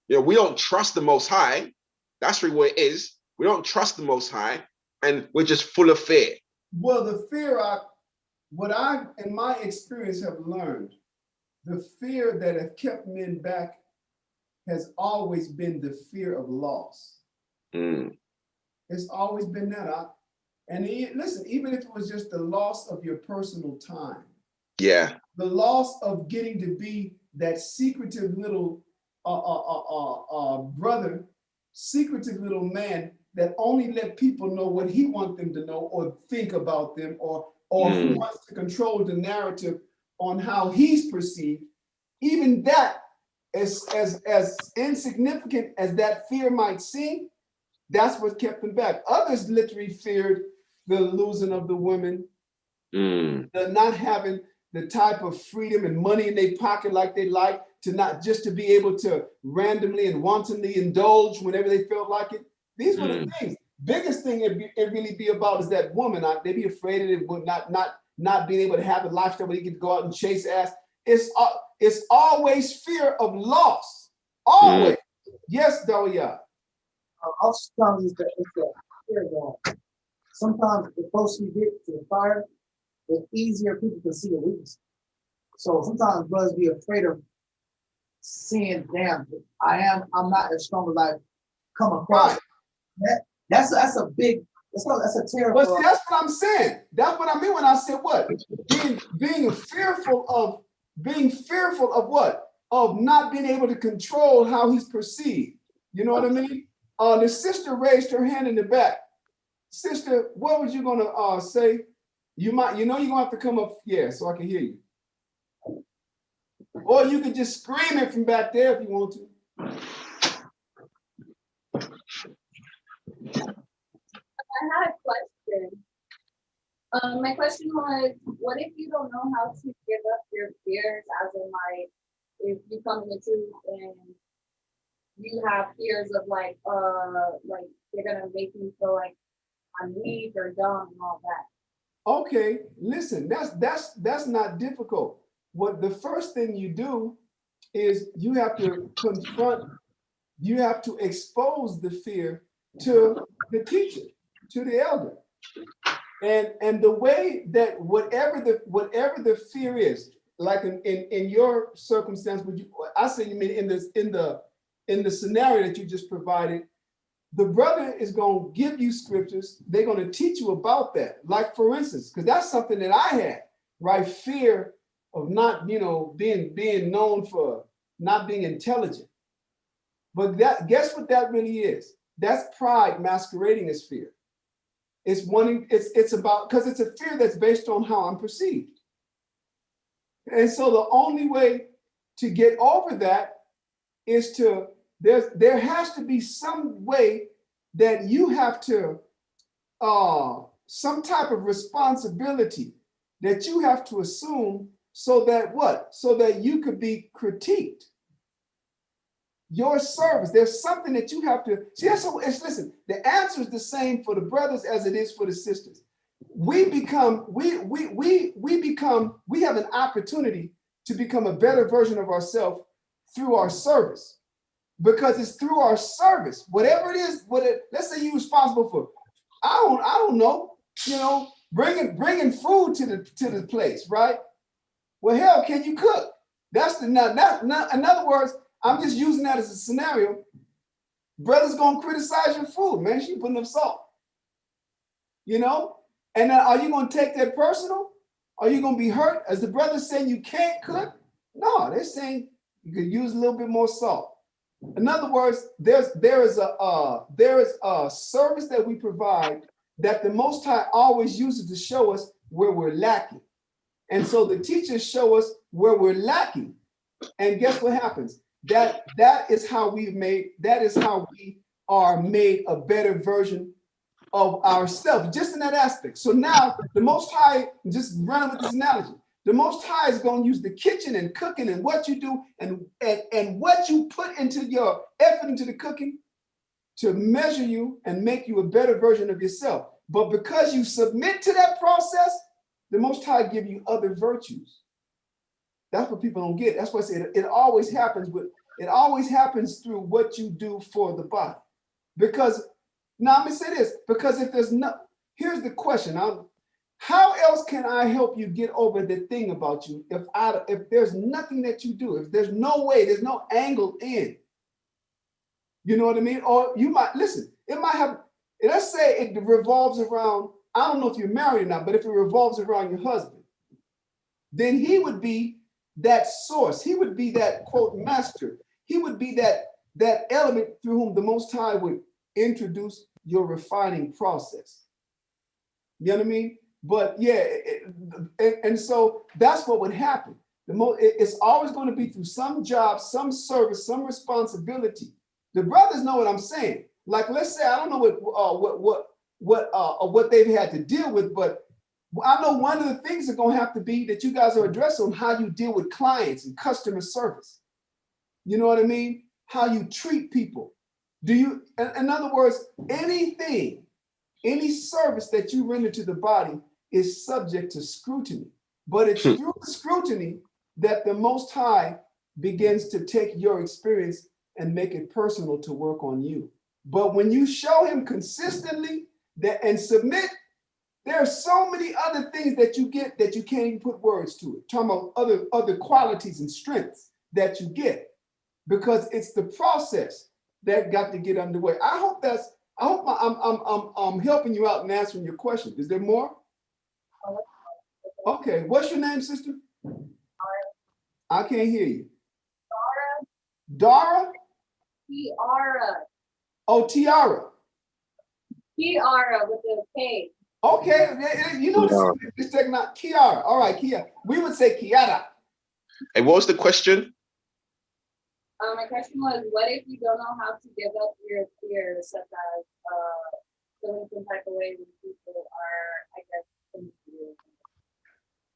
We don't trust the Most High. That's really what it is. We don't trust the Most High, and we're just full of fear. Well, the fear, what I, in my experience, have learned, the fear that have kept men back has always been the fear of loss. It's always been that. Listen, even if it was just the loss of your personal time. Yeah. The loss of getting to be that secretive little brother, secretive little man that only let people know what he wants them to know or think about them, or who wants to control the narrative on how he's perceived. Even that, as insignificant as that fear might seem, that's what kept them back. Others literally feared the losing of the women, the not having the type of freedom and money in their pocket like they like, to not just to be able to randomly and wantonly indulge whenever they felt like it. These were the things. Biggest thing it really be about is that woman. They be afraid of it, not being able to have a lifestyle where you can go out and chase ass. It's always fear of loss. Always. Yes, Doya. Sometimes it's the fear of sometimes the closer you get to the fire, the easier people can see the weakness. So sometimes brothers be afraid of seeing, damn, I'm not as strong as I come across. Right. That's a terrible. But see, that's what I'm saying. That's what I mean when I said what? Being fearful of what? Of not being able to control how he's perceived. You know what I mean? The sister raised her hand in the back. Sister, what was you gonna say? You're gonna have to come up, so I can hear you. Or you could just scream it from back there if you want to. I had a question. My question was, what if you don't know how to give up your fears, as in like, if you come in the truth and you have fears of like they're gonna make me feel like I'm weak or dumb and all that. Okay, listen, that's not difficult. What the first thing you do is you have to confront, you have to expose the fear to the teacher, to the elder. And the way that whatever the fear is, like in your circumstance, would you, I say you mean in the scenario that you just provided, the brother is going to give you scriptures. They're going to teach you about that. Like for instance, because that's something that I had, right? Fear of not, being known for not being intelligent. But guess what that really is? That's pride masquerading as fear. It's about, because it's a fear that's based on how I'm perceived. And so the only way to get over that is there has to be some way that you have to, some type of responsibility that you have to assume so that what? So that you could be critiqued. Your service, there's something that you have to see. So listen, the answer is the same for the brothers as it is for the sisters. We have an opportunity to become a better version of ourselves through our service, because it's through our service, whatever it is, let's say you're responsible for, I don't know, bringing food to the place, right? Well, hell, can you cook? That's in other words, I'm just using that as a scenario. Brother's gonna criticize your food, man. She putting up salt, and then are you gonna take that personal? Are you gonna be hurt? As the brother's saying you can't cook? No, they're saying you could use a little bit more salt. In other words, there is a service that we provide that the Most High always uses to show us where we're lacking. And so the teachers show us where we're lacking. And guess what happens? That is how we are made a better version of ourselves, just in that aspect. So now the Most High, just running with this analogy, the Most High is going to use the kitchen and cooking and what you do and what you put into your effort into the cooking to measure you and make you a better version of yourself. But because you submit to that process, the Most High give you other virtues. That's what people don't get. That's why I say it always happens through what you do for the body. Because now I'm gonna say this, because if there's no, here's the question. How else can I help you get over the thing about you if there's nothing that you do, if there's no way, there's no angle in? You know what I mean? Or you might, listen, it might have, let's say it revolves around, I don't know if you're married or not, but if it revolves around your husband, then he would be that source. He would be that, quote, master. He would be that element through whom the Most High would introduce your refining process. You know what I mean? But yeah, and so that's what would happen. It's always going to be through some job, some service, some responsibility. The brothers know what I'm saying. Like, let's say, I don't know what they've had to deal with, but I know one of the things are going to have to be that you guys are addressing on how you deal with clients and customer service. You know what I mean? How you treat people. In other words, any service that you render to the body is subject to scrutiny. But it's through the scrutiny that the Most High begins to take your experience and make it personal to work on you. But when you show him consistently and submit, there are so many other things that you get that you can't even put words to it. Talking about other qualities and strengths that you get, because it's the process that got to get underway. I hope I'm helping you out and answering your question. Is there more? Okay, what's your name, sister? I can't hear you. Dara? Tiara. Oh, Tiara. Tiara with a K. Okay, you know, it's not Kiara. All right, Kiara. We would say Kiara. And what was the question? My question was, what if you don't know how to give up your fears, such as feeling some type of way when people are, I guess, into you?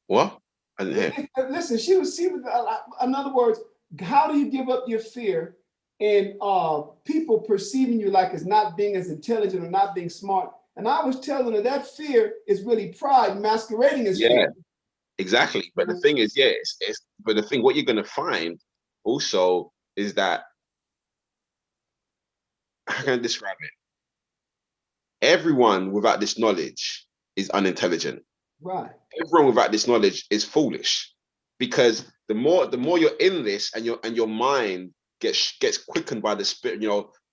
What? I didn't hear. Listen, she was, in other words, how do you give up your fear in people perceiving you like as not being as intelligent or not being smart? And I was telling her that fear is really pride masquerading as fear. Exactly. But the thing is, but the thing, what you're going to find also is that, how can I describe it? Everyone without this knowledge is unintelligent. Right. Everyone without this knowledge is foolish, because the more you're in this, and your mind gets quickened by the spirit,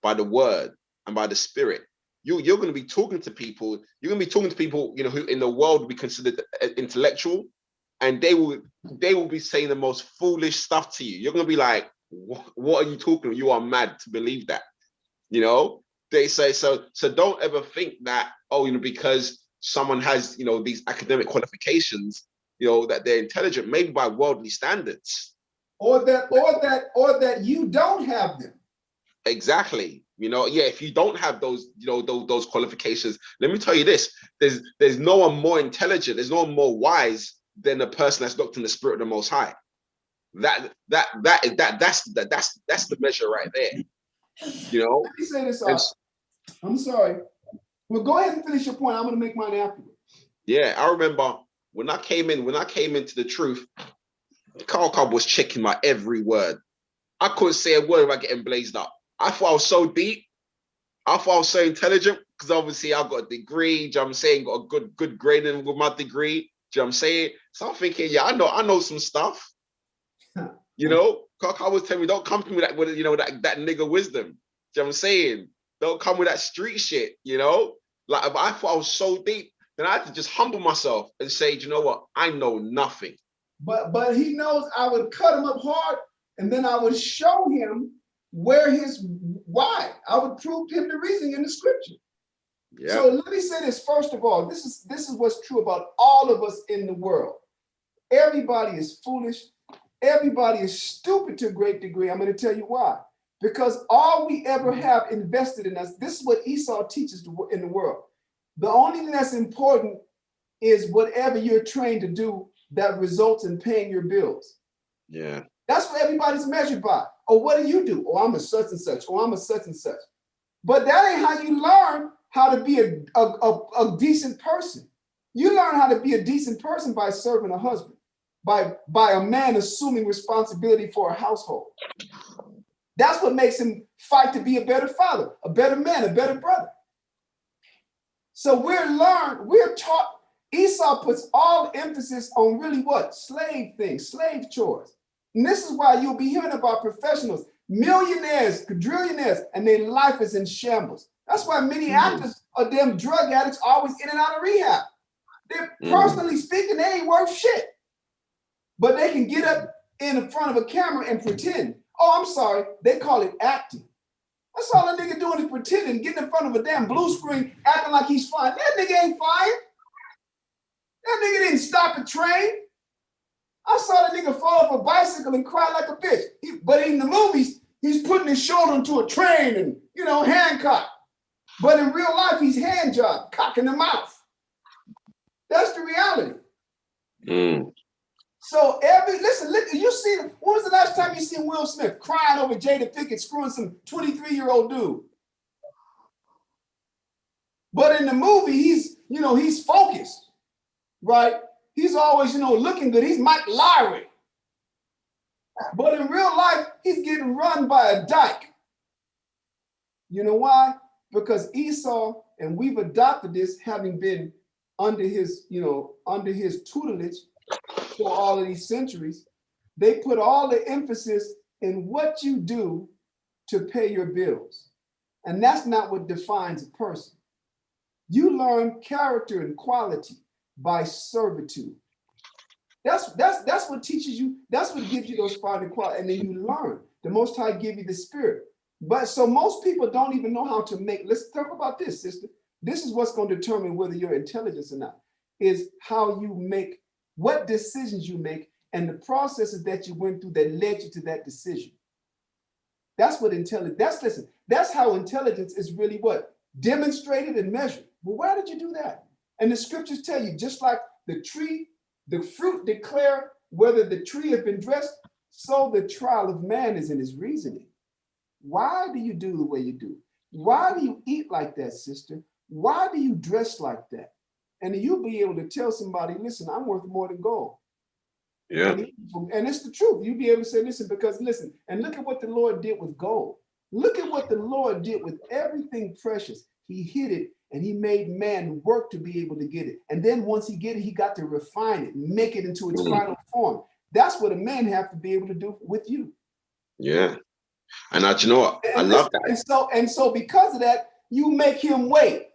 by the word and by the spirit. You're going to be talking to people. You're going to be talking to people, who in the world would be considered intellectual, and they will be saying the most foolish stuff to you. You're going to be like, what are you talking about? You are mad to believe that. They say so. So don't ever think that, because someone has, these academic qualifications, that they're intelligent, maybe by worldly standards. Or that you don't have them. Exactly. If you don't have those, those qualifications, let me tell you this: there's no one more intelligent, there's no one more wise than a person that's looked in the spirit of the Most High. That's the measure right there. Let me say this. I'm sorry. Well, go ahead and finish your point. I'm going to make mine afterwards. Yeah, I remember when I came into the truth, Carl was checking my every word. I couldn't say a word without getting blazed up. I thought I was so deep. I thought I was so intelligent, because obviously I got a degree. Do you know what I'm saying? Got a good grading with my degree. Do you know what I'm saying? So I'm thinking, yeah, I know some stuff. Carl was telling me, don't come to me that nigga wisdom. Do you know what I'm saying? Don't come with that street shit. Like, if I thought I was so deep, then I had to just humble myself and say, you know what? I know nothing. But he knows I would cut him up hard, and then I would show him why. I would prove him the reasoning in the scripture. Yeah. So let me say this first of all. This is what's true about all of us in the world. Everybody is foolish. Everybody is stupid to a great degree. I'm going to tell you why. Because all we ever have invested in us, this is what Esau teaches in the world. The only thing that's important is whatever you're trained to do that results in paying your bills. Yeah. That's what everybody's measured by. Oh, what do you do? Oh, I'm a such and such. Oh, I'm a such and such. But that ain't how you learn how to be a decent person. You learn how to be a decent person by serving a husband, by a man assuming responsibility for a household. That's what makes him fight to be a better father, a better man, a better brother. So we're taught. Esau puts all the emphasis on really what? Slave things, slave chores. And this is why you'll be hearing about professionals, millionaires, quadrillionaires, and their life is in shambles. That's why many actors are them drug addicts, always in and out of rehab. They're personally speaking, they ain't worth shit. But they can get up in front of a camera and pretend. Oh, I'm sorry, they call it acting. That's all that nigga doing is pretending, getting in front of a damn blue screen, acting like he's flying. That nigga ain't flying. That nigga didn't stop a train. I saw that nigga fall off a bicycle and cry like a bitch. But in the movies, he's putting his shoulder into a train and, handcuffed. But in real life, he's hand job, cock in the mouth. That's the reality. So listen, you see, when was the last time you seen Will Smith crying over Jada Pinkett screwing some 23-year-old dude? But in the movie, he's focused, right? He's always, looking good. He's Mike Lowry. But in real life, he's getting run by a dyke. You know why? Because Esau, and we've adopted this, having been under his tutelage for all of these centuries, they put all the emphasis in what you do to pay your bills. And that's not what defines a person. You learn character and quality by servitude. That's what teaches you, that's what gives you those finer qualities, and then you learn. The Most High give you the spirit. But so most people don't even know how to make, let's talk about this, sister. This is what's going to determine whether you're intelligent or not, is how you make, what decisions you make, and the processes that you went through that led you to that decision. That's what intelligence, listen, that's how intelligence is really what? Demonstrated and measured. Well, why did you do that? And the scriptures tell you, just like the tree, the fruit declare whether the tree has been dressed, so the trial of man is in his reasoning. Why do you do the way you do? Why do you eat like that, sister? Why do you dress like that? And you'll be able to tell somebody, listen, I'm worth more than gold. Yeah. And it's the truth. You'll be able to say, listen, because listen, and look at what the Lord did with gold. Look at what the Lord did with everything precious. He hid it and he made man work to be able to get it. And then once he get it, he got to refine it, make it into its final form. That's what a man have to be able to do with you. Yeah. And you know what? I love that. And so because of that, you make him wait.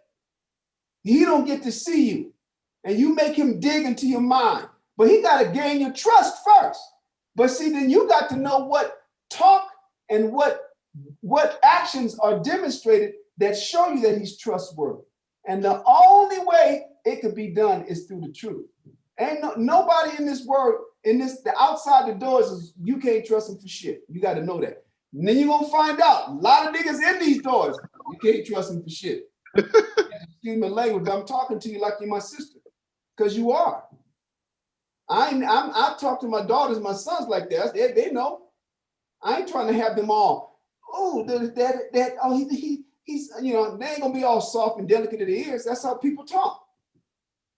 He don't get to see you. And you make him dig into your mind. But he got to gain your trust first. But see, then you got to know what talk and what actions are demonstrated that show you that he's trustworthy. And the only way it could be done is through the truth. Ain't nobody in this world, the outside the doors is, you can't trust them for shit. You got to know that. And then you're gonna find out a lot of niggas in these doors, you can't trust them for shit. Excuse my language, but I'm talking to you like you're my sister, because you are. I talk to my daughters, my sons like that. They know. I ain't trying to have them all. Oh, he's they ain't gonna be all soft and delicate at the ears. That's how people talk.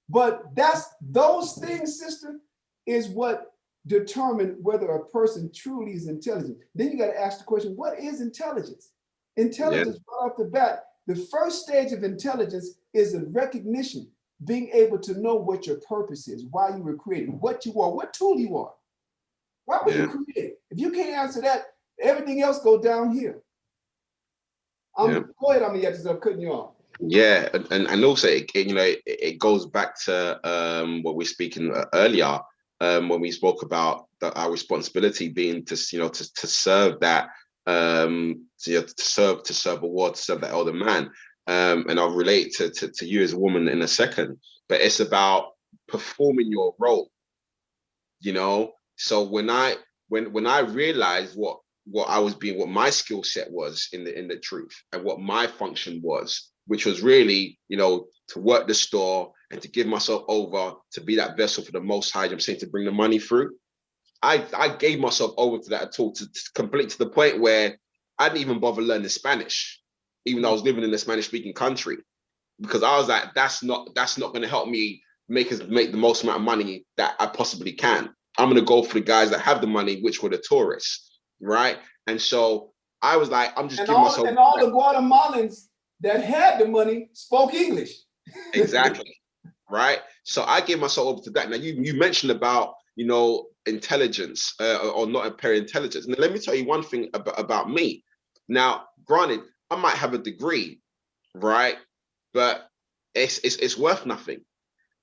But those things, sister, is what determine whether a person truly is intelligent. Then you got to ask the question, what is intelligence? Intelligence, right off the bat, the first stage of intelligence is a recognition, being able to know what your purpose is, why you were created, what you are, what tool you are. Why were you created? If you can't answer that, everything else go down here. Go ahead, I'm cutting you off. Yeah, and also it goes back to what we were speaking earlier when we spoke about our responsibility being to serve that to serve a ward, to serve that elder man. And I'll relate to you as a woman in a second, but it's about performing your role. So when I realized what my skill set was in the truth and what my function was, which was really, to work the store and to give myself over to be that vessel for the Most High, I'm saying, to bring the money through. I gave myself over to that at all, to complete, to the point where I didn't even bother learning Spanish, even though I was living in a Spanish-speaking country, because I was like, that's not going to help me make the most amount of money that I possibly can. I'm going to go for the guys that have the money, which were the tourists, right? And so I was like, I'm just giving myself. And all the Guatemalans that had the money spoke English. Exactly, right? So I gave myself over to that. Now you mentioned about intelligence or not apparent intelligence. And let me tell you one thing about me. Now, granted, I might have a degree, right? But it's worth nothing.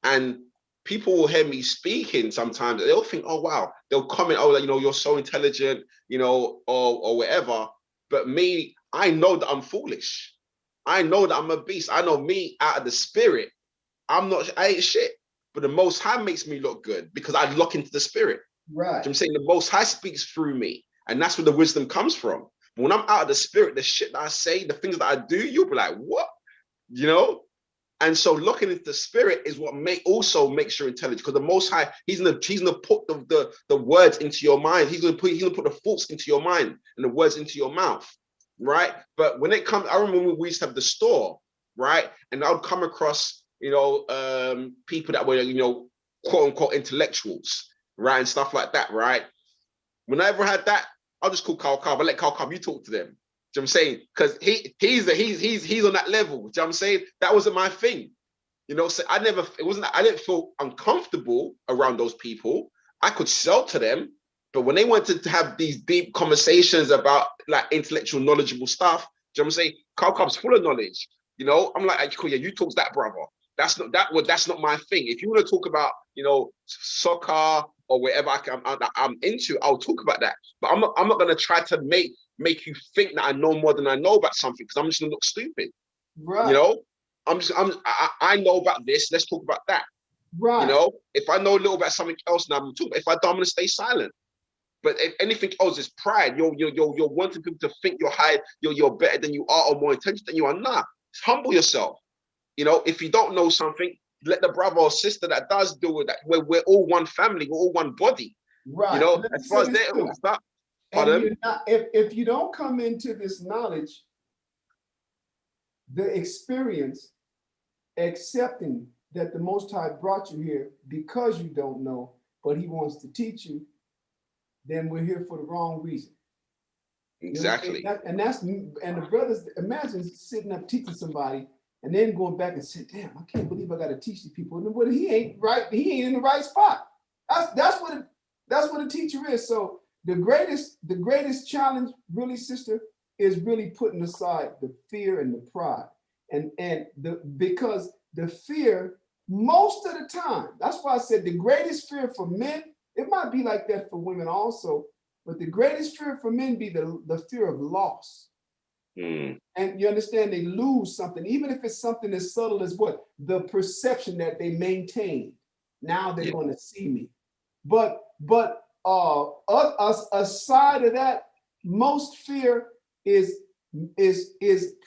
And people will hear me speaking sometimes, they'll think, oh wow, they'll comment, oh, you're so intelligent, or whatever. But me, I know that I'm foolish. I know that I'm a beast. I know me out of the spirit, I ain't shit. But the Most High makes me look good because I look into the spirit. Right. I'm saying the Most High speaks through me, and that's where the wisdom comes from. But when I'm out of the spirit, the shit that I say, the things that I do, you'll be like, what? And so looking into the spirit is what also makes you intelligent, because the Most High, he's gonna put the words into your mind. He's gonna put the thoughts into your mind and the words into your mouth, right? But when it comes, I remember when we used to have the store, right? And I would come across, people that were, quote unquote intellectuals, right? And stuff like that, right? When I ever had that, I'll just call Carl Carb. I let Carl Carb, you talk to them. Do you know what I'm saying? Because he's on that level. Do you know what I'm saying? That wasn't my thing. So I didn't feel uncomfortable around those people. I could sell to them, but when they wanted to have these deep conversations about like intellectual, knowledgeable stuff, do you know what I'm saying? Carl Carb's full of knowledge. I'm like, cool, yeah, you talk to that brother. That's not my thing. If you want to talk about, soccer or whatever I'm into, I'll talk about that. But I'm not gonna try to make you think that I know more than I know about something, because I'm just gonna look stupid. Right. I know about this. Let's talk about that. Right. You know, if I know a little about something else, now I'm talking. If I don't, I'm gonna stay silent. But if anything else is pride, you're wanting people to think you're high, you're better than you are, or more intelligent than you are. Nah, humble yourself. You know, if you don't know something, let the brother or sister that does do it. That we're all one family, we're all one body. You Right. know, Let me as far say as this they're too. that. And Pardon? you're not, if you don't come into this knowledge, the experience, accepting that the Most High brought you here because you don't know, but He wants to teach you, then we're here for the wrong reason. Exactly. And the brothers, imagine sitting up teaching somebody and then going back and saying, damn, I can't believe I got to teach these people. But he ain't right, he ain't in the right spot. That's what a teacher is. So the greatest challenge, really, sister, is really putting aside the fear and the pride. Because the fear, most of the time, that's why I said the greatest fear for men, it might be like that for women also, but the greatest fear for men be the fear of loss. Mm. And you understand, they lose something, even if it's something as subtle as what? The perception that they maintain. Now they're going to see me. But aside of that, most fear is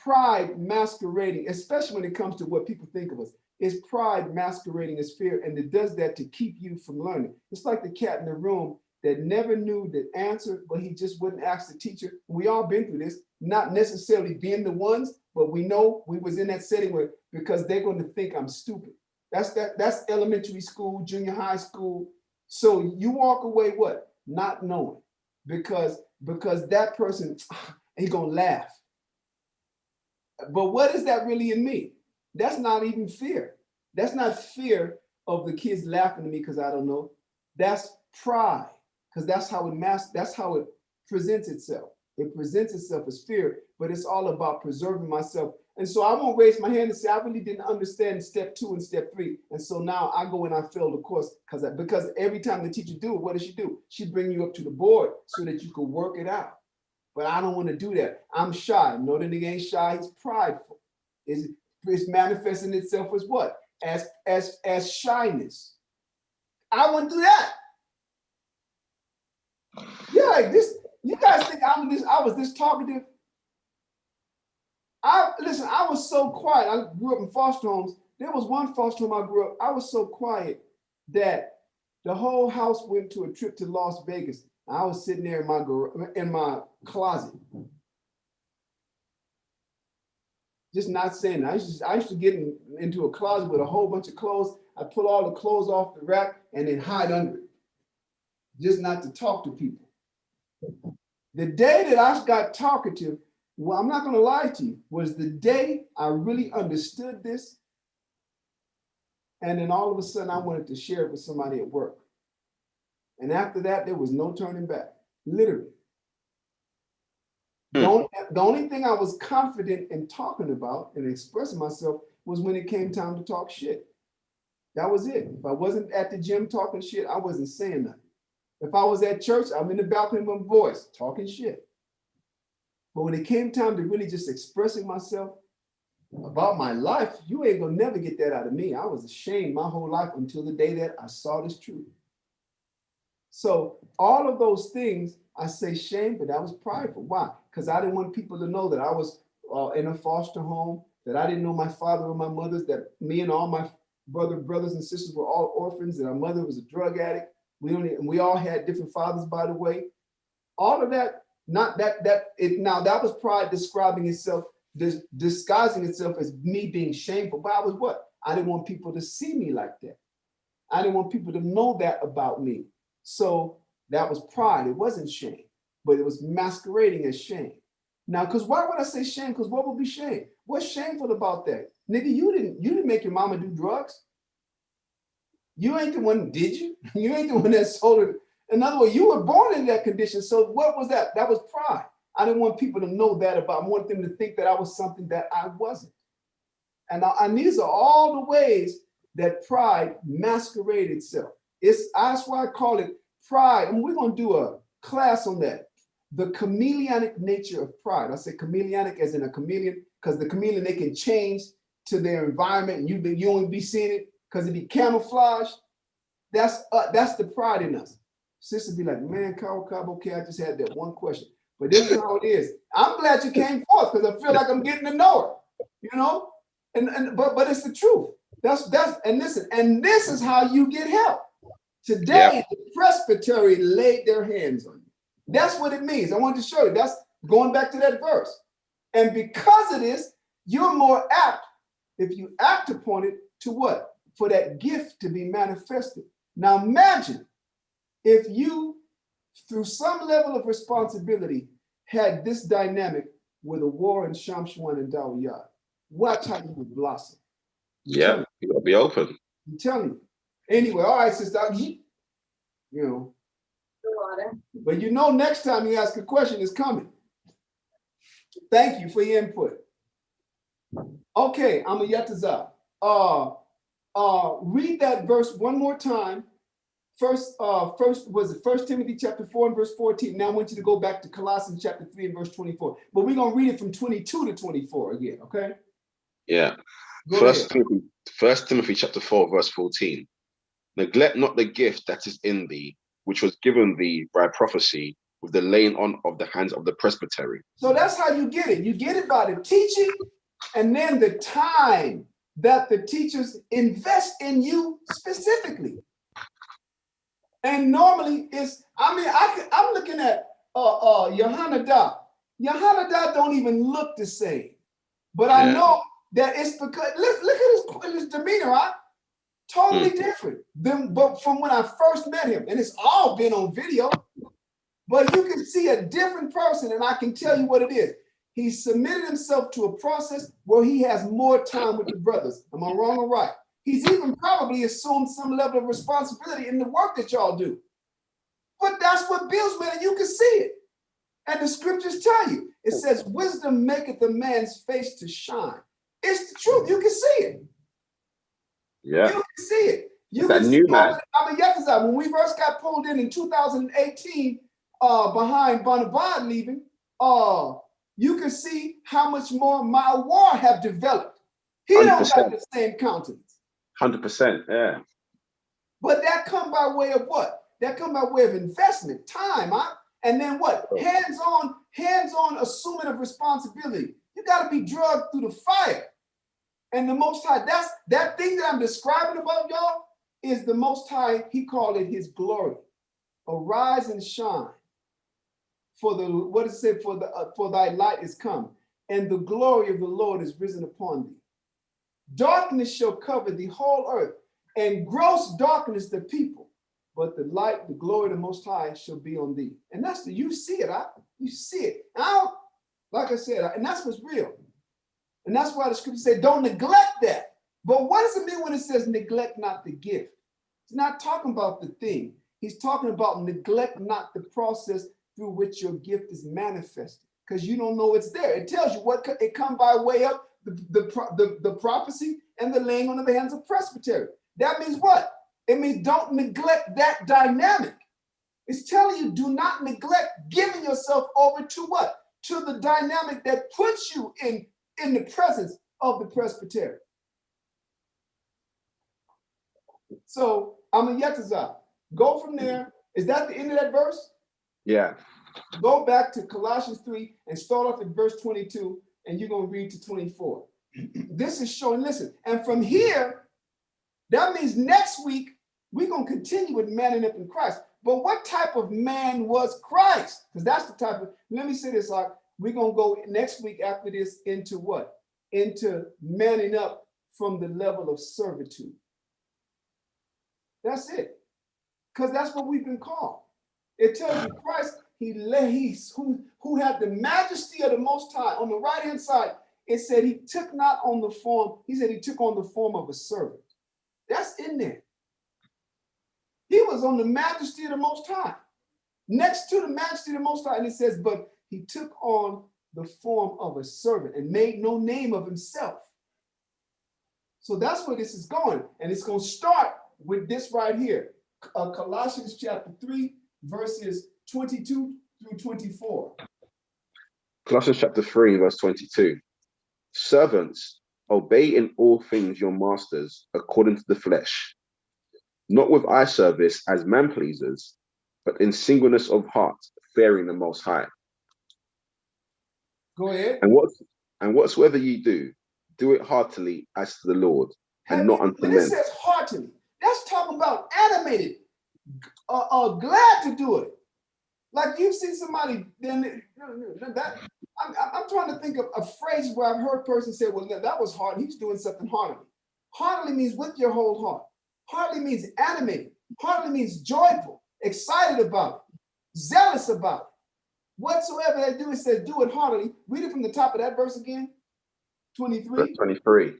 pride masquerading, especially when it comes to what people think of us. Is pride masquerading as fear, and it does that to keep you from learning. It's like the cat in the room that never knew the answer, but he just wouldn't ask the teacher. We all been through this, not necessarily being the ones, but we know we was in that setting where, because they're going to think I'm stupid. That's elementary school, junior high school. So you walk away what? Not knowing, because that person, he's gonna laugh. But what is that really in me? That's not even fear. That's not fear of the kids laughing at me because I don't know. That's pride, because that's how it presents itself. It presents itself as fear, but it's all about preserving myself. And so I won't raise my hand and say I really didn't understand step 2 and step 3. And so now I go and I fail the course because every time the teacher do it, what does she do? She bring you up to the board so that you can work it out. But I don't want to do that. I'm shy. No, the nigga ain't shy. He's prideful. It's manifesting itself as what? As shyness. I wouldn't do that. Yeah, like this. You guys think I was this talkative? Listen, I was so quiet. I grew up in foster homes. There was one foster home I grew up. I was so quiet that the whole house went to a trip to Las Vegas. I was sitting there in my closet, just not saying. I used to get into a closet with a whole bunch of clothes. I pull all the clothes off the rack and then hide under it, just not to talk to people. The day that I got talkative, well, I'm not going to lie to you, was the day I really understood this. And then all of a sudden, I wanted to share it with somebody at work. And after that, there was no turning back, literally. The only thing I was confident in talking about and expressing myself was when it came time to talk shit. That was it. If I wasn't at the gym talking shit, I wasn't saying nothing. If I was at church, I'm in the balcony with my voice, talking shit. But when it came time to really just expressing myself about my life, you ain't gonna never get that out of me. I was ashamed my whole life until the day that I saw this truth. So all of those things, I say shame, but that was prideful. Why? Because I didn't want people to know that I was in a foster home, that I didn't know my father or my mother's, that me and all my brothers and sisters were all orphans, that our mother was a drug addict. We all had different fathers, by the way. All of that, now that was pride describing itself, disguising itself as me being shameful. But I was what? I didn't want people to see me like that. I didn't want people to know that about me. So that was pride. It wasn't shame, but it was masquerading as shame. Now, because why would I say shame? Because what would be shame? What's shameful about that? Nigga, you didn't make your mama do drugs. You ain't the one, did you? You ain't the one that sold it. In other words, you were born in that condition. So what was that? That was pride. I didn't want people to know that about. I want them to think that I was something that I wasn't. And these are all the ways that pride masquerades itself. That's why I call it pride. And we're going to do a class on that. The chameleonic nature of pride. I say chameleonic as in a chameleon, because the chameleon, they can change to their environment and you won't be seeing it. because it be camouflaged. That's the pride in us. Sister be like, man, Cabo, okay, I just had that one question. But this is how it is. I'm glad you came forth because I feel like I'm getting to know her, you know? But it's the truth. And listen, and this is how you get help. Today, the presbytery laid their hands on you. That's what it means. I wanted to show you. That's going back to that verse. And because of this, you're more apt, if you act upon it, to what? For that gift to be manifested. Now imagine if you, through some level of responsibility, had this dynamic with a war in Shamshwan and Dawiyad. Watch how you would blossom. Yeah, you gotta be open. I'm telling you. Anyway, all right, sister, you know. But you know, next time you ask a question, it's coming. Thank you for your input. Okay, I'm a Yatazah. Read that verse one more time. First was it 1 Timothy chapter 4 and verse 14. Now I want you to go back to Colossians chapter 3 and verse 24. But we're gonna read it from 22 to 24 again, okay? Yeah. Go First ahead. Timothy chapter 4, verse 14. Neglect not the gift that is in thee, which was given thee by prophecy with the laying on of the hands of the presbytery. So that's how you get it. You get it by the teaching and then the time that the teachers invest in you specifically. And normally it's, I'm looking at Yohanada. Yohanada don't even look the same. But I know that it's because, look at his demeanor, right? Totally different but from when I first met him. And it's all been on video. But you can see a different person, and I can tell you what it is. He submitted himself to a process where he has more time with the brothers. Am I wrong or right? He's even probably assumed some level of responsibility in the work that y'all do. But that's what builds, man, and you can see it. And the scriptures tell you, it says, wisdom maketh a man's face to shine. It's the truth. You can see it. Yeah. You can see it. You that can new see man. I mean, when we first got pulled in 2018, behind Bonabod leaving, you can see how much more my war have developed. He 100%. Don't got the same countenance. 100%, yeah. But that come by way of what? That come by way of investment, time, huh? And then what? Hands-on assuming of responsibility. You got to be drugged through the fire. And the Most High, that thing that I'm describing about y'all is the Most High. He called it his glory. Arise and shine. For thy light is come, and the glory of the Lord is risen upon thee. Darkness shall cover the whole earth, and gross darkness the people. But the light, the glory of the Most High shall be on thee. And you see it, you see it. Like I said, and that's what's real. And that's why the scripture said, don't neglect that. But what does it mean when it says neglect not the gift? It's not talking about the thing. He's talking about neglect not the process through which your gift is manifested, because you don't know it's there. It tells you what it come by way of the prophecy and the laying on of the hands of presbytery. That means what? It means don't neglect that dynamic. It's telling you do not neglect giving yourself over to what? To the dynamic that puts you in the presence of the presbytery. So I'm a Yetazah. Go from there. Is that the end of that verse? Yeah. Go back to Colossians 3 and start off at verse 22, and you're going to read to 24. This is showing, listen, and from here, that means next week, we're going to continue with manning up in Christ. But what type of man was Christ? Because that's the type of, let me say this, we're going to go next week after this into what? Into manning up from the level of servitude. That's it. Because that's what we've been called. It tells you Christ, who had the majesty of the Most High on the right-hand side. It said he took not on the form, he said he took on the form of a servant. That's in there. He was on the majesty of the Most High. Next to the majesty of the Most High, and it says, but he took on the form of a servant and made no name of himself. So that's where this is going. And it's going to start with this right here. Colossians chapter 3, verses 22 through 24. Colossians chapter 3, verse 22. Servants, Obey in all things your masters according to the flesh, not with eye service as man pleasers, but in singleness of heart, fearing the Most High. Go ahead. And whatsoever ye do, do it heartily as to the Lord, and not unto When it men. says heartily, that's talking about animated, glad to do it. Like you see somebody, then that I'm trying to think of a phrase where I've heard a person say, well, that was hard. He's doing something heartily. Heartily means with your whole heart. Heartily means animated. Heartily means joyful, excited about it, zealous about it. Whatsoever they do, it says do it heartily. Read it from the top of that verse again. 23. Verse 23.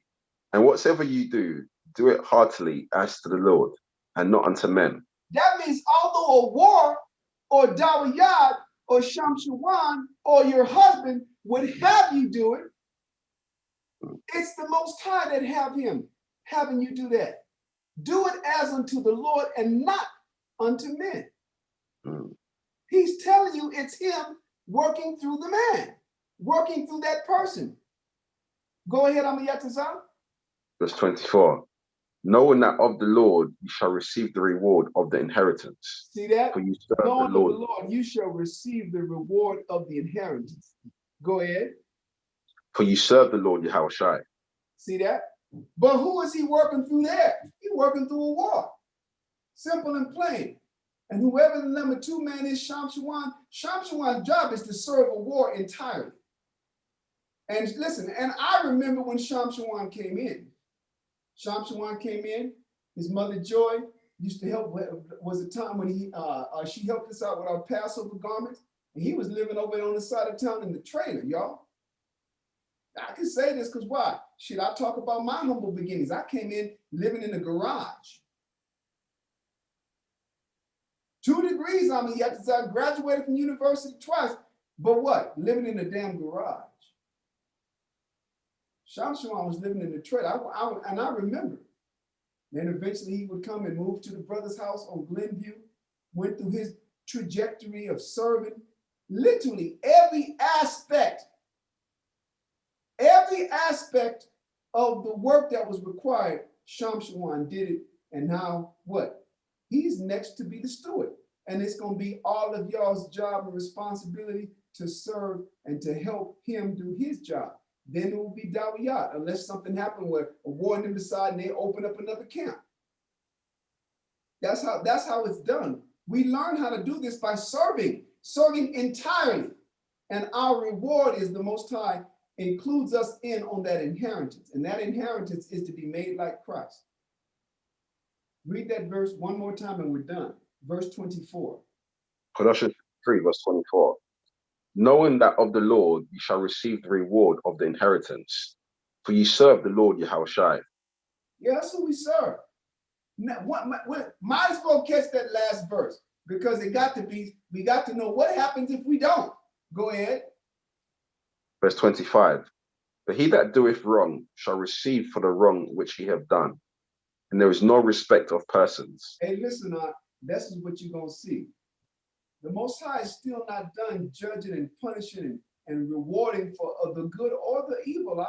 And whatsoever you do it heartily as to the Lord, and not unto men. That means although a war or Dawiyad or Shamshawan or your husband would have you do it, it's the Most High that having you do that. Do it as unto the Lord and not unto men. He's telling you it's him working through the man, working through that person. Go ahead, Amayatazar. Verse 24. Knowing that of the Lord you shall receive the reward of the inheritance. See that? For you serve Knowing the Lord. of the Lord, you shall receive the reward of the inheritance. Go ahead. For you serve the Lord Yahushai. See that? But who is he working through there? He's working through a war. Simple and plain. And whoever the number 2 man is, Shamshawan, Shamshawan's job is to serve a war entirely. And listen, and I remember when Shamshawan came in. Shamshawan came in, his mother Joy used to help, was a time when she helped us out with our Passover garments, and he was living over there on the side of town in the trailer, y'all. I can say this because why? Shit, I talk about my humble beginnings. I came in living in the garage. 2 degrees on me, because I graduated from university twice, but what? Living in the damn garage. Shamshawan was living in the trailer, and I remember. Then eventually he would come and move to the brother's house on Glenview, went through his trajectory of serving. Literally every aspect of the work that was required, Shamshawan did it. And now what? He's next to be the steward. And it's going to be all of y'all's job and responsibility to serve and to help him do his job. Then it will be Dawiyat, unless something happened where a war on them decide and they open up another camp. That's how it's done. We learn how to do this by serving entirely. And our reward is the Most High includes us in on that inheritance. And that inheritance is to be made like Christ. Read that verse one more time and we're done. Verse 24. Colossians 3, verse 24. Knowing that of the Lord you shall receive the reward of the inheritance, for you serve the Lord Yahushai. Yeah, that's who we serve. Now, might as well catch that last verse because we got to know what happens if we don't. Go ahead. Verse 25. But he that doeth wrong shall receive for the wrong which he have done, and there is no respect of persons. Hey, listen, this is what you're going to see. The Most High is still not done judging and punishing and rewarding for the good or the evil.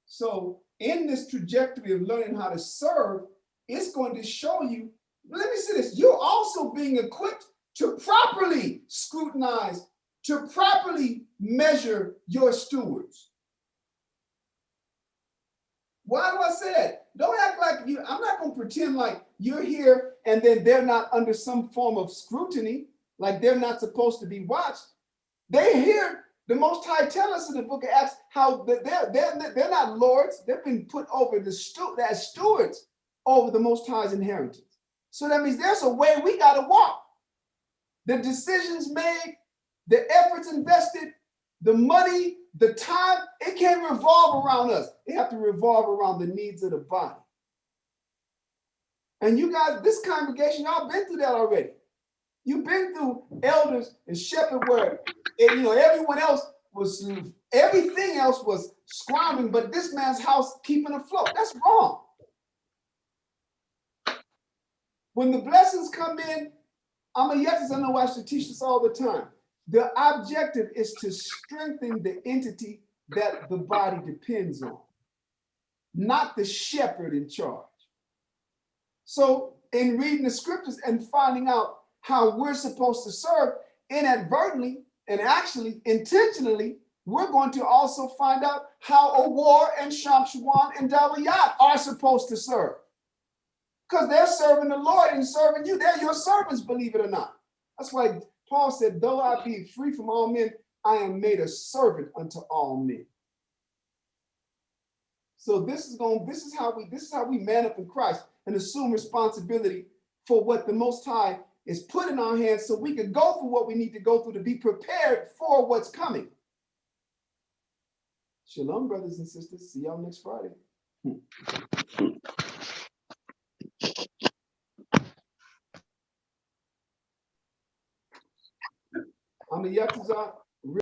So in this trajectory of learning how to serve, it's going to show you, let me say this, you're also being equipped to properly scrutinize, to properly measure your stewards. Why do I say that? Don't act like I'm not going to pretend like you're here and then they're not under some form of scrutiny, like they're not supposed to be watched. They hear the Most High tell us in the book of Acts how they're not lords. They've been put over as stewards over the Most High's inheritance. So that means there's a way we got to walk. The decisions made, the efforts invested, the money, the time, it can't revolve around us. It have to revolve around the needs of the body. And you guys, this congregation, y'all been through that already. You've been through elders and shepherd where everyone else was, everything else was squandering, but this man's house keeping afloat. That's wrong. When the blessings come in, I know I should teach this all the time. The objective is to strengthen the entity that the body depends on. not the shepherd in charge. So in reading the scriptures and finding out how we're supposed to serve, inadvertently and actually intentionally, we're going to also find out how Awar and Shamshuan and Dawiyat are supposed to serve. Because they're serving the Lord and serving you. They're your servants, believe it or not. That's why Paul said, though I be free from all men, I am made a servant unto all men. So this is how we man up in Christ and assume responsibility for what the Most High is put in our hands, so we can go through what we need to go through to be prepared for what's coming. Shalom, brothers and sisters. See y'all next Friday. I'm a Yatazar.